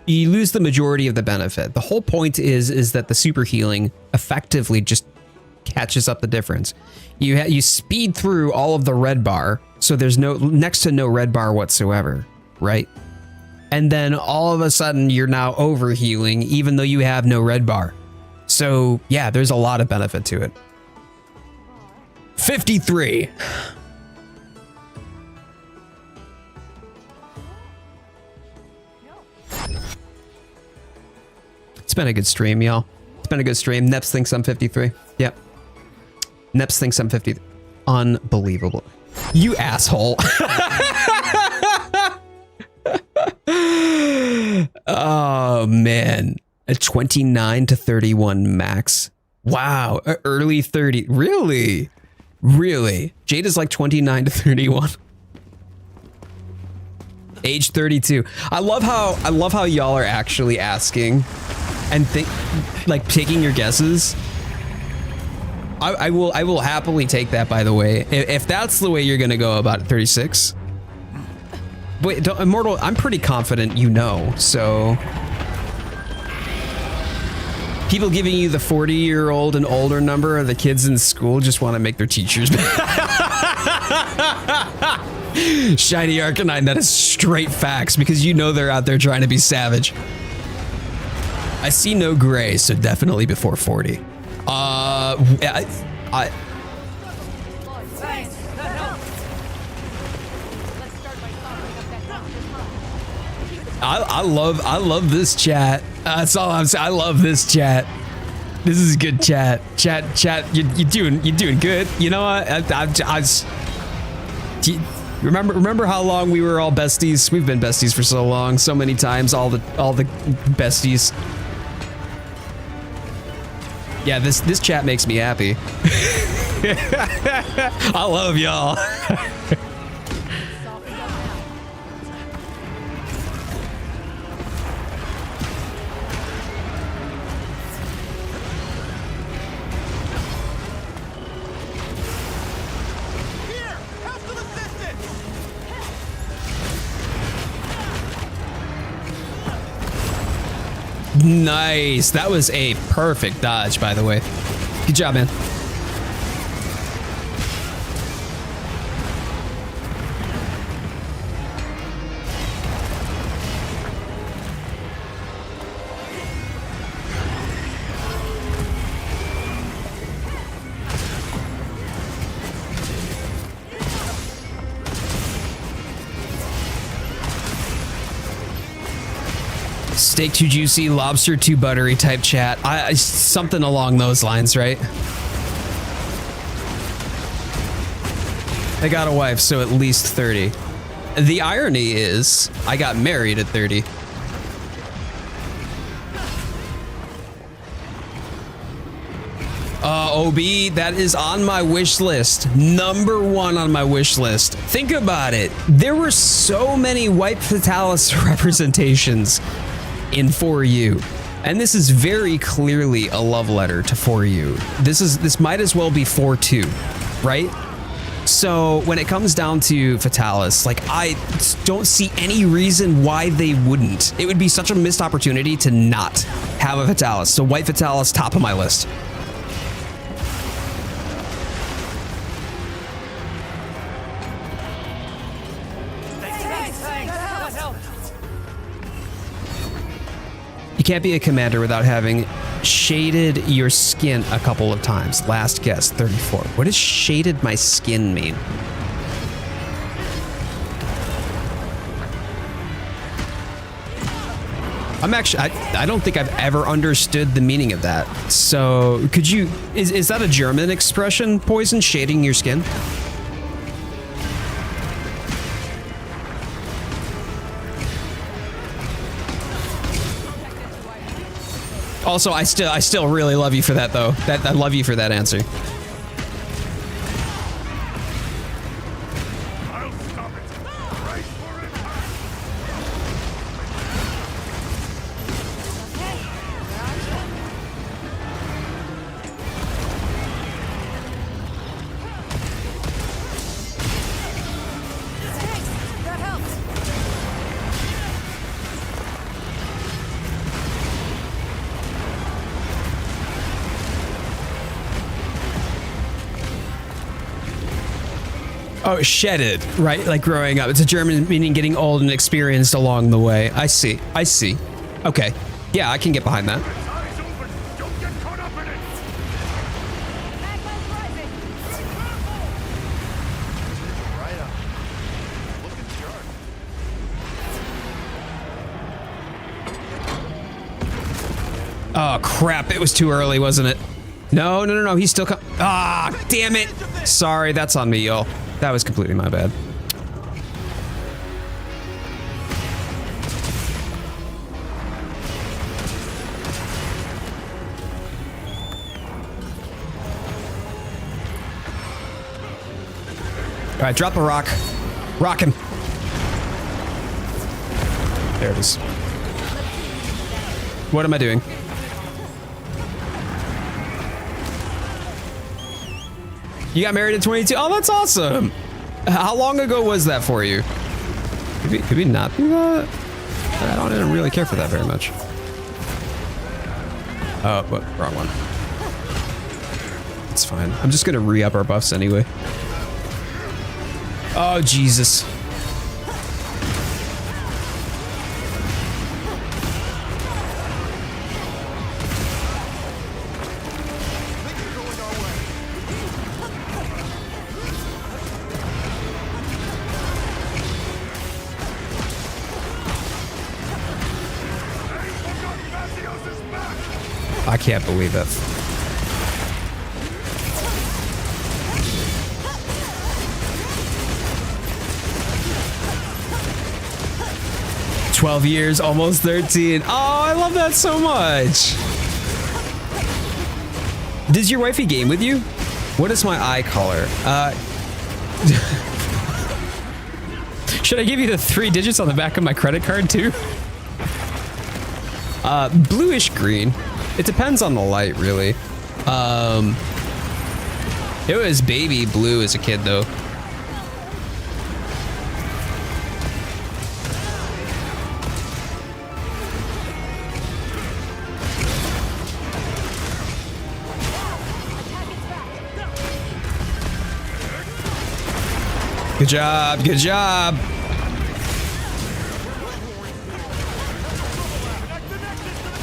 You lose the majority of the benefit. The whole point is that the super healing effectively just catches up the difference. You speed through all of the red bar, so there's next to no red bar whatsoever, right? And then all of a sudden you're now over healing even though you have no red bar. So yeah, there's a lot of benefit to it. 53. It's been a good stream, y'all. It's been a good stream. Neps thinks I'm 53. Yep. Neps thinks I'm 50. Unbelievable. You asshole. Oh, man. A 29 to 31 max. Wow. Early 30. Really? Really? Jade is like 29 to 31. Age 32. I love how y'all are actually asking and like taking your guesses. I will happily take that, by the way. If that's the way you're gonna go about it, 36. Wait, Immortal, I'm pretty confident you know, so. People giving you the 40-year-old and older number of the kids in school just want to make their teachers Shiny Arcanine, that is straight facts because you know they're out there trying to be savage. I see no gray, so definitely before 40. Thanks. That helps. Let's start by following up that doctor's I love this chat. That's all I'm saying. I love this chat. This is good chat. Chat. You're doing good. You know what? Remember how long we were all besties? We've been besties for so long, so many times. All the besties. Yeah, this chat makes me happy. I love y'all. Here, help some assistance. Nice. That was a perfect dodge, by the way. Good job, man. Steak too juicy, lobster too buttery type chat. Something along those lines, right? I got a wife, so at least 30. The irony is, I got married at 30. OB, that is on my wish list. #1 on my wish list. Think about it. There were so many White Fatalis representations in 4U, and this is very clearly a love letter to 4U. This might as well be 4-2, right? So when it comes down to Fatalis, like, I don't see any reason why they wouldn't. It would be such a missed opportunity to not have a Fatalis. So White Fatalis, top of my list. Thanks. That helps. You can't be a commander without having shaded your skin a couple of times. Last guess, 34. What does shaded my skin mean? I don't think I've ever understood the meaning of that. So could you, is that a German expression, Poison, shading your skin? Also, I still really love you for that, though. I love you for that answer. I'll stop it. Right for it. Oh, shedded, right? Like growing up. It's a German meaning getting old and experienced along the way. I see. I see. Okay. Yeah, I can get behind that. Eyes open. Don't get caught up in it. Magma's rising. Right up. Looking sharp. Oh, crap. It was too early, wasn't it? No, no, no, no. He's still coming. Ah, damn it. Sorry, that's on me, y'all. That was completely my bad. All right, drop a rock. Rock him. There it is. What am I doing? You got married at 22? Oh, that's awesome. How long ago was that for you? Could we not do that? I don't really care for that very much. Oh, what? Wrong one. It's fine. I'm just gonna re-up our buffs anyway. Oh, Jesus. I can't believe it. "12 years, almost 13. Oh, I love that so much. Does your wifey game with you? What is my eye color? Should I give you the 3 digits on the back of my credit card too? Bluish green. It depends on the light, really. It was baby blue as a kid, though. Good job, good job.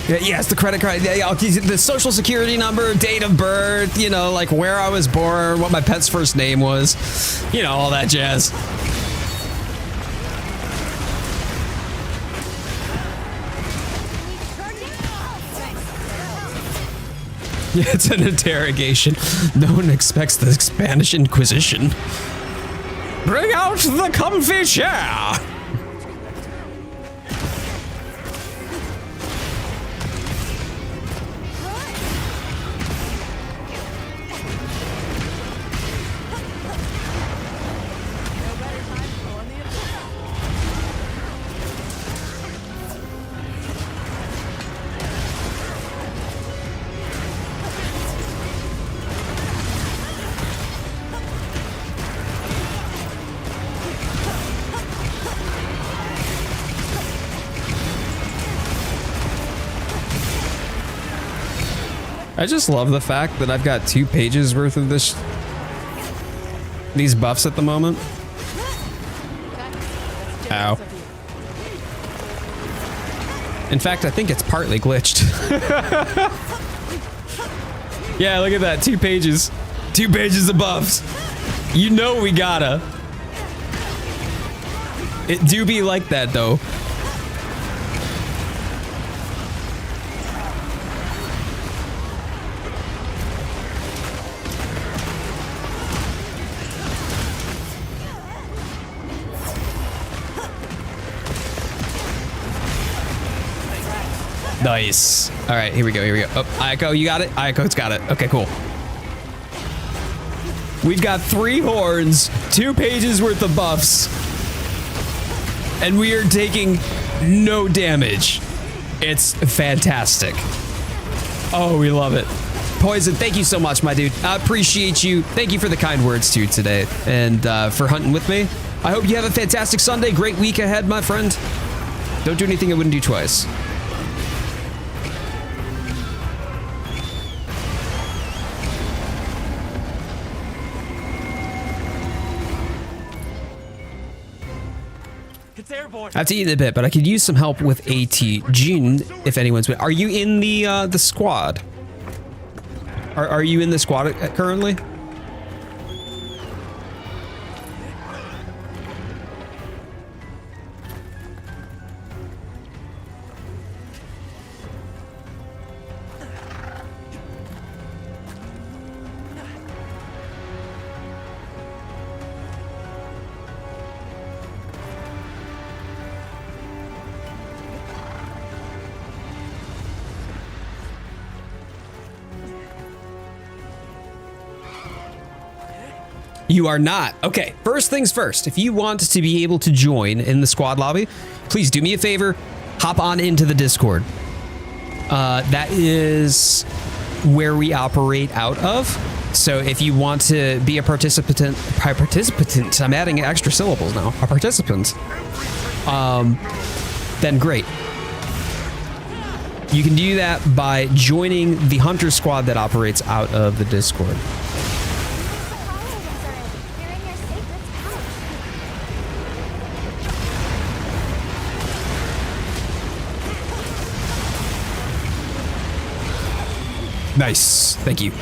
Yes, the credit card, yeah, the social security number, date of birth, you know, like where I was born, what my pet's first name was, you know, all that jazz. Yeah, it's an interrogation. No one expects the Spanish Inquisition. Bring out the comfy chair. I just love the fact that I've got 2 pages worth of these buffs at the moment. Ow. In fact, I think it's partly glitched. Yeah, look at that, 2 pages. 2 pages of buffs. You know we gotta. It do be like that, though. Nice. All right, here we go, here we go. Oh, Ayako, you got it? Ayako's got it. Okay, cool. We've got 3 horns, 2 pages worth of buffs, and we are taking no damage. It's fantastic. Oh, we love it. Poison, thank you so much, my dude. I appreciate you. Thank you for the kind words, too, today, and for hunting with me. I hope you have a fantastic Sunday. Great week ahead, my friend. Don't do anything I wouldn't do twice. point. I have to eat a bit, but I could use some help with AT. June, if anyone's with. Are you in the squad? Are you in the squad currently? You are not. Okay, first things first. If you want to be able to join in the squad lobby, please do me a favor, hop on into the Discord. That is where we operate out of. So if you want to be a participant, I'm adding extra syllables now, a participant, then great. You can do that by joining the Hunter squad that operates out of the Discord. Nice. Thank you.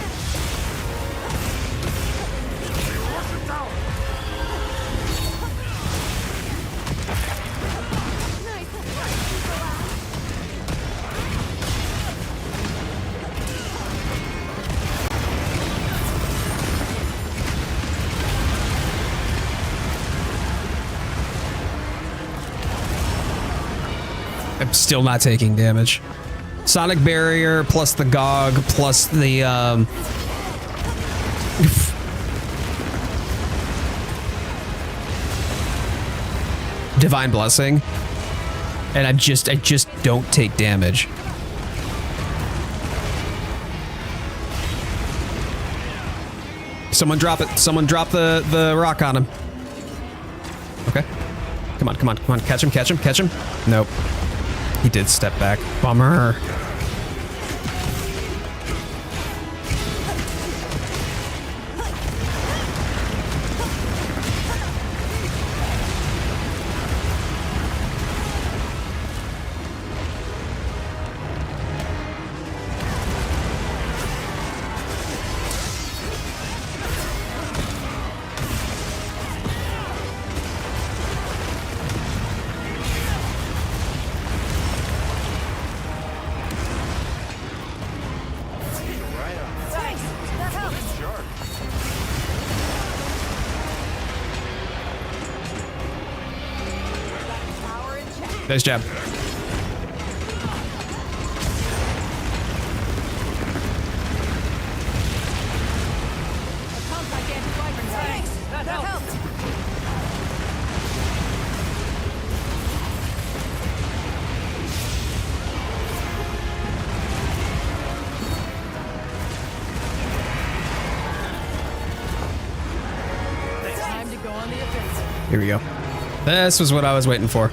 I'm still not taking damage. Sonic barrier plus the Gog plus the Divine Blessing, and I just don't take damage. Someone drop it. Someone drop the rock on him. Okay. Come on. Catch him. Nope. He did step back. Bummer. Nice job. Here we go. This was what I was waiting for.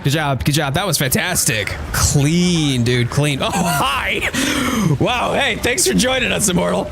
Good job. That was fantastic. Clean, dude, clean. Oh, hi. Wow, hey, thanks for joining us, Immortal.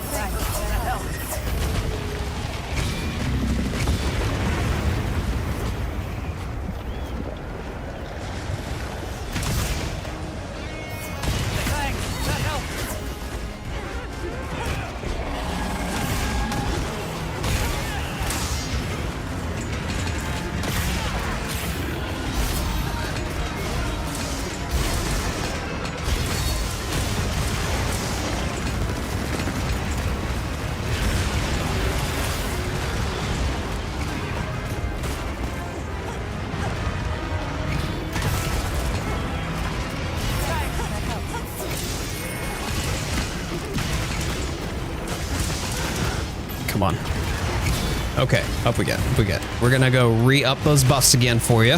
Come on. Okay, up we get. We're gonna go re-up those buffs again for you.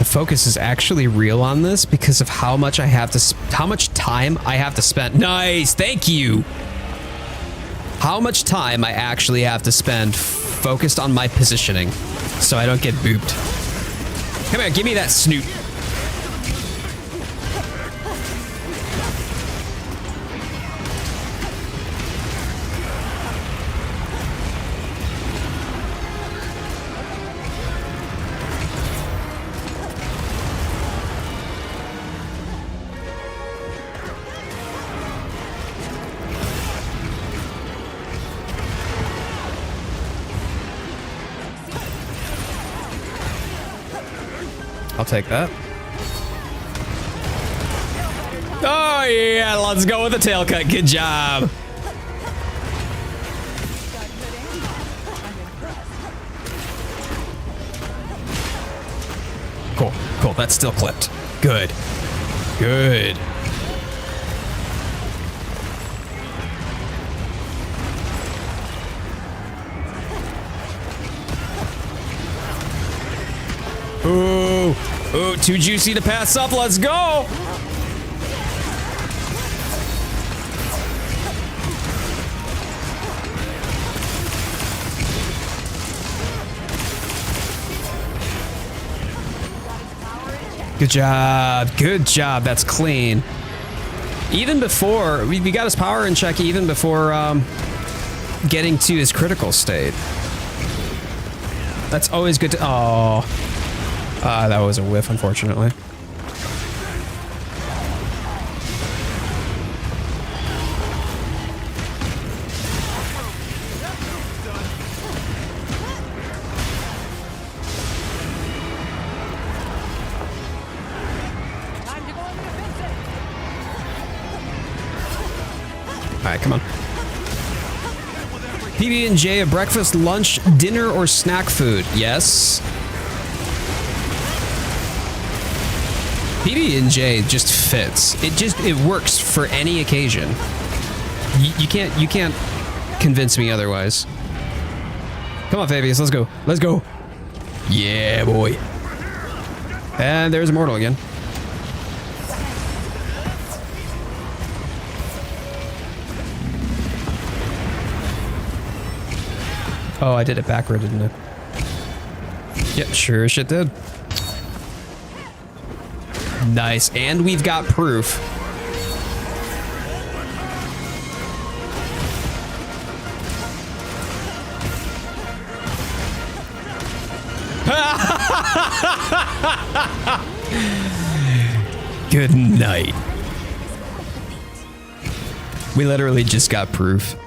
focus is actually real on this because of how much I have to, how much time I have to spend. Nice, thank you. How much time I actually have to spend focused on my positioning so I don't get booped. Come here, give me that snoot. I'll take that. Oh yeah, let's go with the tail cut. Good job. Cool, cool. That's still clipped. Good, good. Ooh, ooh, too juicy to pass up. Let's go. Good job. Good job. That's clean. Even before, we got his power in check even before getting to his critical state. That's always good to, oh. That was a whiff, unfortunately. All right, come on. PB&J, a breakfast, lunch, dinner, or snack food? Yes. PB&J just fits. It works for any occasion. You can't convince me otherwise. Come on, Fabius, let's go. Let's go. Yeah, boy. And there's Immortal again. Oh, I did it backward, didn't I? Yep, sure as shit did. Nice, and we've got proof. Good night. We literally just got proof.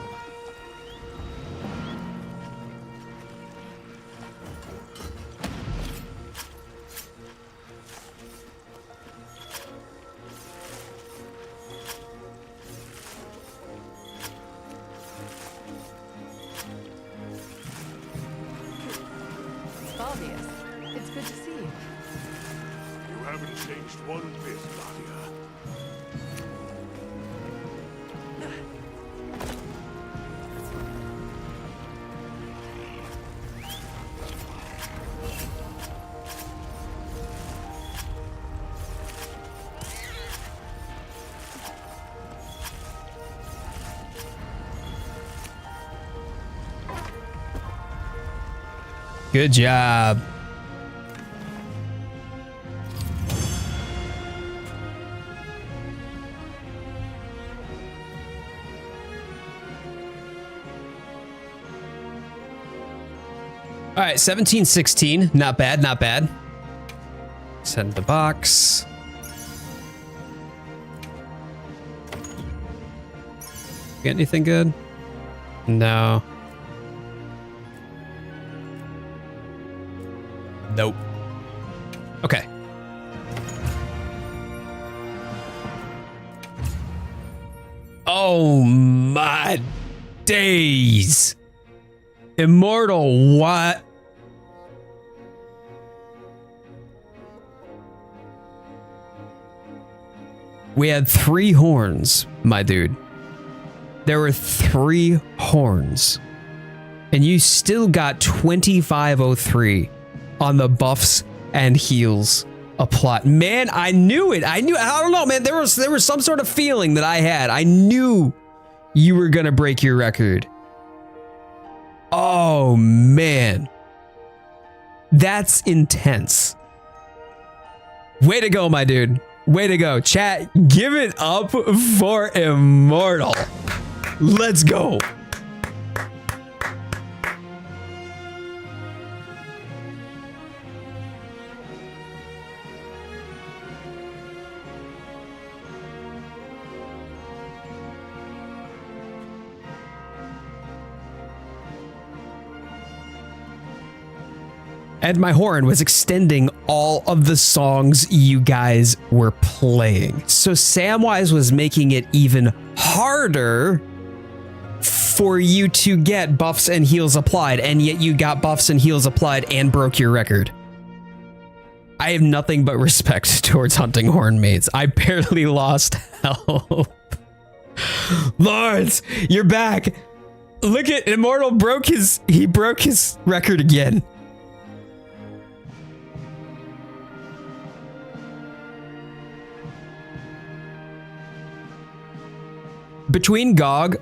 Good job. All right, 1716. Not bad, not bad. Send the box. Get anything good? No. Nope. Okay. Oh my days. Immortal, what? We had 3 horns, my dude. There were 3 horns. And you still got 2503 on the buffs and heals a plot. Man, I knew it. I don't know, man. There was some sort of feeling that I had. I knew you were gonna break your record. Oh man. That's intense. Way to go, my dude. Way to go. Chat, give it up for Immortal. Let's go. And my horn was extending all of the songs you guys were playing. So Samwise was making it even harder for you to get buffs and heals applied, and yet you got buffs and heals applied and broke your record. I have nothing but respect towards hunting horn mates. I barely lost health. Lawrence, you're back. Look at Immortal broke his record again. Between Gog,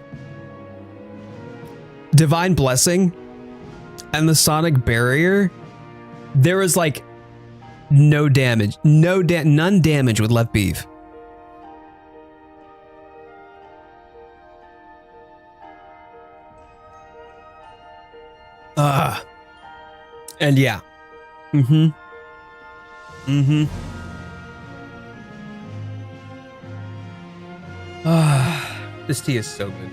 Divine Blessing, and the Sonic Barrier, there was like no damage. None damage with left beef. And yeah. This tea is so good.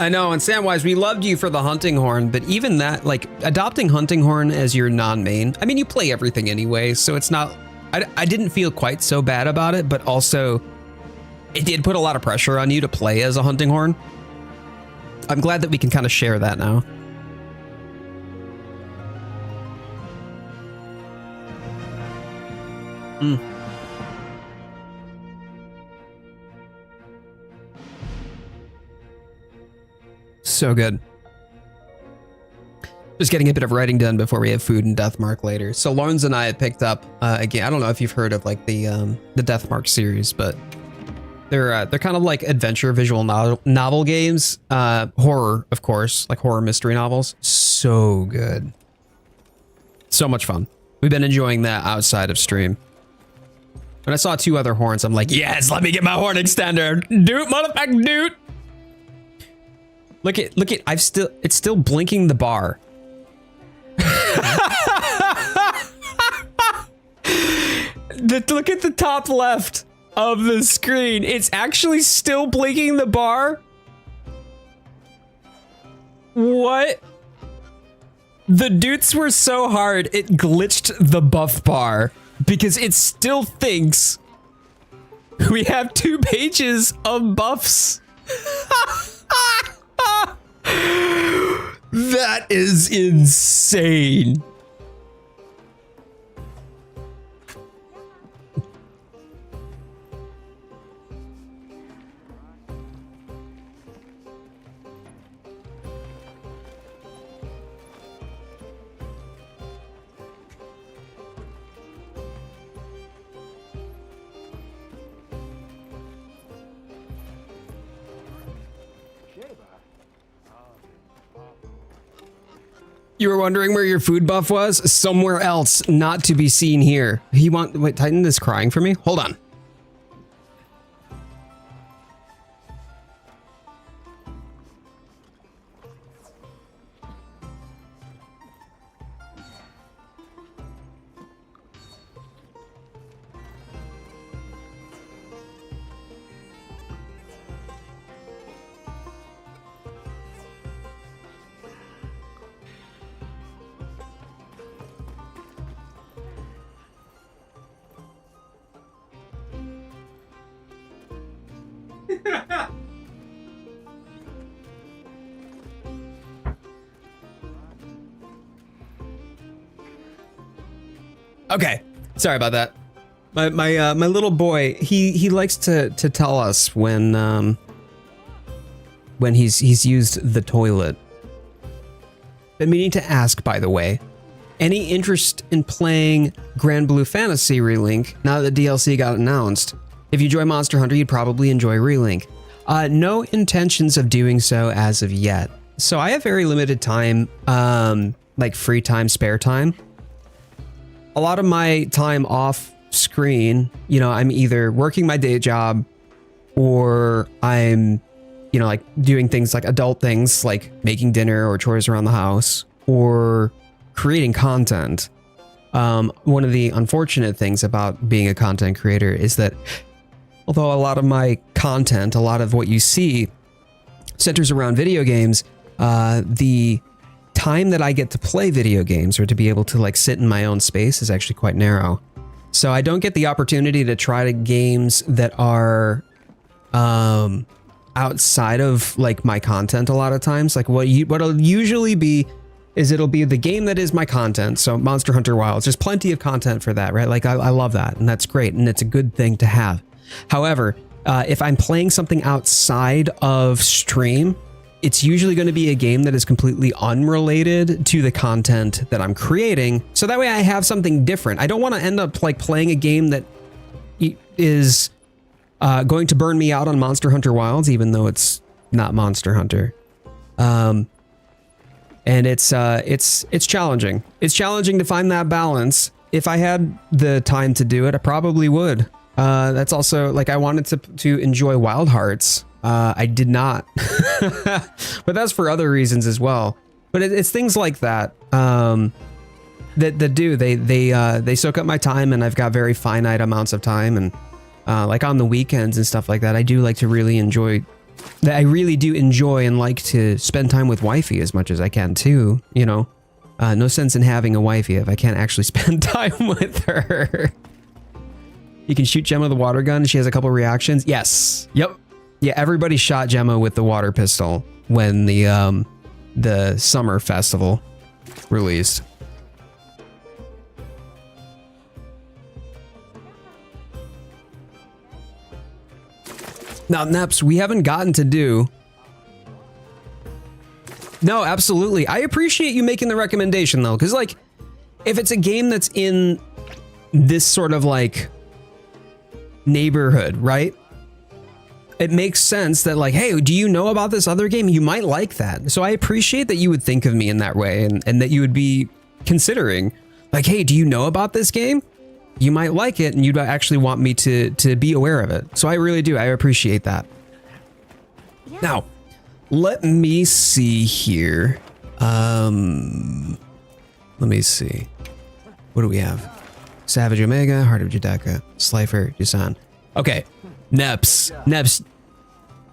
I know, and Samwise, we loved you for the hunting horn, but even that, like, adopting hunting horn as your non-main, I mean, you play everything anyway, so it's not, I didn't feel quite so bad about it, but also, it did put a lot of pressure on you to play as a hunting horn. I'm glad that we can kind of share that now. So good. Just getting a bit of writing done before we have food and Deathmark later. So Lawrence and I had picked up again. I don't know if you've heard of like the Deathmark series, but they're kind of like adventure visual novel games. Horror, of course, like horror mystery novels. So good. So much fun. We've been enjoying that outside of stream. When I saw 2 other horns, I'm like, yes, let me get my horn extender. Dude, motherfucker, dude. Look at, it's still blinking the bar. Look at the top left of the screen. It's actually still blinking the bar. What? The dudes were so hard, it glitched the buff bar because it still thinks we have 2 pages of buffs. That is insane. You were wondering where your food buff was? Somewhere else, not to be seen here. Wait, Titan is crying for me? Hold on. Okay, sorry about that. My little boy, he likes to tell us when he's used the toilet. been meaning to ask, by the way, any interest in playing Grand Blue Fantasy Relink now that the DLC got announced? If you enjoy Monster Hunter, you'd probably enjoy Relink. No intentions of doing so as of yet. So I have very limited time, like free time, spare time. A lot of my time off screen, you know, I'm either working my day job or I'm, you know, like doing things like adult things like making dinner or chores around the house or creating content. One of the unfortunate things about being a content creator is that although a lot of my content, a lot of what you see centers around video games, the time that I get to play video games or to be able to like sit in my own space is actually quite narrow. So I don't get the opportunity to try to games that are outside of like my content a lot of times. Like what'll usually be is it'll be the game that is my content. So Monster Hunter Wilds, there's plenty of content for that, right? Like I love that and that's great and it's a good thing to have. However, if I'm playing something outside of stream, it's usually going to be a game that is completely unrelated to the content that I'm creating. So that way I have something different. I don't want to end up like playing a game that is going to burn me out on Monster Hunter Wilds, even though it's not Monster Hunter. And it's challenging. It's challenging to find that balance. If I had the time to do it, I probably would. That's also like I wanted to enjoy Wild Hearts. I did not, but that's for other reasons as well. But it's things like that they soak up my time, and I've got very finite amounts of time. And like on the weekends and stuff like that, I do like to really enjoy. I really do enjoy and like to spend time with wifey as much as I can too. You know, no sense in having a wifey if I can't actually spend time with her. You can shoot Gemma with the water gun. She has a couple reactions. Yes. Yep. Yeah, everybody shot Gemma with the water pistol when the summer festival released. Now, Neps, we haven't gotten to do. No, absolutely. I appreciate you making the recommendation though, because like, if it's a game that's in this sort of like neighborhood, right? It makes sense that like, hey, do you know about this other game? You might like that. So I appreciate that you would think of me in that way and that you would be considering like, hey, do you know about this game? You might like it and you'd actually want me to be aware of it. So I really do. I appreciate that. Yeah. Now, let me see here. Let me see. What do we have? Savage Omega, Heart of Judaka, Slifer, Dusan. Okay. Neps,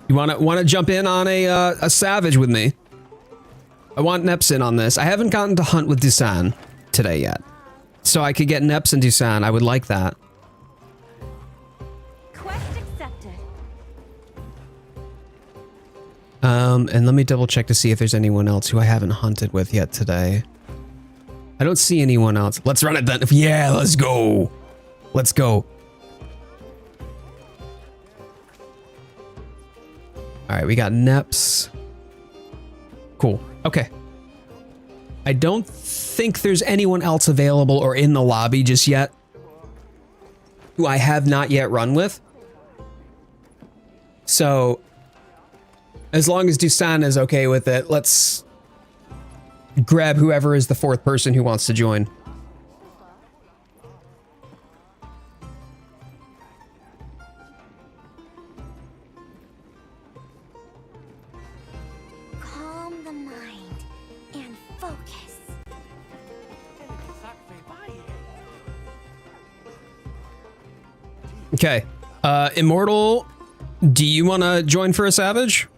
you wanna jump in on a Savage with me? I want Neps in on this. I haven't gotten to hunt with Dusan today yet. So I could get Neps and Dusan. I would like that. Quest accepted. And let me double check to see if there's anyone else who I haven't hunted with yet today. I don't see anyone else. Let's run it then. Yeah, let's go. Let's go. All right, we got Neps. Cool. Okay. I don't think there's anyone else available or in the lobby just yet who I have not yet run with. So as long as Dusan is okay with it, let's grab whoever is the fourth person who wants to join. Calm the mind and focus. Okay. Immortal, do you want to join for a Savage?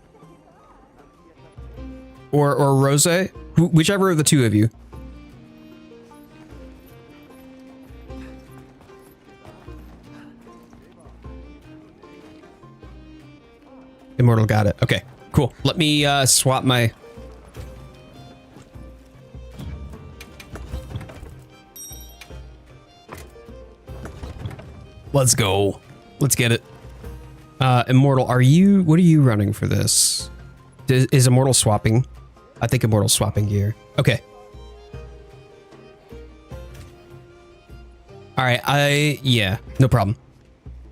Or Rose? Whichever of the two of you. Immortal got it. Okay, cool. Let me swap my... Let's go. Let's get it. Immortal, what are you running for this? Is Immortal swapping? I think Immortal's swapping gear. Okay. All right, yeah, no problem.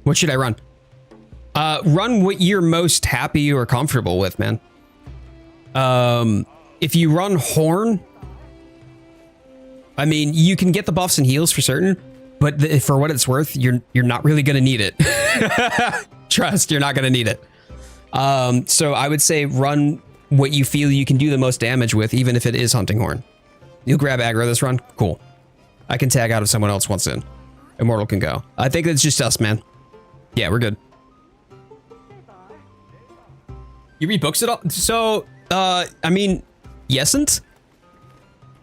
What should I run? Run what you're most happy or comfortable with, man. If you run Horn, I mean, you can get the buffs and heals for certain, but for what it's worth, you're not really gonna need it. Trust, you're not gonna need it. So I would say run what you feel you can do the most damage with, even if it is Hunting Horn. You'll grab aggro this run, cool. I can tag out if someone else wants in. Immortal can go. I think it's just us, man. Yeah, we're good. You read books at all? So, I mean, yesn't.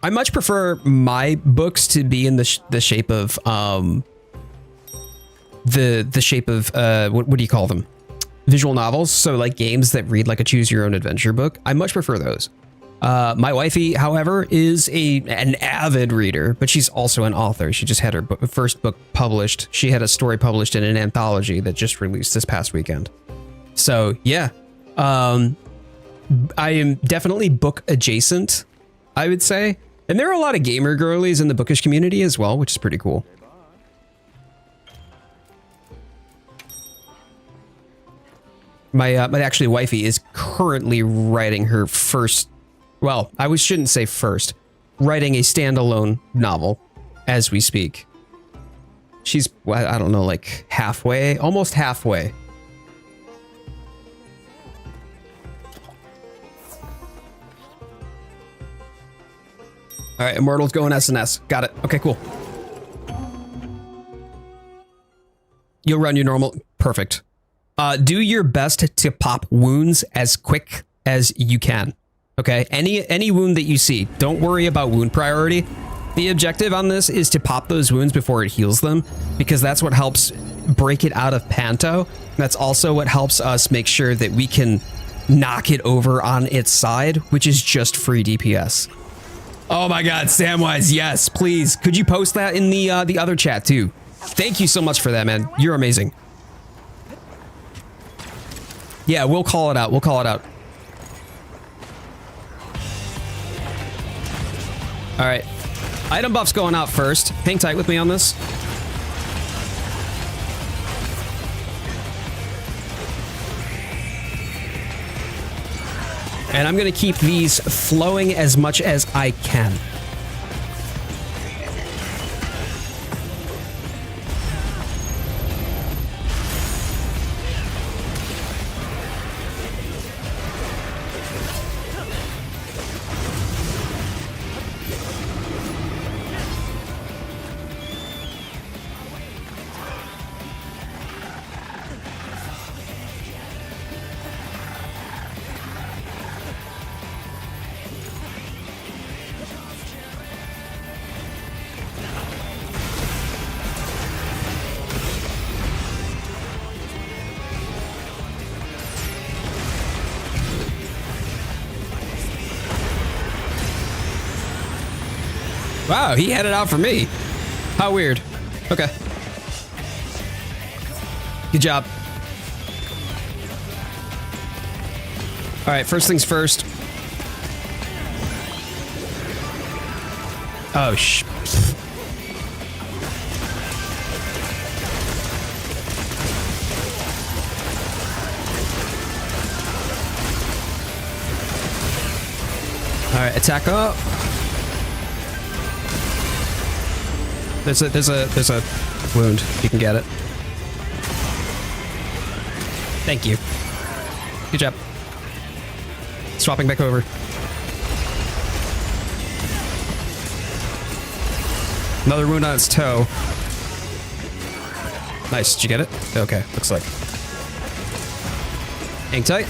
I much prefer my books to be in the shape of the shape of what do you call them? Visual novels. So like games that read like a choose your own adventure book. I much prefer those. My wifey, however, is an avid reader, but she's also an author. She just had her first book published. She had a story published in an anthology that just released this past weekend. So yeah, I am definitely book adjacent, I would say. And there are a lot of gamer girlies in the bookish community as well, which is pretty cool. My actually wifey is currently writing her first, well, shouldn't say first, writing a standalone novel as we speak. She's, I don't know, like halfway, almost halfway. All right, Immortal's going SNS. Got it. Okay, cool. You'll run your normal. Perfect. Do your best to pop wounds as quick as you can. Okay, any wound that you see, don't worry about wound priority. The objective on this is to pop those wounds before it heals them, because that's what helps break it out of Panto. That's also what helps us make sure that we can knock it over on its side, which is just free DPS. Oh my God, Samwise, yes, please. Could you post that in the other chat too? Thank you so much for that, man. You're amazing. Yeah, we'll call it out. We'll call it out. All right. Item buff's going out first. Hang tight with me on this. And I'm going to keep these flowing as much as I can. Wow, he had it out for me. How weird. Okay. Good job. All right, first things first. Oh, all right, attack up. There's a wound. You can get it. Thank you. Good job. Swapping back over. Another wound on its toe. Nice. Did you get it? Okay. Looks like. Hang tight.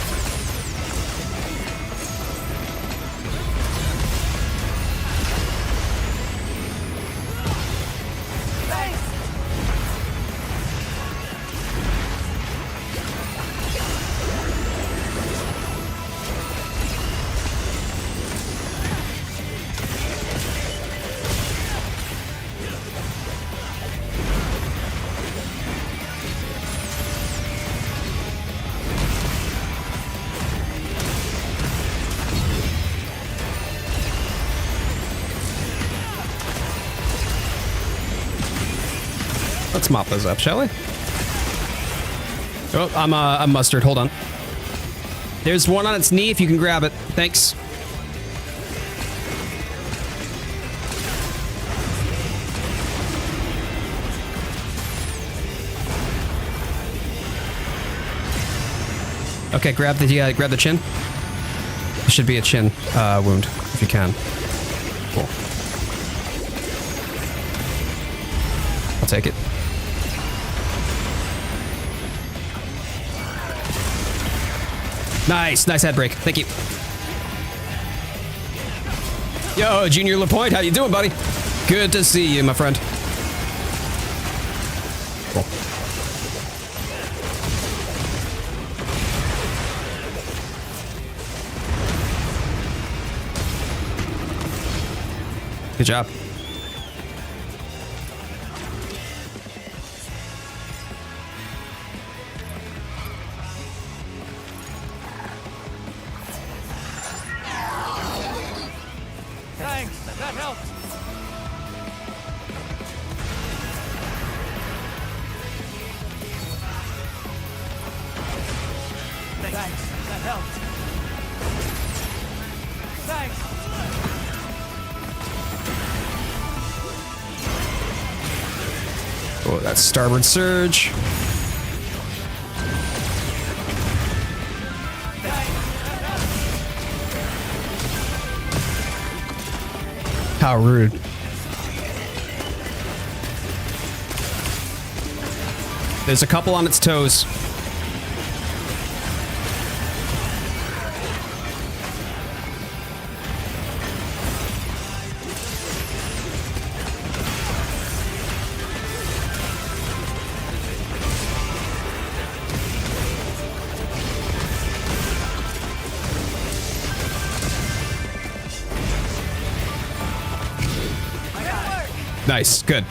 Let's mop those up, shall we? Oh, I'm mustard. Hold on. There's one on its knee if you can grab it. Thanks. Okay, grab the chin. It should be a chin wound if you can. Cool. I'll take it. Nice head break. Thank you. Yo, Junior LaPointe, how you doing, buddy? Good to see you, my friend. Cool. Good job. Thanks, that helped. Thanks, that helped. Thanks. Oh, that's starboard surge. How rude. There's a couple on its toes. Nice, good.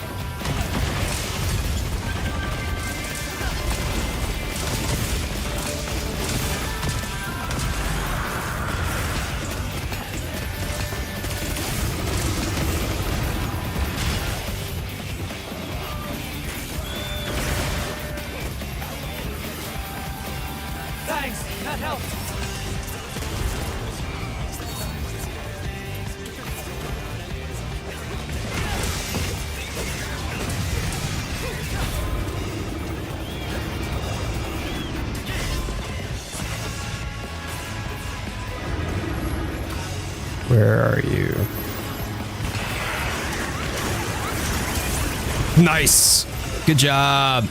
Thanks, that helped. Where are you? Nice. Good job.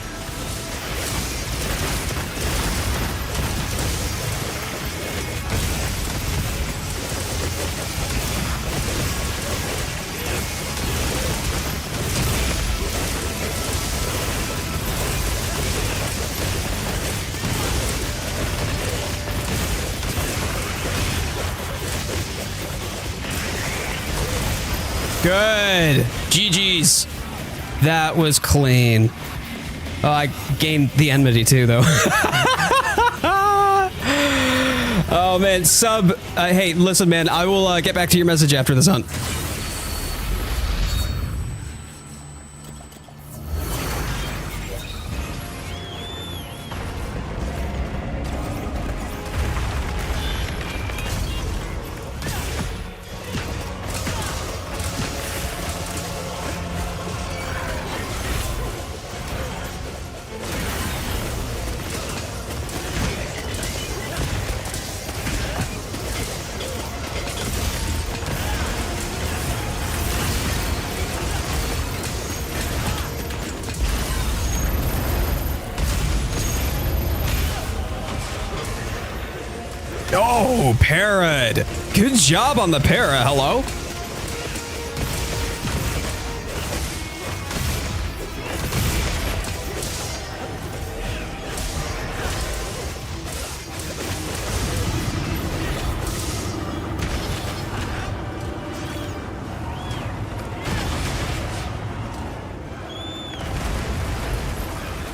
Good. GG's. That was clean. Oh, I gained the enmity too, though. Oh, man. Sub. Hey, listen, man. I will get back to your message after this hunt. Oh, Parrot. Good job on the para. Hello?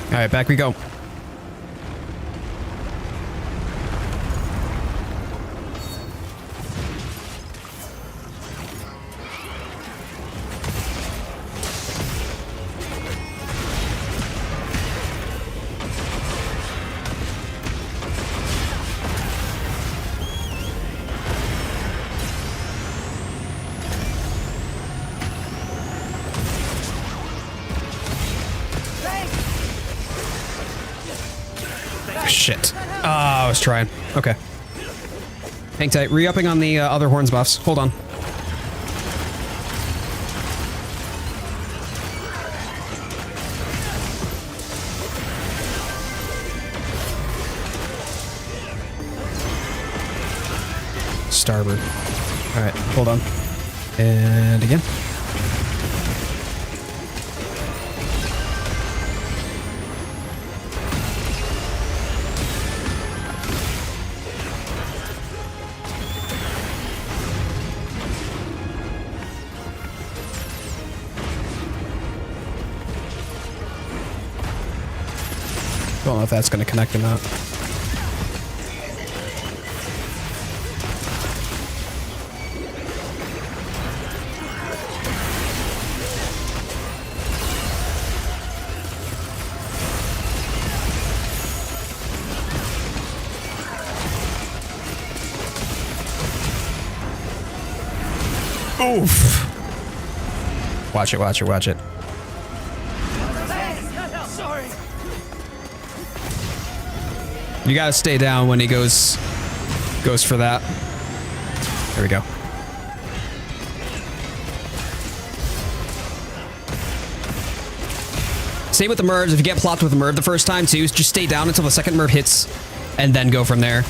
All right, back we go. shit. Oh, I was trying. Okay. Hang tight. Re-upping on the other horns buffs. Hold on. Starboard. All right, hold on. And again. Don't know if that's going to connect or not. Oof. Watch it, watch it, watch it. Sorry. You gotta stay down when he goes for that. There we go. Same with the merge. If you get plopped with the merge the first time too, just stay down until the second merge hits and then go from there.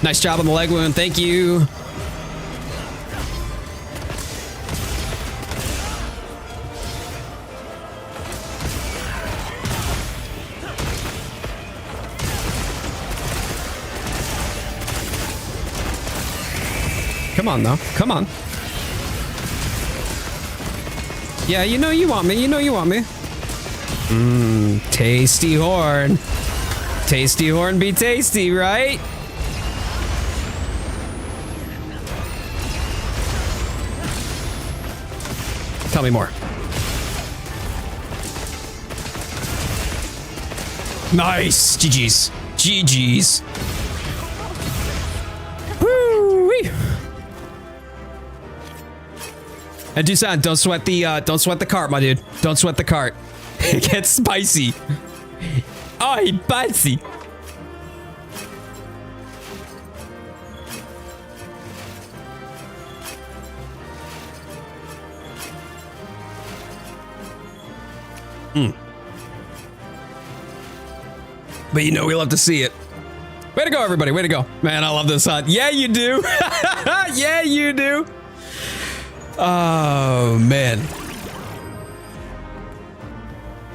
Nice job on the leg wound. Thank you. Come on, though. Come on. Yeah, you know you want me. You know you want me. Mmm, tasty horn. Tasty horn be tasty, right? Tell me more. Nice. GG's. GG's. Woo-wee. And Dusan, don't sweat the cart, my dude. Don't sweat the cart. It gets spicy. Oh, he spicy. But you know we love to see it. Way to go, everybody. Way to go. Man, I love this hunt. Yeah, you do. Yeah, you do. Oh, man.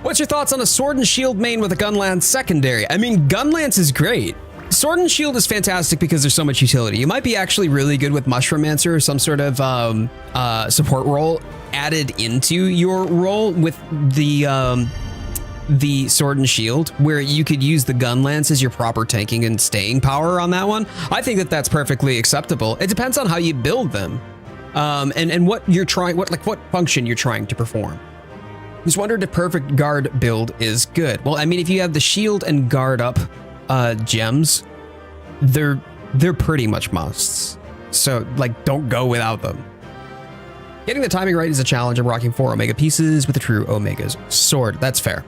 What's your thoughts on a sword and shield main with a gunlance secondary? I mean, gunlance is great. Sword and shield is fantastic because there's so much utility. You might be actually really good with Mushromancer or some sort of support role added into your role with the sword and shield, where you could use the gun lance as your proper tanking and staying power on that one. I think that that's perfectly acceptable. It depends on how you build them, and what you're trying, what function you're trying to perform. Just wondered if perfect guard build is good. Well, I mean, if you have the shield and guard up gems, they're pretty much musts. So like, don't go without them. Getting the timing right is a challenge. I'm rocking 4 Omega pieces with the true Omega's sword. That's fair.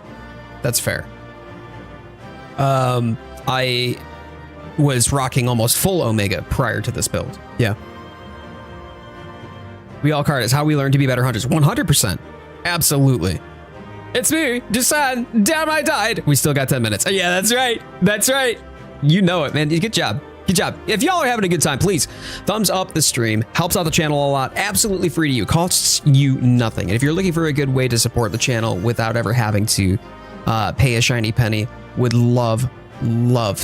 That's fair. I was rocking almost full Omega prior to this build. Yeah. We all card is how we learn to be better hunters. 100%. Absolutely. It's me, Dusan. Damn, I died. We still got 10 minutes. Oh, yeah, that's right. That's right. You know it, man. Good job. Good job. If y'all are having a good time, please thumbs up the stream. Helps out the channel a lot. Absolutely free to you. Costs you nothing. And if you're looking for a good way to support the channel without ever having to pay a shiny penny, would love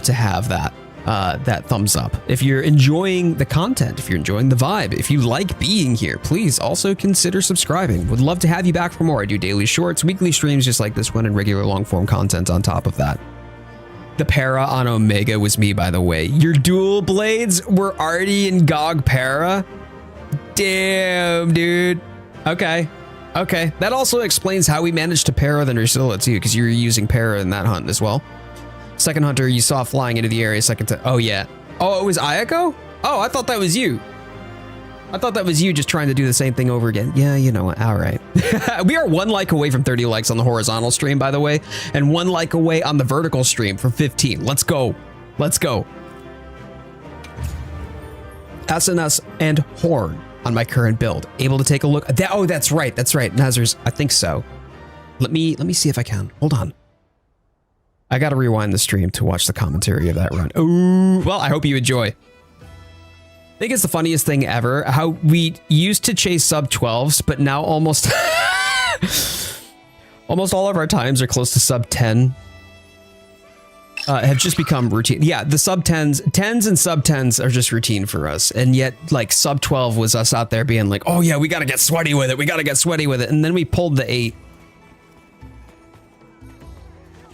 to have that thumbs up. If you're enjoying the content, if you're enjoying the vibe, if you like being here, please also consider subscribing. Would love to have you back for more. I do daily shorts, weekly streams just like this one, and regular long form content on top of that. The para on Omega was me, by the way. Your dual blades were already in Gog para? Damn, dude. Okay. Okay. That also explains how we managed to para the Nursilla too, because you were using para in that hunt as well. Second hunter you saw flying into the area oh yeah. Oh, it was Ayako? Oh, I thought that was you. I thought that was you just trying to do the same thing over again. Yeah, you know what? All right. We are 1 like away from 30 likes on the horizontal stream, by the way, and 1 like away on the vertical stream for 15. Let's go. Let's go. SNS and Horn on my current build. Able to take a look. Oh, that's right. That's right. Nazar's. I think so. Let me see if I can. Hold on. I got to rewind the stream to watch the commentary of that run. Oh, well, I hope you enjoy. I think it's the funniest thing ever how we used to chase sub 12s, but now almost almost all of our times are close to sub 10. Have just become routine. Yeah, the sub 10s and sub 10s are just routine for us. And yet, like, sub 12 was us out there being like, oh yeah, we got to get sweaty with it. We got to get sweaty with it. And then we pulled the 8.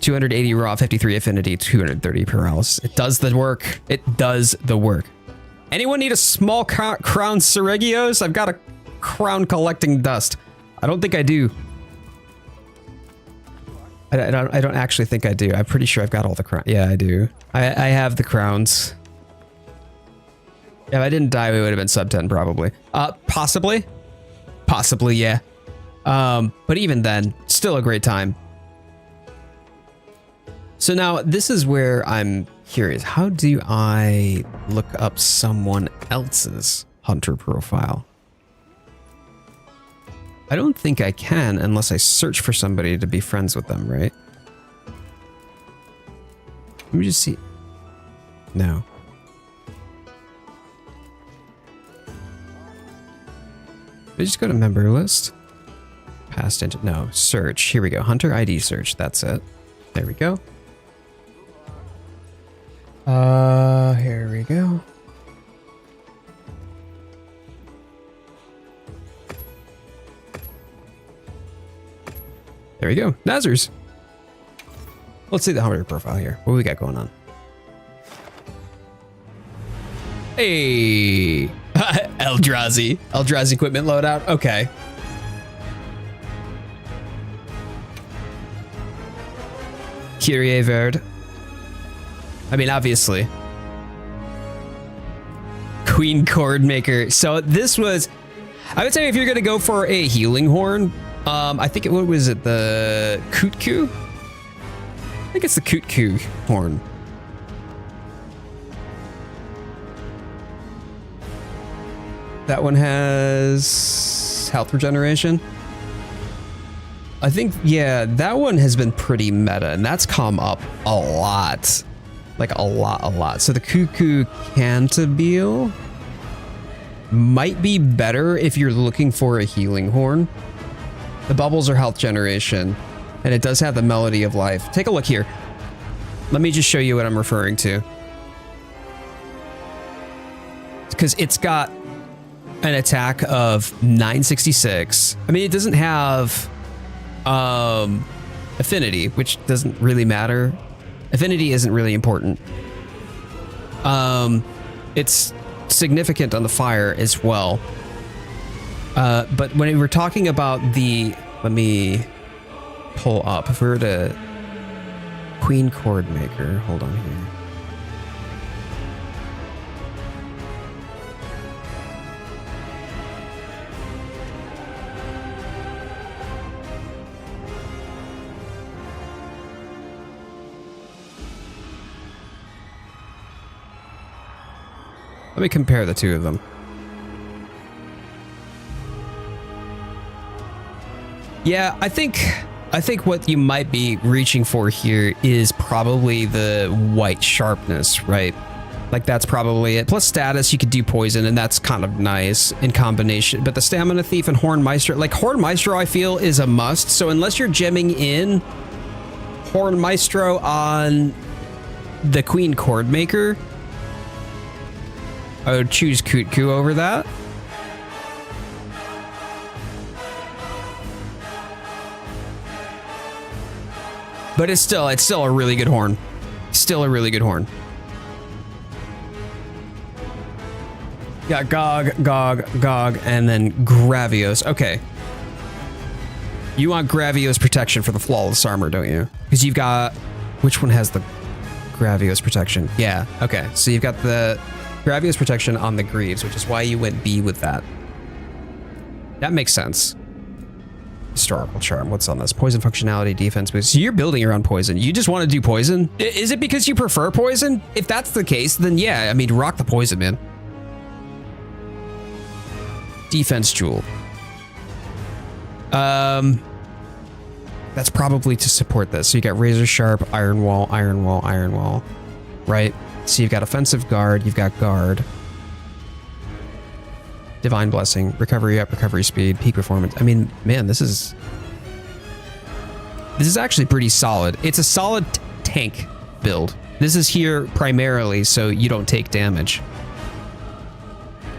280 raw, 53 affinity, 230 paralysis. It does the work. It does the work. Anyone need a small crown Seregios? I've got a crown collecting dust. I don't think I do. I don't actually think I do. I'm pretty sure I've got all the crowns. Yeah, I do. I have the crowns. If I didn't die, we would have been sub 10 probably. Possibly. Possibly, yeah. But even then, still a great time. So now this is where I'm curious. How do I look up someone else's hunter profile? I don't think I can unless I search for somebody to be friends with them, right? Let me just see. No. I just go to member list. Past into no search. Here we go. Hunter ID search. That's it. There we go. Here we go. There we go. Nazers. Let's see the hunter profile here. What we got going on? Hey. Eldrazi. Eldrazi equipment loadout. Okay. Kyrie Verde. I mean, obviously. Queen Cord Maker. So this was, I would say if you're going to go for a healing horn, I think what was it? The Kutku? I think it's the Kutku horn. That one has health regeneration. I think, yeah, that one has been pretty meta, and that's come up a lot. Like a lot. So the Cuckoo Cantabile might be better if you're looking for a healing horn. The bubbles are health generation, and it does have the melody of life. Take a look here. Let me just show you what I'm referring to. Because it's got an attack of 966. I mean, it doesn't have affinity, which doesn't really matter. Affinity isn't really important. It's significant on the fire as well. But when we're talking about the, let me pull up. If we were to Queen Cord Maker, hold on here. Let me compare the two of them. Yeah, I think what you might be reaching for here is probably the white sharpness, right? Like that's probably it. Plus status, you could do poison, and that's kind of nice in combination. But the Stamina Thief and Horn Maestro, like Horn Maestro, I feel is a must. So unless you're gemming in Horn Maestro on the Queen Cord Maker, I would choose Kutku over that. But it's still a really good horn. Still a really good horn. Got Gog, and then Gravios. Okay. You want Gravios protection for the flawless armor, don't you? Because you've got, which one has the Gravios protection? Yeah, okay. So you've got the Gravios protection on the Greaves, which is why you went B with that. That makes sense. Historical charm. What's on this? Poison functionality, defense boost. So you're building around poison. You just want to do poison? Is it because you prefer poison? If that's the case, then yeah, I mean, rock the poison, man. Defense jewel. That's probably to support this. So you got razor sharp, iron wall, iron wall, iron wall, right? So you've got offensive guard, you've got guard. Divine blessing, recovery up, recovery speed, peak performance. I mean, man, this is actually pretty solid. It's a solid tank build. This is here primarily so you don't take damage.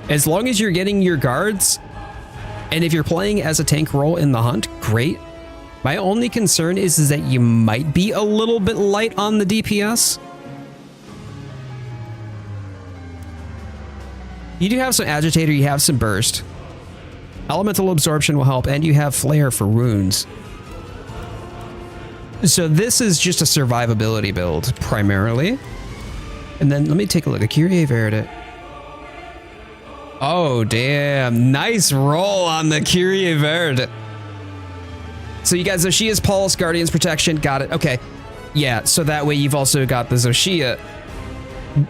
As long as you're getting your guards, and if you're playing as a tank role in the hunt, great. My only concern is that you might be a little bit light on the DPS. You do have some agitator, you have some burst. Elemental absorption will help, and you have flare for wounds. So this is just a survivability build, primarily. And then let me take a look. Kyrie Verde. Oh, damn. Nice roll on the Kyrie Verde. So you got Zoshia's Pulse, Guardian's Protection. Got it. Okay. Yeah, so that way you've also got the Zoshia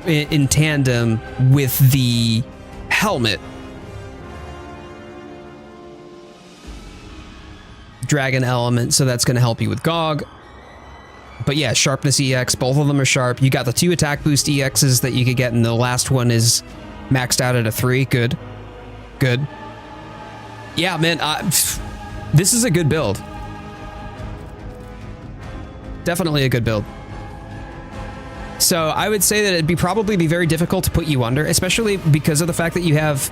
in tandem with the helmet. Dragon element, so that's going to help you with Gog. But yeah, Sharpness EX, both of them are sharp. You got the 2 attack boost EXs that you could get, and the last one is maxed out at a 3. Good. Good. Yeah, man, this is a good build. Definitely a good build. So I would say that it'd probably be very difficult to put you under, especially because of the fact that you have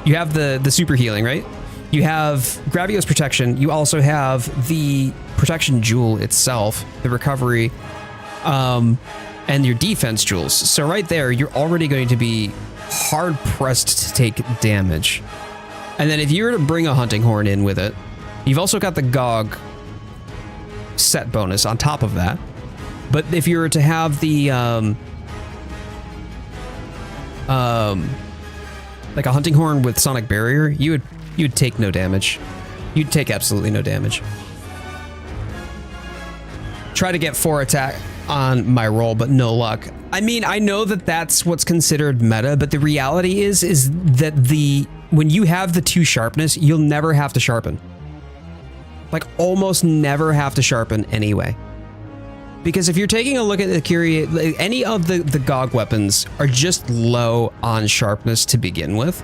the super healing, right? You have Gravios protection. You also have the protection jewel itself, the recovery, and your defense jewels. So right there, you're already going to be hard pressed to take damage. And then if you were to bring a hunting horn in with it, you've also got the Gog set bonus on top of that. But if you were to have the like a hunting horn with sonic barrier, you'd take no damage. You'd take absolutely no damage. Try to get 4 attack on my roll, but no luck. I mean, I know that that's what's considered meta, but the reality is that when you have the 2 sharpness, you'll never have to sharpen. Like almost never have to sharpen anyway. Because if you're taking a look at the Kyrie, any of the Gog weapons are just low on sharpness to begin with.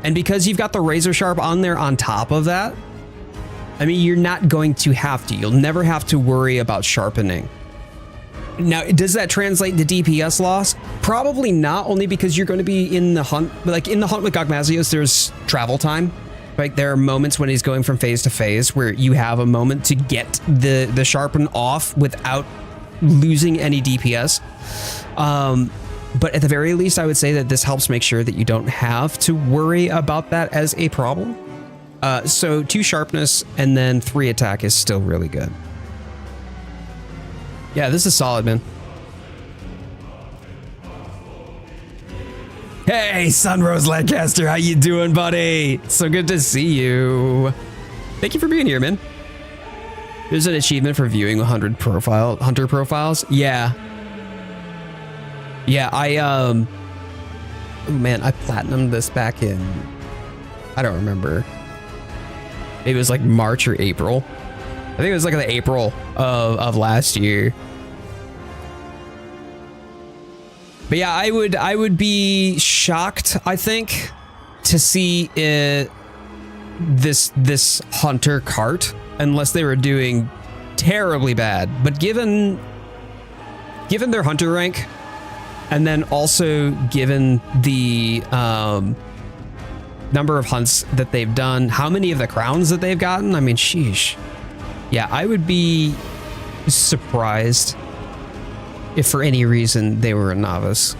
And because you've got the razor sharp on there on top of that, I mean, you're not going to have to. You'll never have to worry about sharpening. Now, does that translate to DPS loss? Probably not, only because you're going to be in the hunt. Like in the hunt with Gogmazios, there's travel time. Right, there are moments when he's going from phase to phase where you have a moment to get the sharpen off without losing any DPS. But at the very least, I would say that this helps make sure that you don't have to worry about that as a problem. So 2 sharpness and then 3 attack is still really good. Yeah, this is solid, man. Hey, Sunrose Lancaster, how you doing, buddy? So good to see you. Thank you for being here, man. There's an achievement for viewing 100 hunter profiles. Yeah. Yeah, oh man, I platinumed this back in, I don't remember. Maybe it was like March or April. I think it was like the April of last year. But yeah, I would be shocked, I think, to see this hunter cart unless they were doing terribly bad. But given their hunter rank, and then also given the number of hunts that they've done, how many of the crowns that they've gotten, I mean, sheesh. Yeah, I would be surprised if for any reason they were a novice.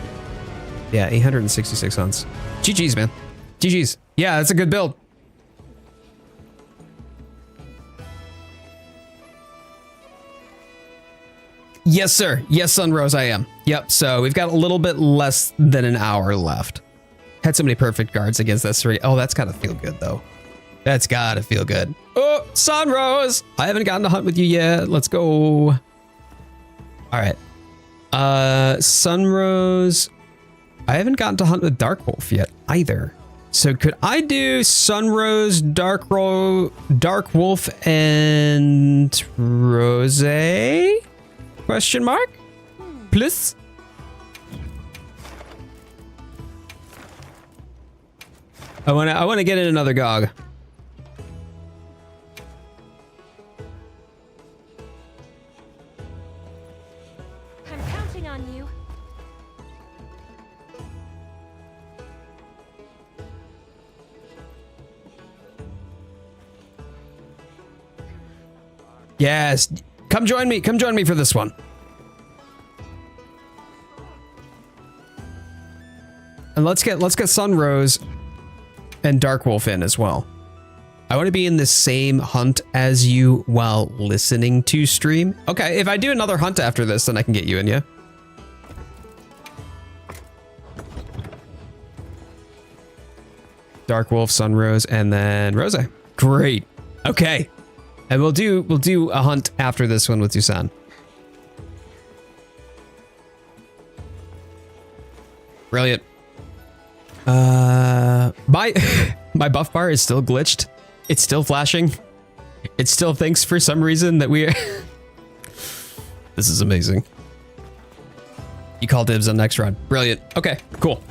Yeah, 866 hunts. GG's, man. GG's. Yeah, that's a good build. Yes, sir. Yes, Sunrose, I am. Yep, so we've got a little bit less than an hour left. Had so many perfect guards against this 3. Oh, that's gotta feel good, though. That's gotta feel good. Oh, Sunrose! I haven't gotten to hunt with you yet. Let's go. All right. Sunrose. I haven't gotten to hunt with Dark Wolf yet either. So could I do Sunrose, Dark Wolf, and Rose? Question mark? Plus? I wanna get in another Gog. I'm counting on you. Yes, come join me. Come join me for this one. And let's get Sunrose and Dark Wolf in as well. I want to be in the same hunt as you while listening to stream. Okay, if I do another hunt after this, then I can get you in, yeah? Dark Wolf, Sunrose, and then Rose. Great. Okay. And we'll do a hunt after this one with Dusan. Brilliant. My buff bar is still glitched. It's still flashing. It still thinks for some reason that we are This is amazing. You call dibs on next run. Brilliant. Okay, cool.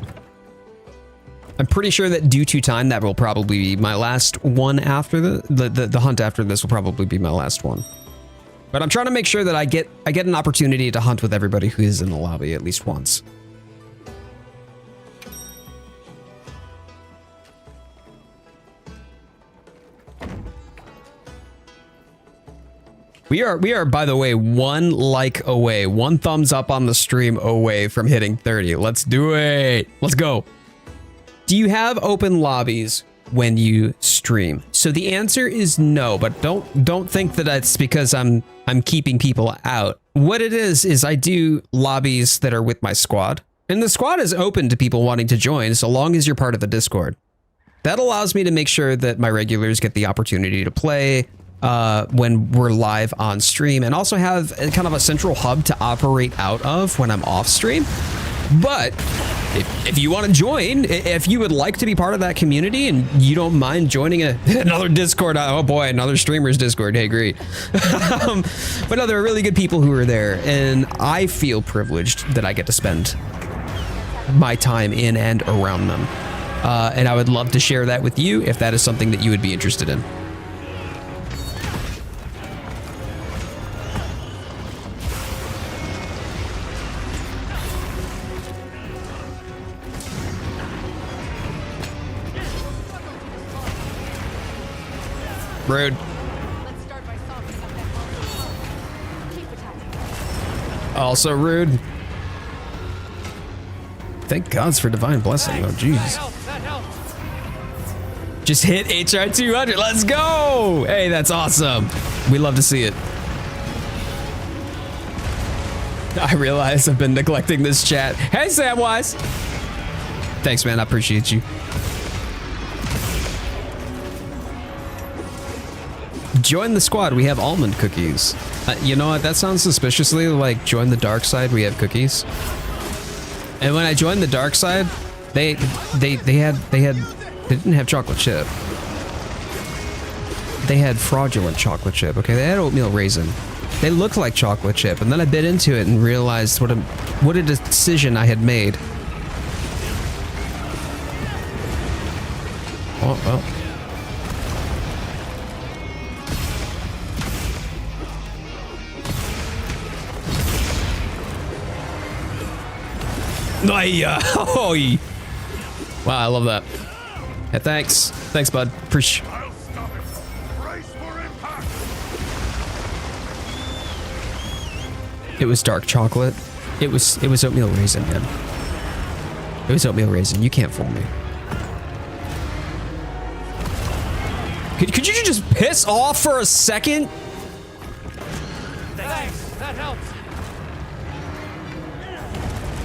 I'm pretty sure that due to time, that will probably be my last one after the hunt after this will probably be my last one. But I'm trying to make sure that I get an opportunity to hunt with everybody who is in the lobby at least once. We are, by the way, one like away, one thumbs up on the stream away from hitting 30. Let's do it. Let's go. Do you have open lobbies when you stream? So the answer is no, but don't think that that's because I'm keeping people out. What it is I do lobbies that are with my squad, and the squad is open to people wanting to join so long as you're part of the Discord. That allows me to make sure that my regulars get the opportunity to play when we're live on stream, and also have kind of a central hub to operate out of when I'm off stream. But if you want to join, if you would like to be part of that community and you don't mind joining another Discord, oh boy, another streamer's Discord, hey, great. But no, there are really good people who are there, and I feel privileged that I get to spend my time in and around them. And I would love to share that with you if that is something that you would be interested in. Rude. Let's start by solving some of that. Keep attacking. Also rude. Thank gods for divine blessing. Oh, jeez. That helps. Just hit HR 200. Let's go. Hey, that's awesome. We love to see it. I realize I've been neglecting this chat. Hey, Samwise. Thanks, man. I appreciate you. Join the squad. We have almond cookies. You know what? That sounds suspiciously like join the dark side. We have cookies. And when I joined the dark side, they didn't have chocolate chip. They had fraudulent chocolate chip. Okay, they had oatmeal raisin. They looked like chocolate chip, and then I bit into it and realized what a decision I had made. Oh well. Oh, wow, I love that. Hey, thanks. Thanks, bud. Appreciate. It was dark chocolate. It was oatmeal raisin, man. It was oatmeal raisin. You can't fool me. Could you just piss off for a second? Thanks. That helps.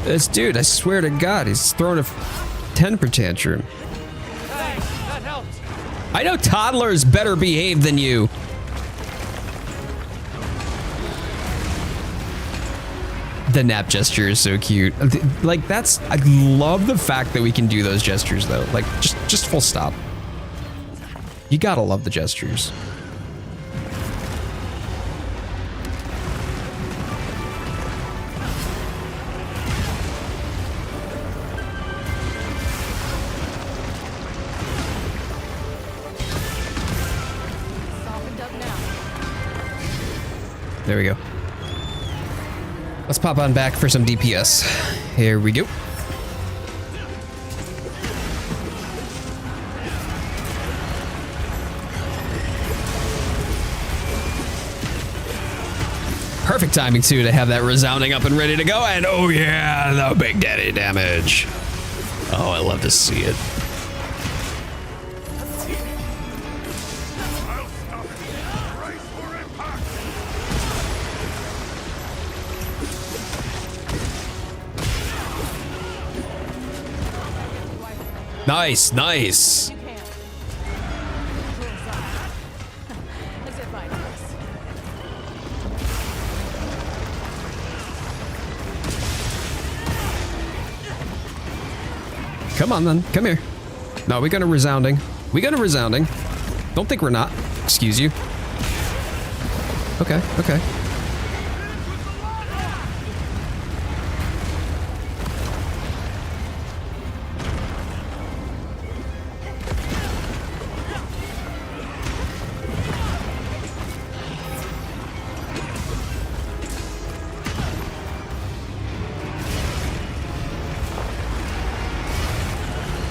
This dude, I swear to God, he's throwing a temper tantrum. Thanks. That helps. I know toddlers better behave than you. The nap gesture is so cute. Like that's, I love the fact that we can do those gestures though. Like just full stop. You gotta love the gestures. Softened up now. There we go. Let's pop on back for some DPS. Here we go. Perfect timing too to have that resounding up and ready to go. And oh yeah, the big daddy damage. Oh, I love to see it. Nice, nice. You can. As if I was. Come on then, come here. No, we got a resounding. We got a resounding. Don't think we're not. Excuse you. Okay, okay.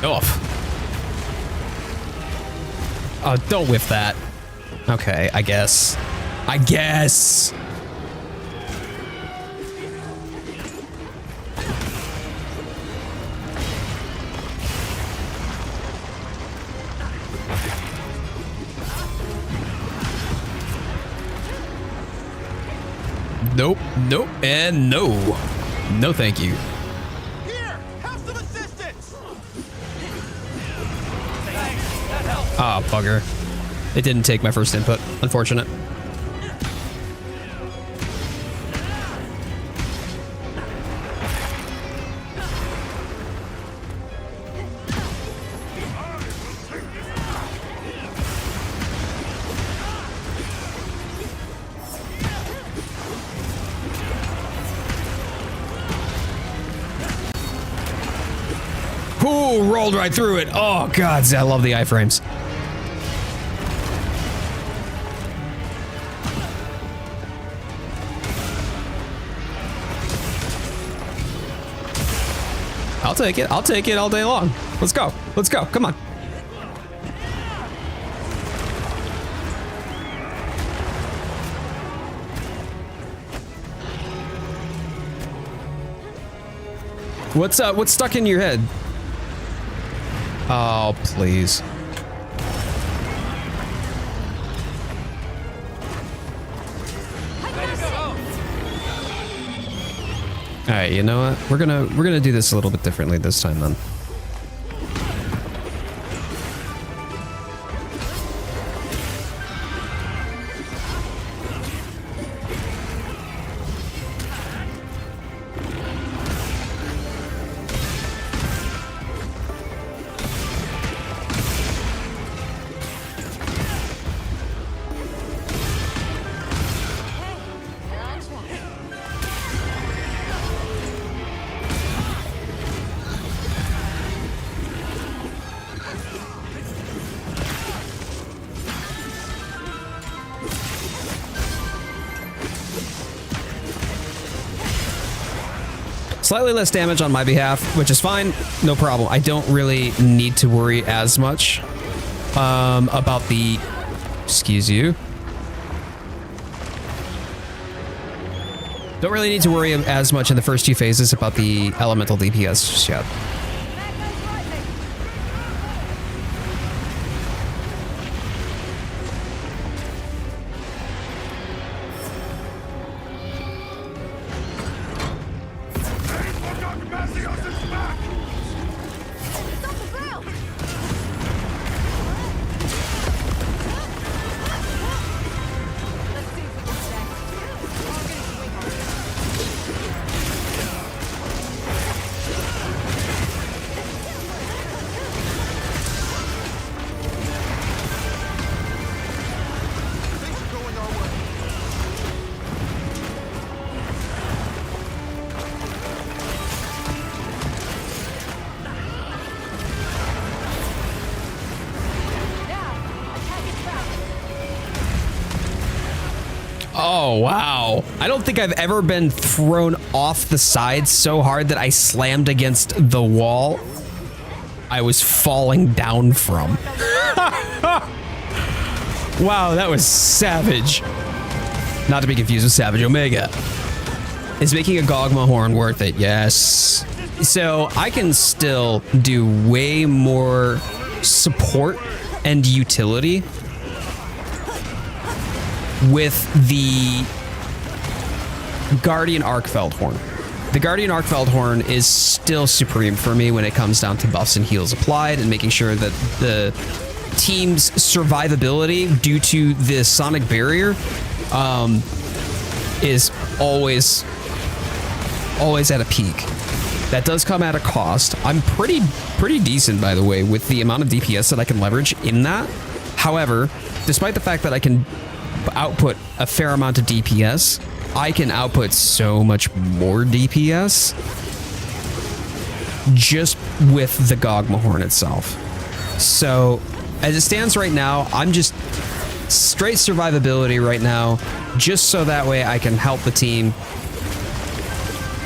Off. Oh, don't whiff that. Okay, I guess. I guess. Nope, nope, and no. No, thank you. Here, have some assistance. Ah, bugger. It didn't take my first input. Unfortunate. Ooh, rolled right through it. Oh, God, I love the iframes. I'll take it. I'll take it all day long. Let's go. Let's go. Come on. What's stuck in your head? Oh, please. All right, you know what? We're gonna do this a little bit differently this time then. Slightly less damage on my behalf, which is fine, no problem. I don't really need to worry as much about the, excuse you. Don't really need to worry as much in the first two phases about the elemental DPS just yet. Oh, wow. I don't think I've ever been thrown off the side so hard that I slammed against the wall I was falling down from. Wow, that was savage. Not to be confused with Savage Omega. Is making a Gogma horn worth it? Yes. So I can still do way more support and utility with the Guardian Arkveld horn. The Guardian Arkveld horn is still supreme for me when it comes down to buffs and heals applied and making sure that the team's survivability due to the sonic barrier is always at a peak. That does come at a cost. I'm pretty decent, by the way, with the amount of DPS that I can leverage in that. However, despite the fact that I can output a fair amount of DPS, I can output so much more DPS just with the Gogma horn itself. So as it stands right now, I'm just straight survivability right now, just so that way I can help the team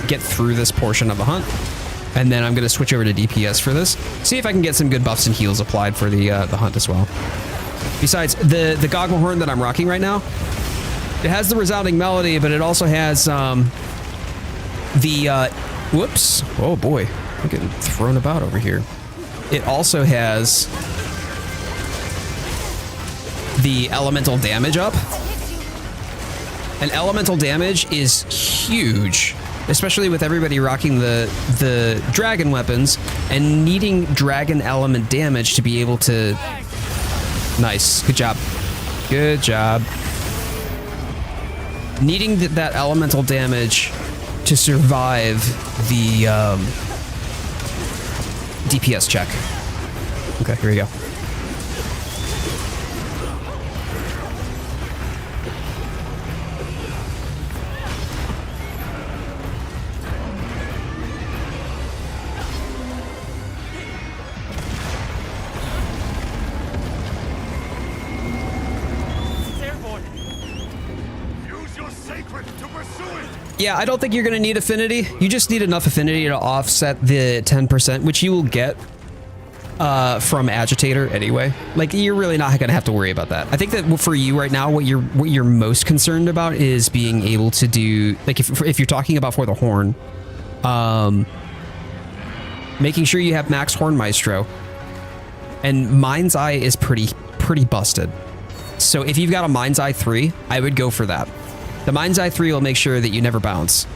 get through this portion of the hunt. And then I'm going to switch over to DPS for this. See if I can get some good buffs and heals applied for the hunt as well. Besides, the Gogma horn that I'm rocking right now, it has the resounding melody, but it also has whoops. Oh boy, I'm getting thrown about over here. It also has the elemental damage up. And elemental damage is huge, especially with everybody rocking the dragon weapons and needing dragon element damage to be able to... Nice, good job. Good job. Needing that elemental damage to survive the DPS check. Okay, here we go. Yeah, I don't think you're going to need affinity. You just need enough affinity to offset the 10%, which you will get from Agitator anyway. Like, you're really not going to have to worry about that. I think that for you right now, what you're most concerned about is being able to do, like, if you're talking about for the horn, making sure you have max horn maestro. And Mind's Eye is pretty busted. So if you've got a Mind's Eye 3, I would go for that. The Mind's Eye 3 will make sure that you never bounce.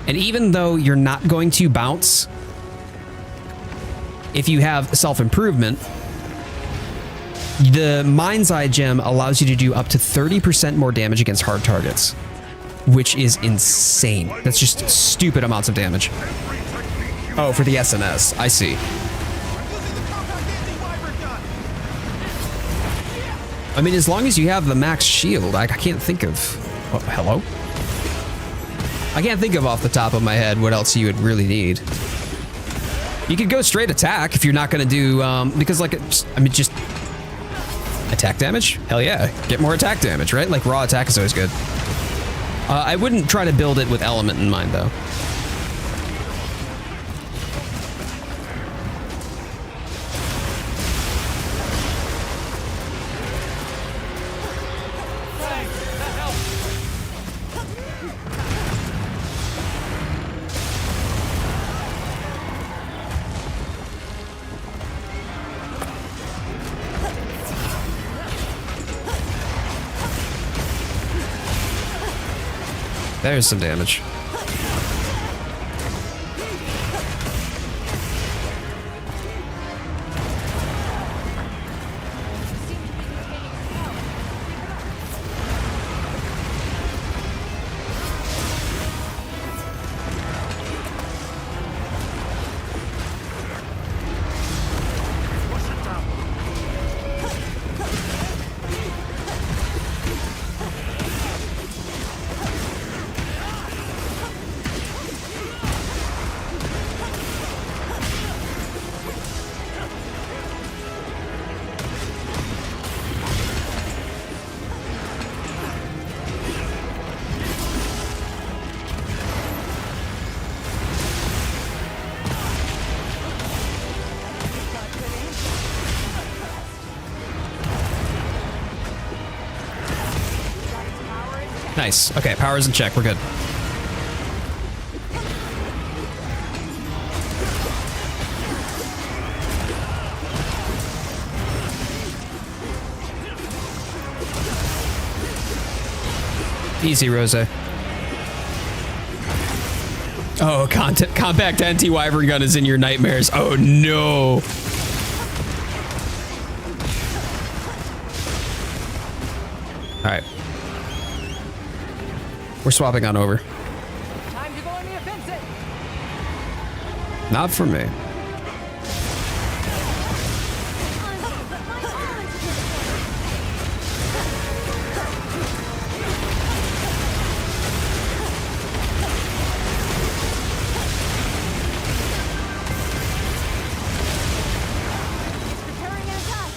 And even though you're not going to bounce, if you have self-improvement, the Mind's Eye gem allows you to do up to 30% more damage against hard targets, which is insane. That's just stupid amounts of damage. Oh, for the SNS. I see. I mean, as long as you have the max shield, I can't think of... Oh, hello? I can't think of off the top of my head what else you would really need. You could go straight attack if you're not going to do, because like, just attack damage? Hell yeah, get more attack damage, right? Like raw attack is always good. I wouldn't try to build it with element in mind though. There's some damage. Nice. Okay, power's in check. We're good. Easy, Rose. Oh, compact anti-wyvern gun is in your nightmares. Oh, no. All right. We're swapping on over. Time to go on the offensive. Not for me. Preparing an attack.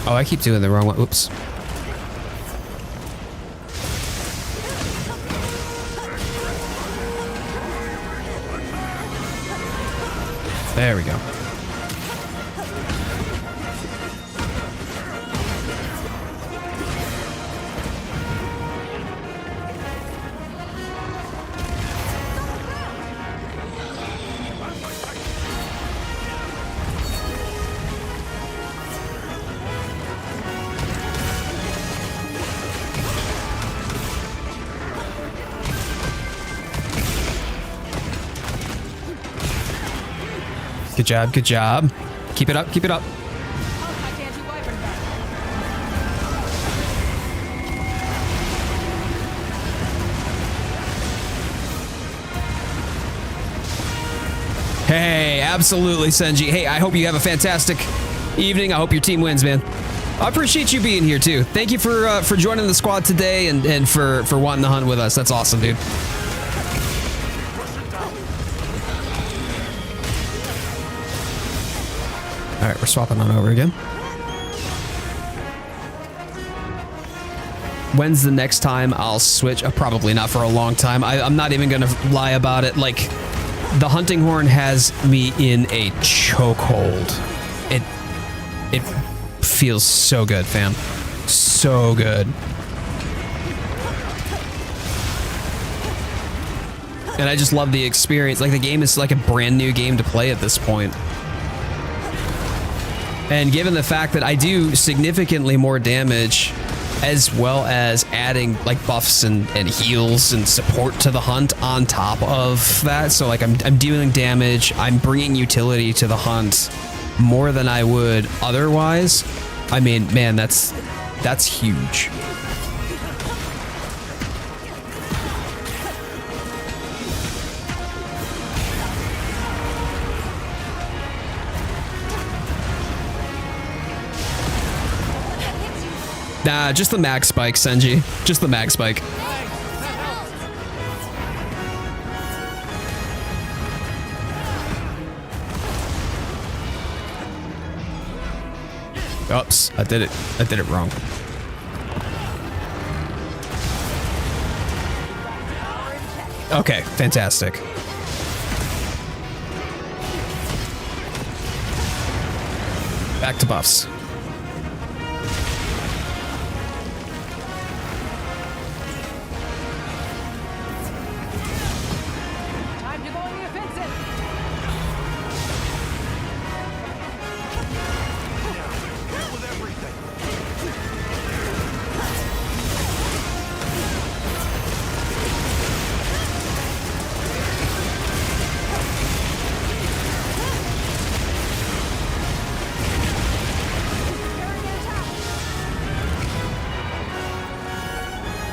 Oh, I keep doing the wrong one. Oops. There we go. Good job, good job. Keep it up, keep it up. Compact anti-wyvern gun. Hey, absolutely, Senji. Hey, I hope you have a fantastic evening. I hope your team wins, man. I appreciate you being here too. Thank you for joining the squad today and for wanting to hunt with us. That's awesome, dude. All right, we're swapping on over again. When's the next time I'll switch? Probably not for a long time. I'm not even gonna lie about it. Like, the hunting horn has me in a chokehold. It feels so good, fam. So good. And I just love the experience. Like, the game is like a brand new game to play at this point. And given the fact that I do significantly more damage, as well as adding like buffs and heals and support to the hunt on top of that, so like I'm dealing damage, I'm bringing utility to the hunt more than I would otherwise. I mean, man, that's huge. Nah, just the mag spike, Senji. Just the mag spike. Oops, I did it wrong. Okay, fantastic. Back to buffs. Time to go on the offensive. Deal with everything.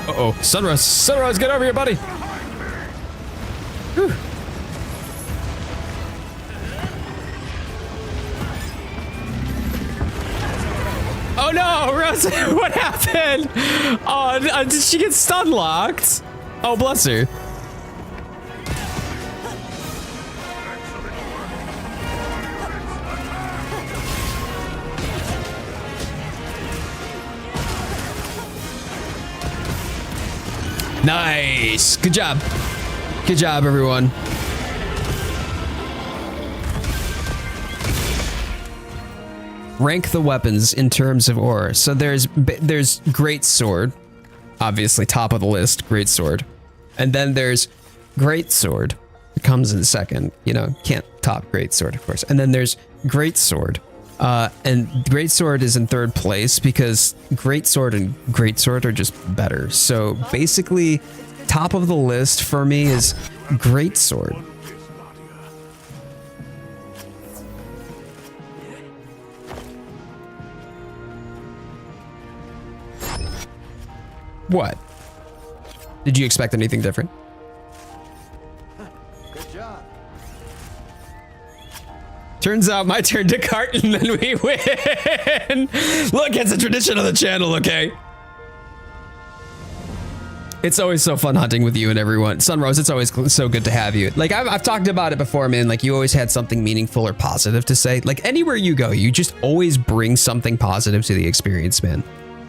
Uh-oh. Sunrise. Sunrise, get over here, buddy. Whew. Oh no, Rose, what happened? Oh, did she get stun locked? Oh, bless her. Nice. Good job. Good job, everyone. Rank the weapons in terms of ore. So there's great sword, obviously top of the list, great sword, and then there's great sword. It comes in second. You know, can't top great sword, of course. And then there's great sword, and great sword is in third place because great sword and great sword are just better. So basically, top of the list for me is great sword. What? Did you expect anything different? Good job. Turns out my turn to cart and then we win. Look, it's a tradition of the channel, okay? It's always so fun hunting with you and everyone. Sunrose, it's always so good to have you. Like, I've talked about it before, man. Like, you always had something meaningful or positive to say. Like, anywhere you go, you just always bring something positive to the experience, man.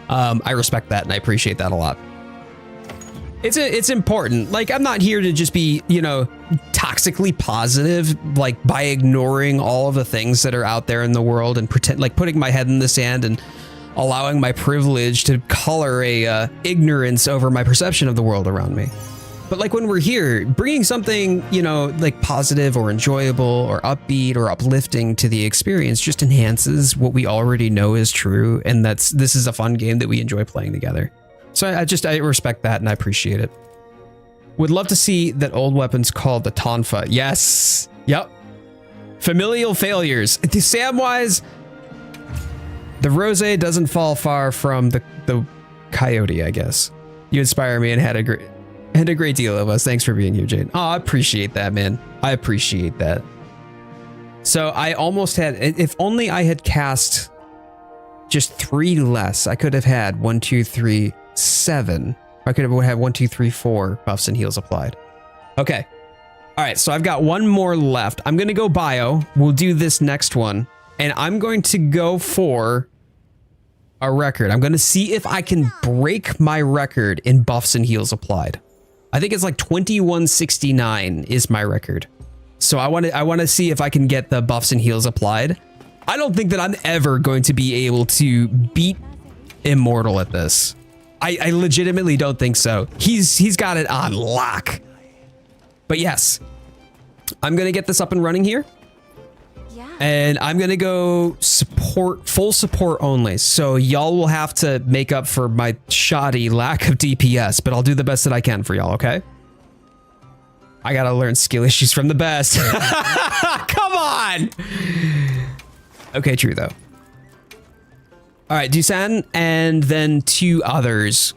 I respect that and I appreciate that a lot. It's important. Like, I'm not here to just be, you know, toxically positive, like by ignoring all of the things that are out there in the world and pretend like putting my head in the sand and allowing my privilege to color a ignorance over my perception of the world around me. But like when we're here, bringing something, you know, like positive or enjoyable or upbeat or uplifting to the experience just enhances what we already know is true. And this is a fun game that we enjoy playing together. So I respect that and I appreciate it. Would love to see that old weapons called the Tonfa. Yes. Yep. Familial failures. The Samwise, the Rose doesn't fall far from the Coyote, I guess. You inspire me and had a great deal of us. Thanks for being here, Jade. Oh, I appreciate that, man. I appreciate that. So I almost had, if only I had cast just 3 less, I could have had 1, 2, 3, 7. I could have had 1, 2, 3, 4 buffs and heals applied. Okay. All right. So I've got 1 more left. I'm going to go bio. We'll do this next one. And I'm going to go for a record. I'm going to see if I can break my record in buffs and heals applied. I think it's like 2169 is my record. So I want to see if I can get the buffs and heals applied. I don't think that I'm ever going to be able to beat Immortal at this. I legitimately don't think so. He's got it on lock. But yes, I'm going to get this up and running here. And I'm going to go support, full support only. So y'all will have to make up for my shoddy lack of DPS, but I'll do the best that I can for y'all, okay? I got to learn skill issues from the best. Come on. Okay, true though. All right, Dusan and then 2 others.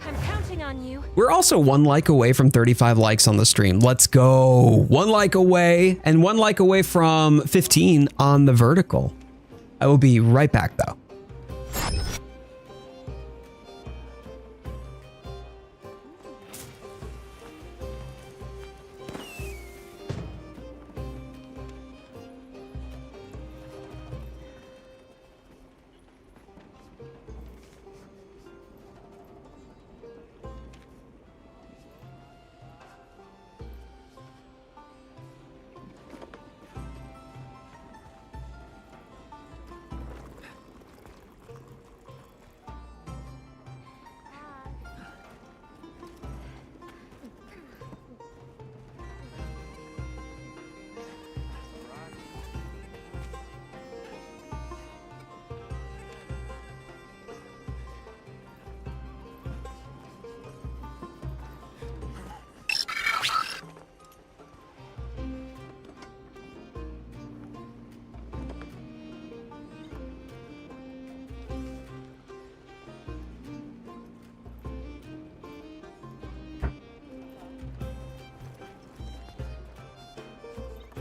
I'm counting on you. We're also 1 like away from 35 likes on the stream. Let's go. 1 like away and 1 like away from 15 on the vertical. I will be right back though.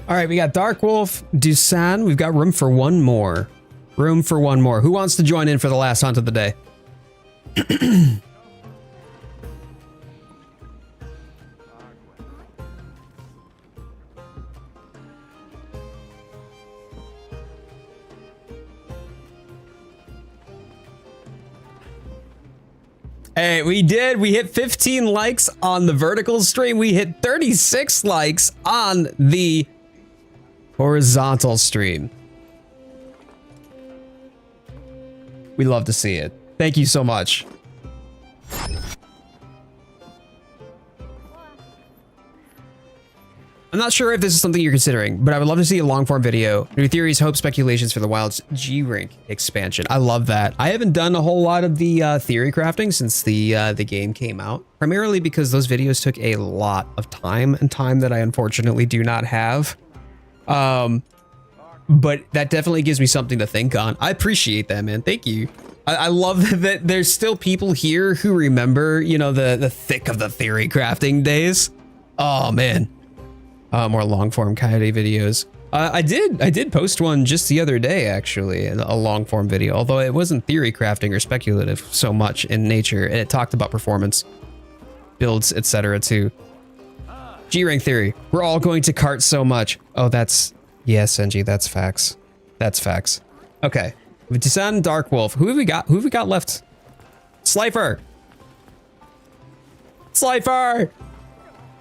All right, we got Dark Wolf, Dusan. We've got room for 1 more. Room for 1 more. Who wants to join in for the last hunt of the day? Hey, we did. We hit 15 likes on the vertical stream. We hit 36 likes on the horizontal stream. We love to see it. Thank you so much. I'm not sure if this is something you're considering, but I would love to see a long form video. New theories, hopes, speculations for the Wilds G-Rank expansion. I love that. I haven't done a whole lot of the theory crafting since the game came out, primarily because those videos took a lot of time and time that I unfortunately do not have. But that definitely gives me something to think on. I appreciate that, man. Thank you. I love that there's still people here who remember, you know, the thick of the theory crafting days. Oh, man. More long form Coyote videos. I did post one just the other day, actually, a long form video, although it wasn't theory crafting or speculative so much in nature, and it talked about performance, builds, etc. too. G-rank theory. We're all going to cart so much. Oh, that's, yes, Senji, that's facts. That's facts. Okay. Tisan, Dark Wolf. Who have we got? Who have we got left? Slifer. Slifer.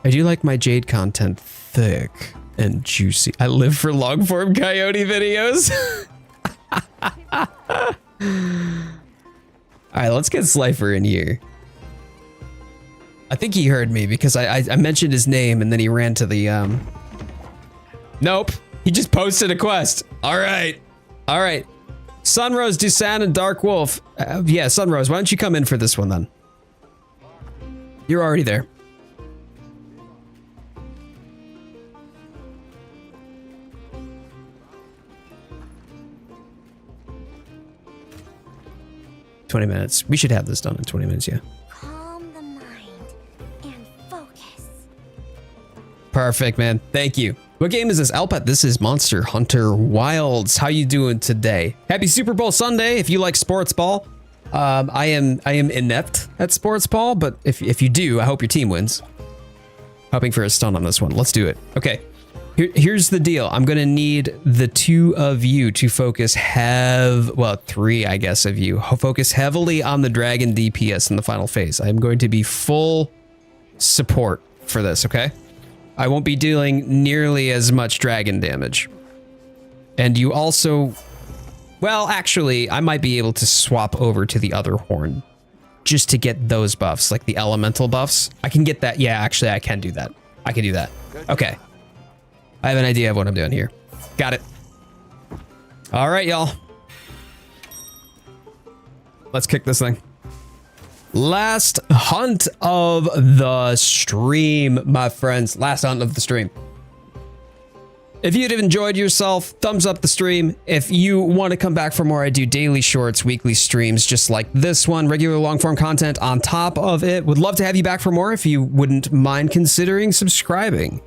I do like my Jade content thick and juicy. I live for long form Coyote videos. All right, let's get Slifer in here. I think he heard me because I mentioned his name and then he ran to the Nope, he just posted a quest. All right, all right. Sunrose, Dusan, and Dark Wolf. Yeah, Sunrose, why don't you come in for this one then? You're already there. $20 minutes. We should have this done in 20 minutes, yeah. Calm the mind and focus. Perfect, man. Thank you. What game is this? Alpet, this is Monster Hunter Wilds. How you doing today? Happy Super Bowl Sunday if you like sports ball. I am inept at sports ball, but if you do, I hope your team wins. Hoping for a stun on this one. Let's do it. Okay. Here's the deal. I'm gonna need the two of you to focus three, I guess, of you. Focus heavily on the dragon DPS in the final phase. I'm going to be full support for this, okay? I won't be dealing nearly as much dragon damage. And you also, well, actually, I might be able to swap over to the other horn just to get those buffs, like the elemental buffs. I can get that. Yeah, actually, I can do that. I can do that. Okay. I have an idea of what I'm doing here. Got it. All right, y'all. Let's kick this thing. Last hunt of the stream, my friends. Last hunt of the stream. If you'd have enjoyed yourself, thumbs up the stream. If you want to come back for more, I do daily shorts, weekly streams, just like this one, regular long form content on top of it. Would love to have you back for more if you wouldn't mind considering subscribing.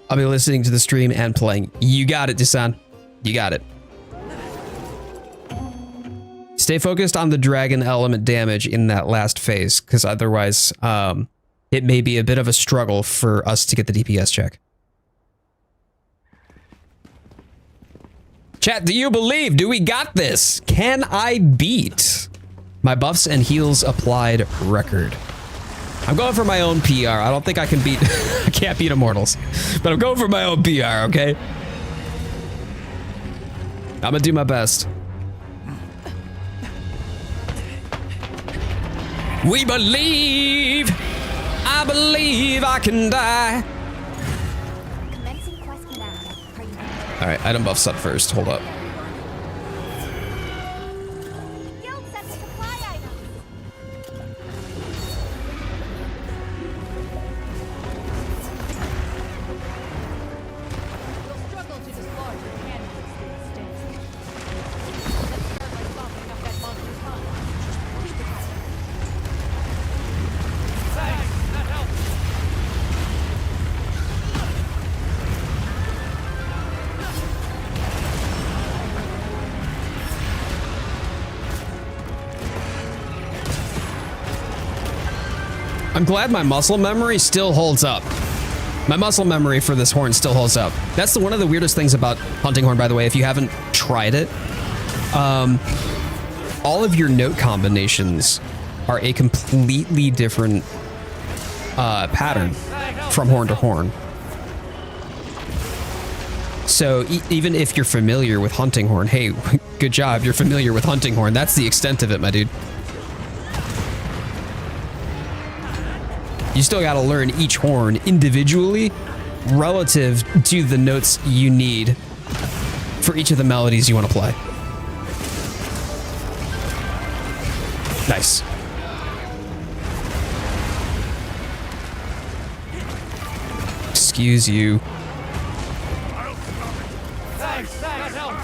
I'll be listening to the stream and playing. You got it, Dusan. You got it. Stay focused on the dragon element damage in that last phase, because otherwise it may be a bit of a struggle for us to get the DPS check. Chat, do you believe? Do we got this? Can I beat my buffs and heals applied record? I'm going for my own PR. I don't think I can beat... I can't beat Immortals. But I'm going for my own PR, okay? I'm gonna do my best. We believe! I believe I can die! Commencing quest command. Are you ready? Alright, item buff set first. Hold up. Guild sets supply items. You'll struggle to dislodge your cannons these days. Let's start by softening up that monster's hunt. Keep it tight. Thanks, that helps. I'm glad my muscle memory still holds up. My muscle memory for this horn still holds up. That's one of the weirdest things about Hunting Horn, by the way. If you haven't tried it, all of your note combinations are a completely different pattern from horn to horn. So even if you're familiar with hunting horn, hey, good job, you're familiar with hunting horn. That's the extent of it, my dude. You still got to learn each horn individually relative to the notes you need for each of the melodies you want to play. Nice. Excuse you. Thanks, that helps.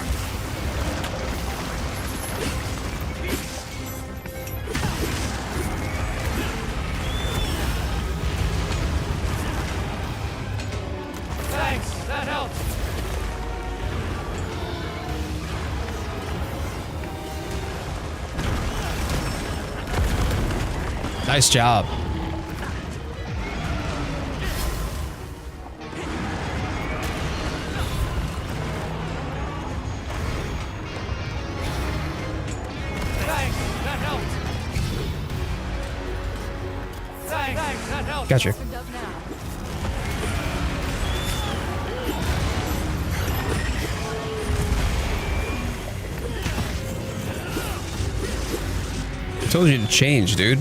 Thanks, that helps. Nice job. Thanks, that helps. Thanks, that helps. Gotcha. Opened up now. Told you to change, dude.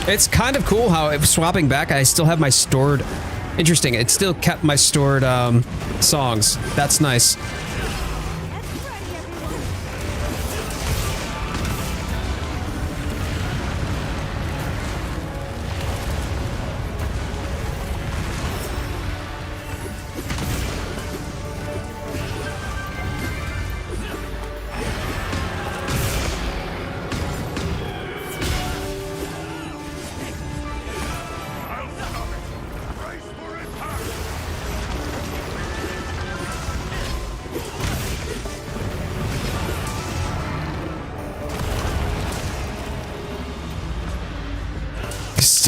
It's kind of cool how swapping back, I still have my stored. Interesting. It still kept my stored songs. That's nice.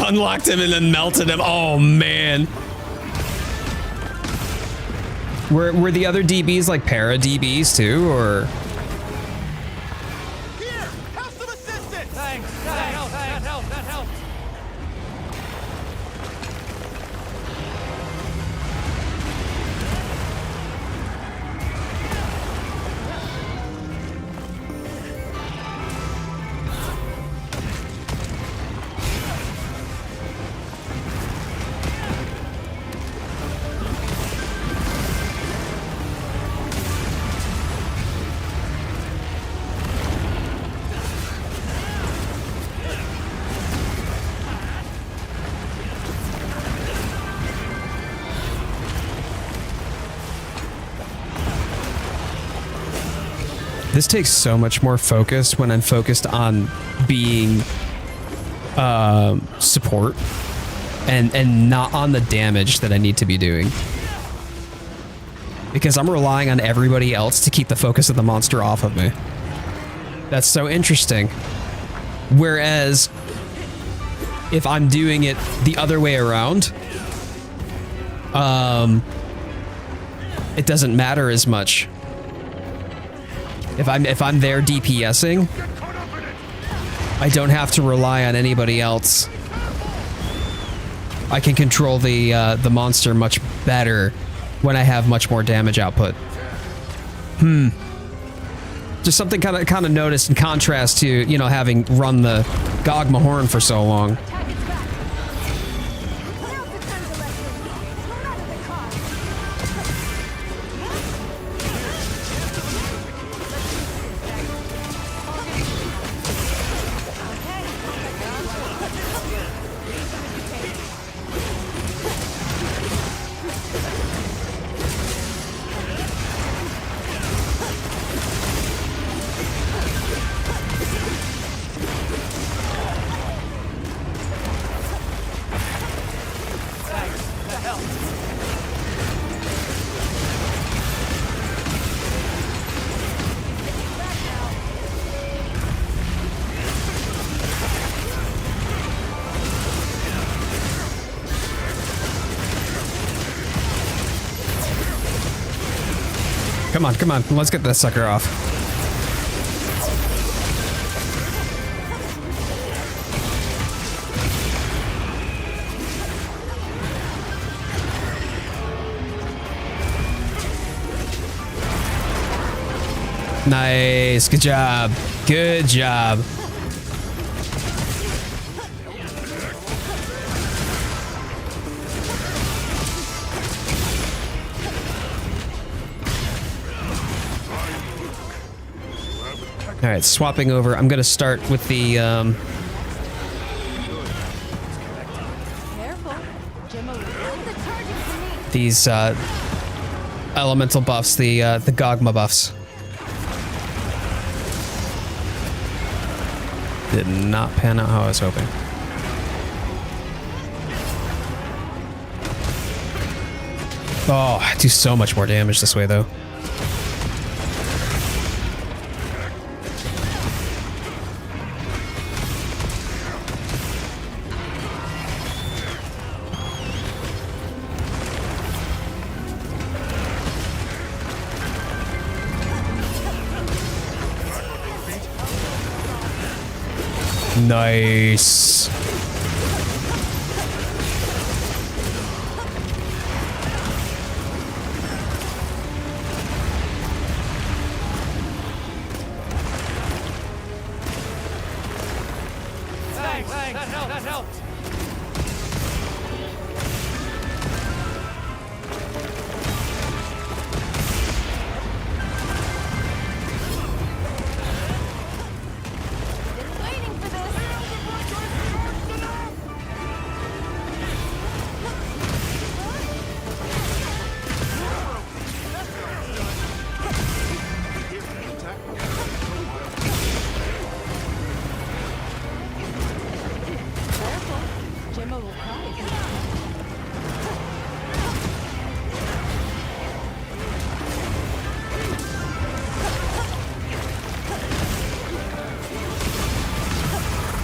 Unlocked him and then melted him. Oh man. Were the other DBs like para DBs too, or? Here, have some assistance. Thanks, that helps, that helps, that helps. This takes so much more focus when I'm focused on being support and not on the damage that I need to be doing. Because I'm relying on everybody else to keep the focus of the monster off of me. That's so interesting. Whereas if I'm doing it the other way around, it doesn't matter as much. If I'm there DPSing, I don't have to rely on anybody else. I can control the monster much better when I have much more damage output. Just something kind of noticed in contrast to, you know, having run the Gogma horn for so long. Come on, come on. Let's get that sucker off. Nice. Good job. Good job. All right, swapping over. I'm going to start with the Careful. Gemma will hold the target for me. these elemental buffs, the Gogma buffs. Did not pan out how I was hoping. Oh, I do so much more damage this way, though. Nice. Thanks. That helped. Been waiting for this. Careful. Gemma will cry if you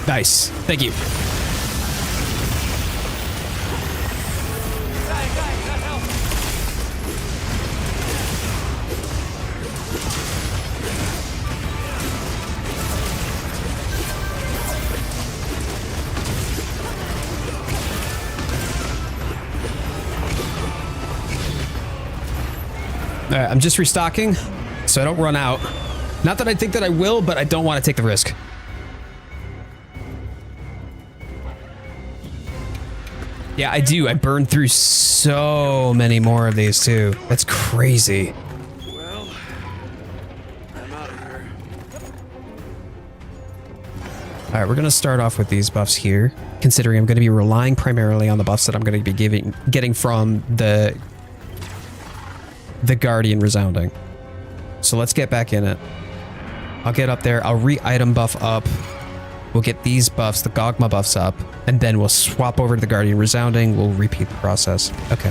Nice. Thank you. That helped. All right, I'm just restocking so I don't run out. Not that I think that I will, but I don't want to take the risk. Yeah, I do. I burned through so many more of these too. That's crazy. Well, I'm out of here. All right, we're going to start off with these buffs here, considering I'm going to be relying primarily on the buffs that I'm going to be getting from the Guardian Resounding. So let's get back in it. I'll get up there. I'll re-item buff up. We'll get these buffs, the Gogma buffs up, and then we'll swap over to the Guardian Resounding. We'll repeat the process. Okay.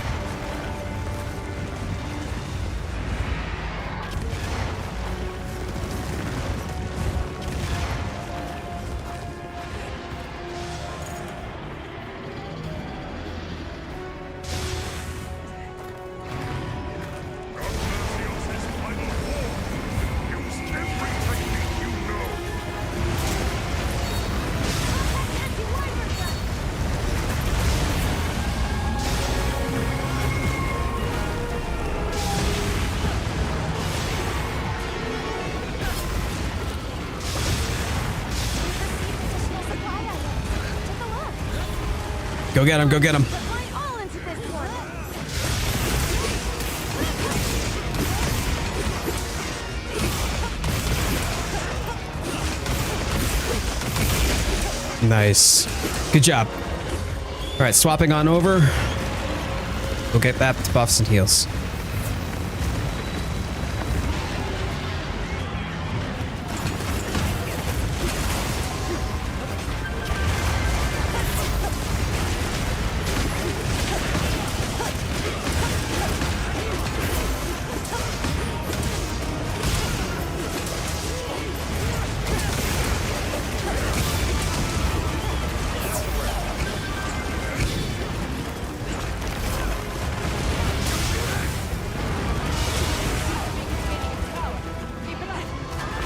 Go get him, go get him. Going all into this one. Nice. Good job. All right, swapping on over. We'll get that to buffs and heals.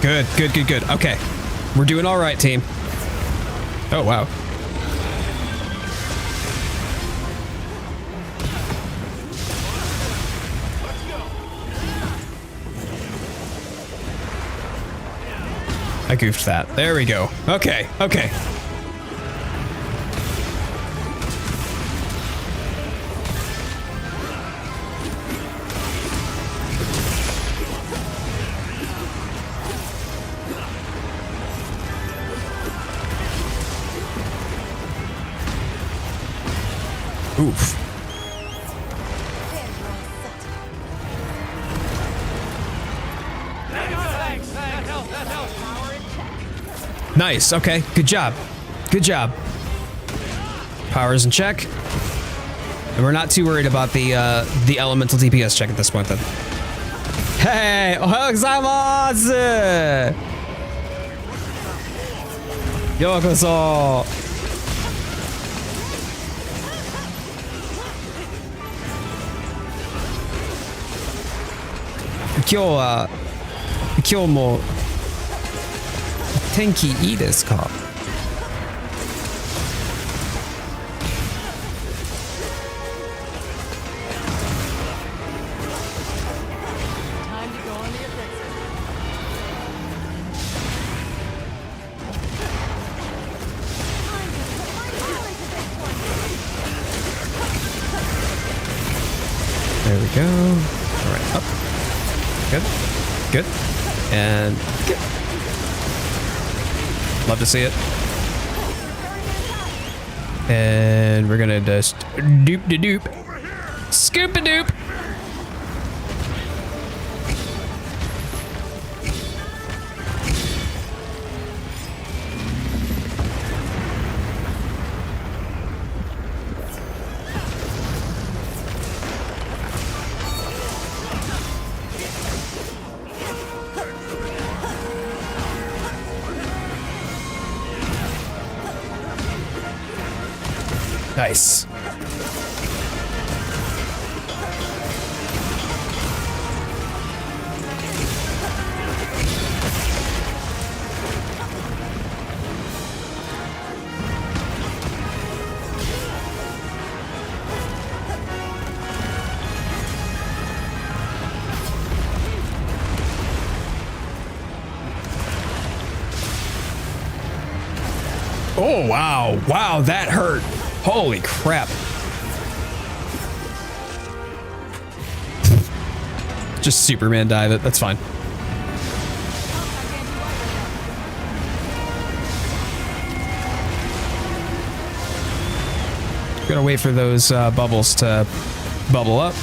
Good, good, good, good. Okay. We're doing all right, team. Oh, wow. I goofed that. There we go. Okay, okay. Oof. Thanks. That helps. Nice. Okay. Good job. Good job. Power's in check. And we're not too worried about the elemental DPS check at this point then. Hey! Ohayou gozaimasu! Yokoso! Kyou mo tenki ii desu ka? Time to go on the offensive. There we go. All right, up. Good. Good. And good. Love to see it. And we're gonna just doop-de-doop. Scoop-a-doop. Nice. Oh, wow. Wow, that hurt. Holy crap. Just Superman dive it. That's fine. Gotta wait for those bubbles to bubble up.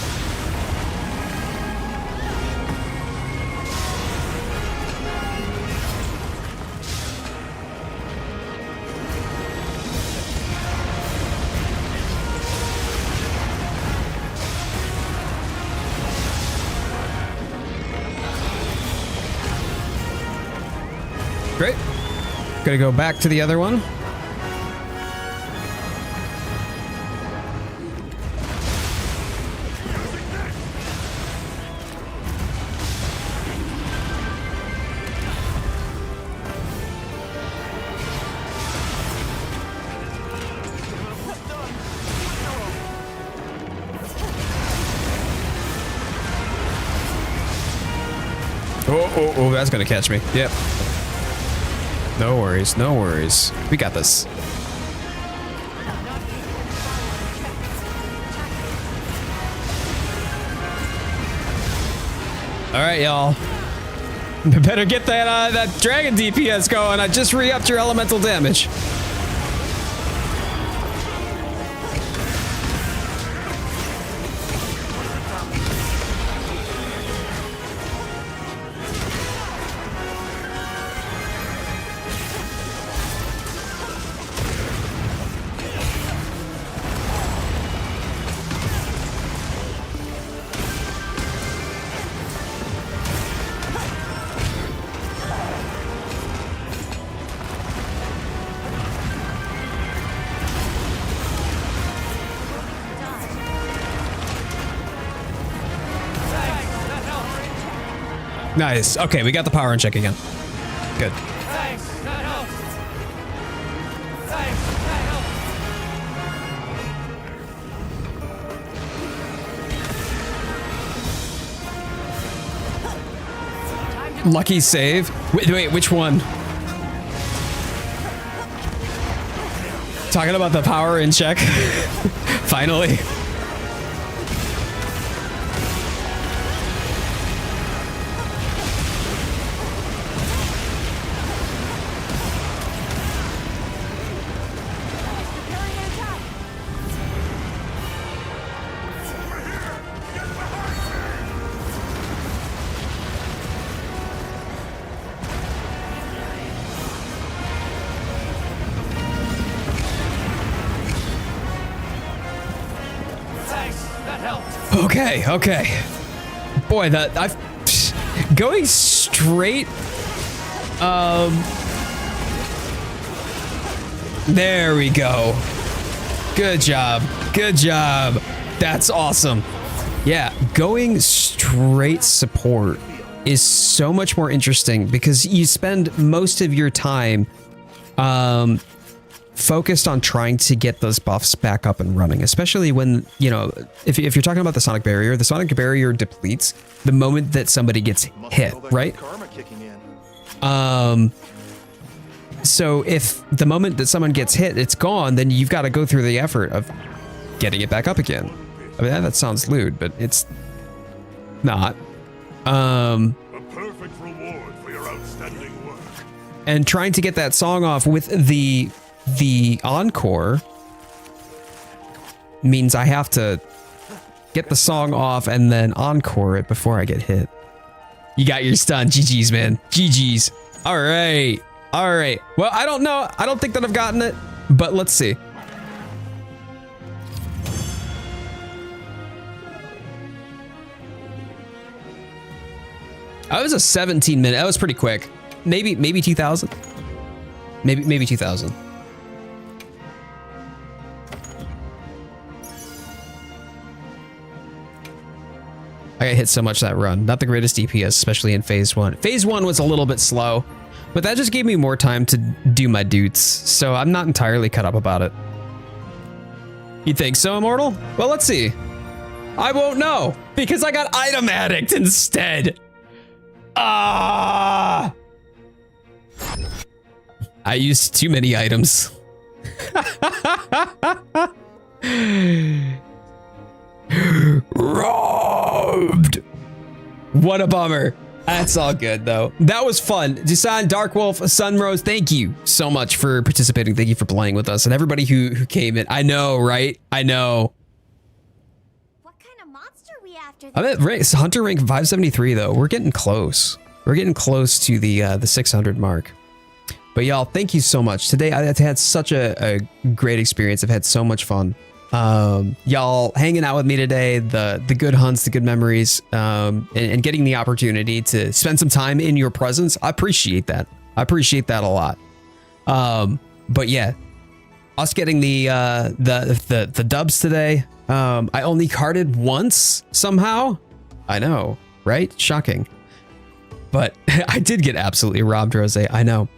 Great. Gonna go back to the other one. Oh, that's gonna catch me. Yep. No worries, no worries. We got this. All right, y'all. Better get that dragon DPS going. I just re-upped your elemental damage. Nice. Okay, we got the power in check again. Good. Thanks, that helps. Thanks, that helps. Lucky save. Wait, which one? Talking about the power in check. Finally. Okay. Boy, that I've going straight. There we go. Good job. That's awesome. Yeah, going straight support is so much more interesting because you spend most of your time focused on trying to get those buffs back up and running, especially when, you know, if you're talking about the sonic barrier depletes the moment that somebody gets hit, right? So if the moment that someone gets hit, it's gone, then you've got to go through the effort of getting it back up again. I mean, that sounds lewd, but it's not. A perfect reward for your outstanding work. And trying to get that song off with the encore means I have to get the song off and then encore it before I get hit. You got your stun. GG's, man. GG's. All right. Well, I don't know. I don't think that I've gotten it, but let's see. That was a 17-minute. That was pretty quick. Maybe 2,000. Maybe 2,000. I got hit so much that run. Not the greatest DPS, especially in phase 1. Phase 1 was a little bit slow, but that just gave me more time to do my dudes, so I'm not entirely cut up about it. You think so, Immortal? Well, let's see. I won't know, because I got Item Addict instead. I used too many items. Robbed. What a bummer. That's all good though. That was fun. Dusan, Darkwolf, Sunrose, thank you so much for participating. Thank you for playing with us and everybody who came in. I know, right? I know. What kind of monster we after? I'm at Hunter rank 573 though. We're getting close. We're getting close to the 600 mark. But y'all, thank you so much. Today I've had such a great experience. I've had so much fun. Y'all hanging out with me today, the good hunts, the good memories, and getting the opportunity to spend some time in your presence. I appreciate that. I appreciate that a lot. But yeah, us getting the dubs today. I only carded once somehow. I know, right? Shocking. But I did get absolutely robbed, Rose. I know.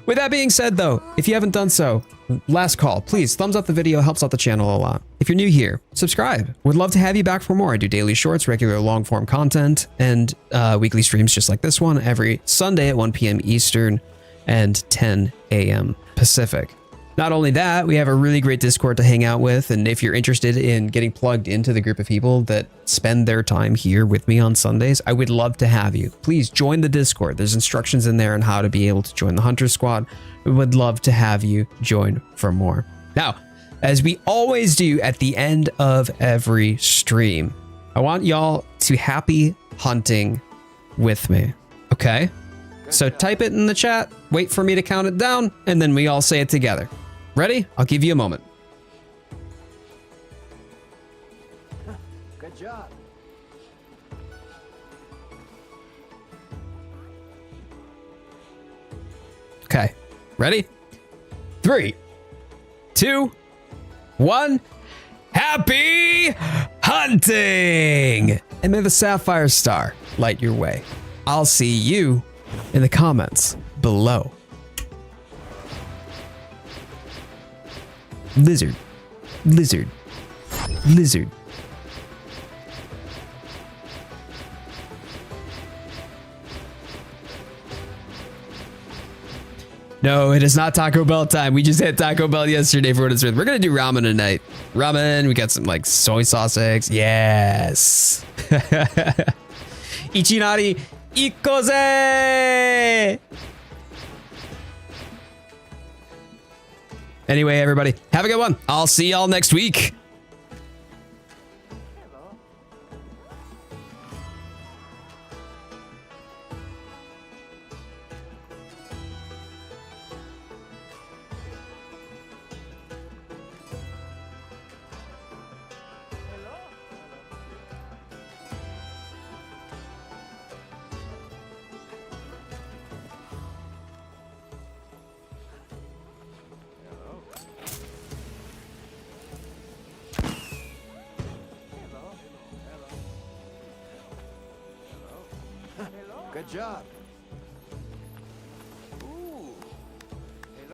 With that being said, though, if you haven't done so, last call, please thumbs up the video, helps out the channel a lot. If you're new here, subscribe. Would love to have you back for more. I do daily shorts, regular long form content, and weekly streams just like this one every Sunday at 1 p.m. Eastern and 10 a.m. Pacific. Not only that, we have a really great Discord to hang out with, and if you're interested in getting plugged into the group of people that spend their time here with me on Sundays, I would love to have you. Please join the Discord. There's instructions in there on how to be able to join the Hunter Squad. We would love to have you join for more. Now, as we always do at the end of every stream, I want y'all to happy hunting with me, okay? So type it in the chat, wait for me to count it down, and then we all say it together. Ready? I'll give you a moment. Good job. Okay. Ready? 3, 2, 1. Happy hunting! And may the Sapphire Star light your way. I'll see you in the comments below. Lizard. Lizard. Lizard. No, it is not Taco Bell time. We just had Taco Bell yesterday for what it's worth. We're gonna do ramen tonight. Ramen, we got some like soy sauce eggs. Yes. Ichinari ikoze! Anyway, everybody, have a good one. I'll see y'all next week. Good job.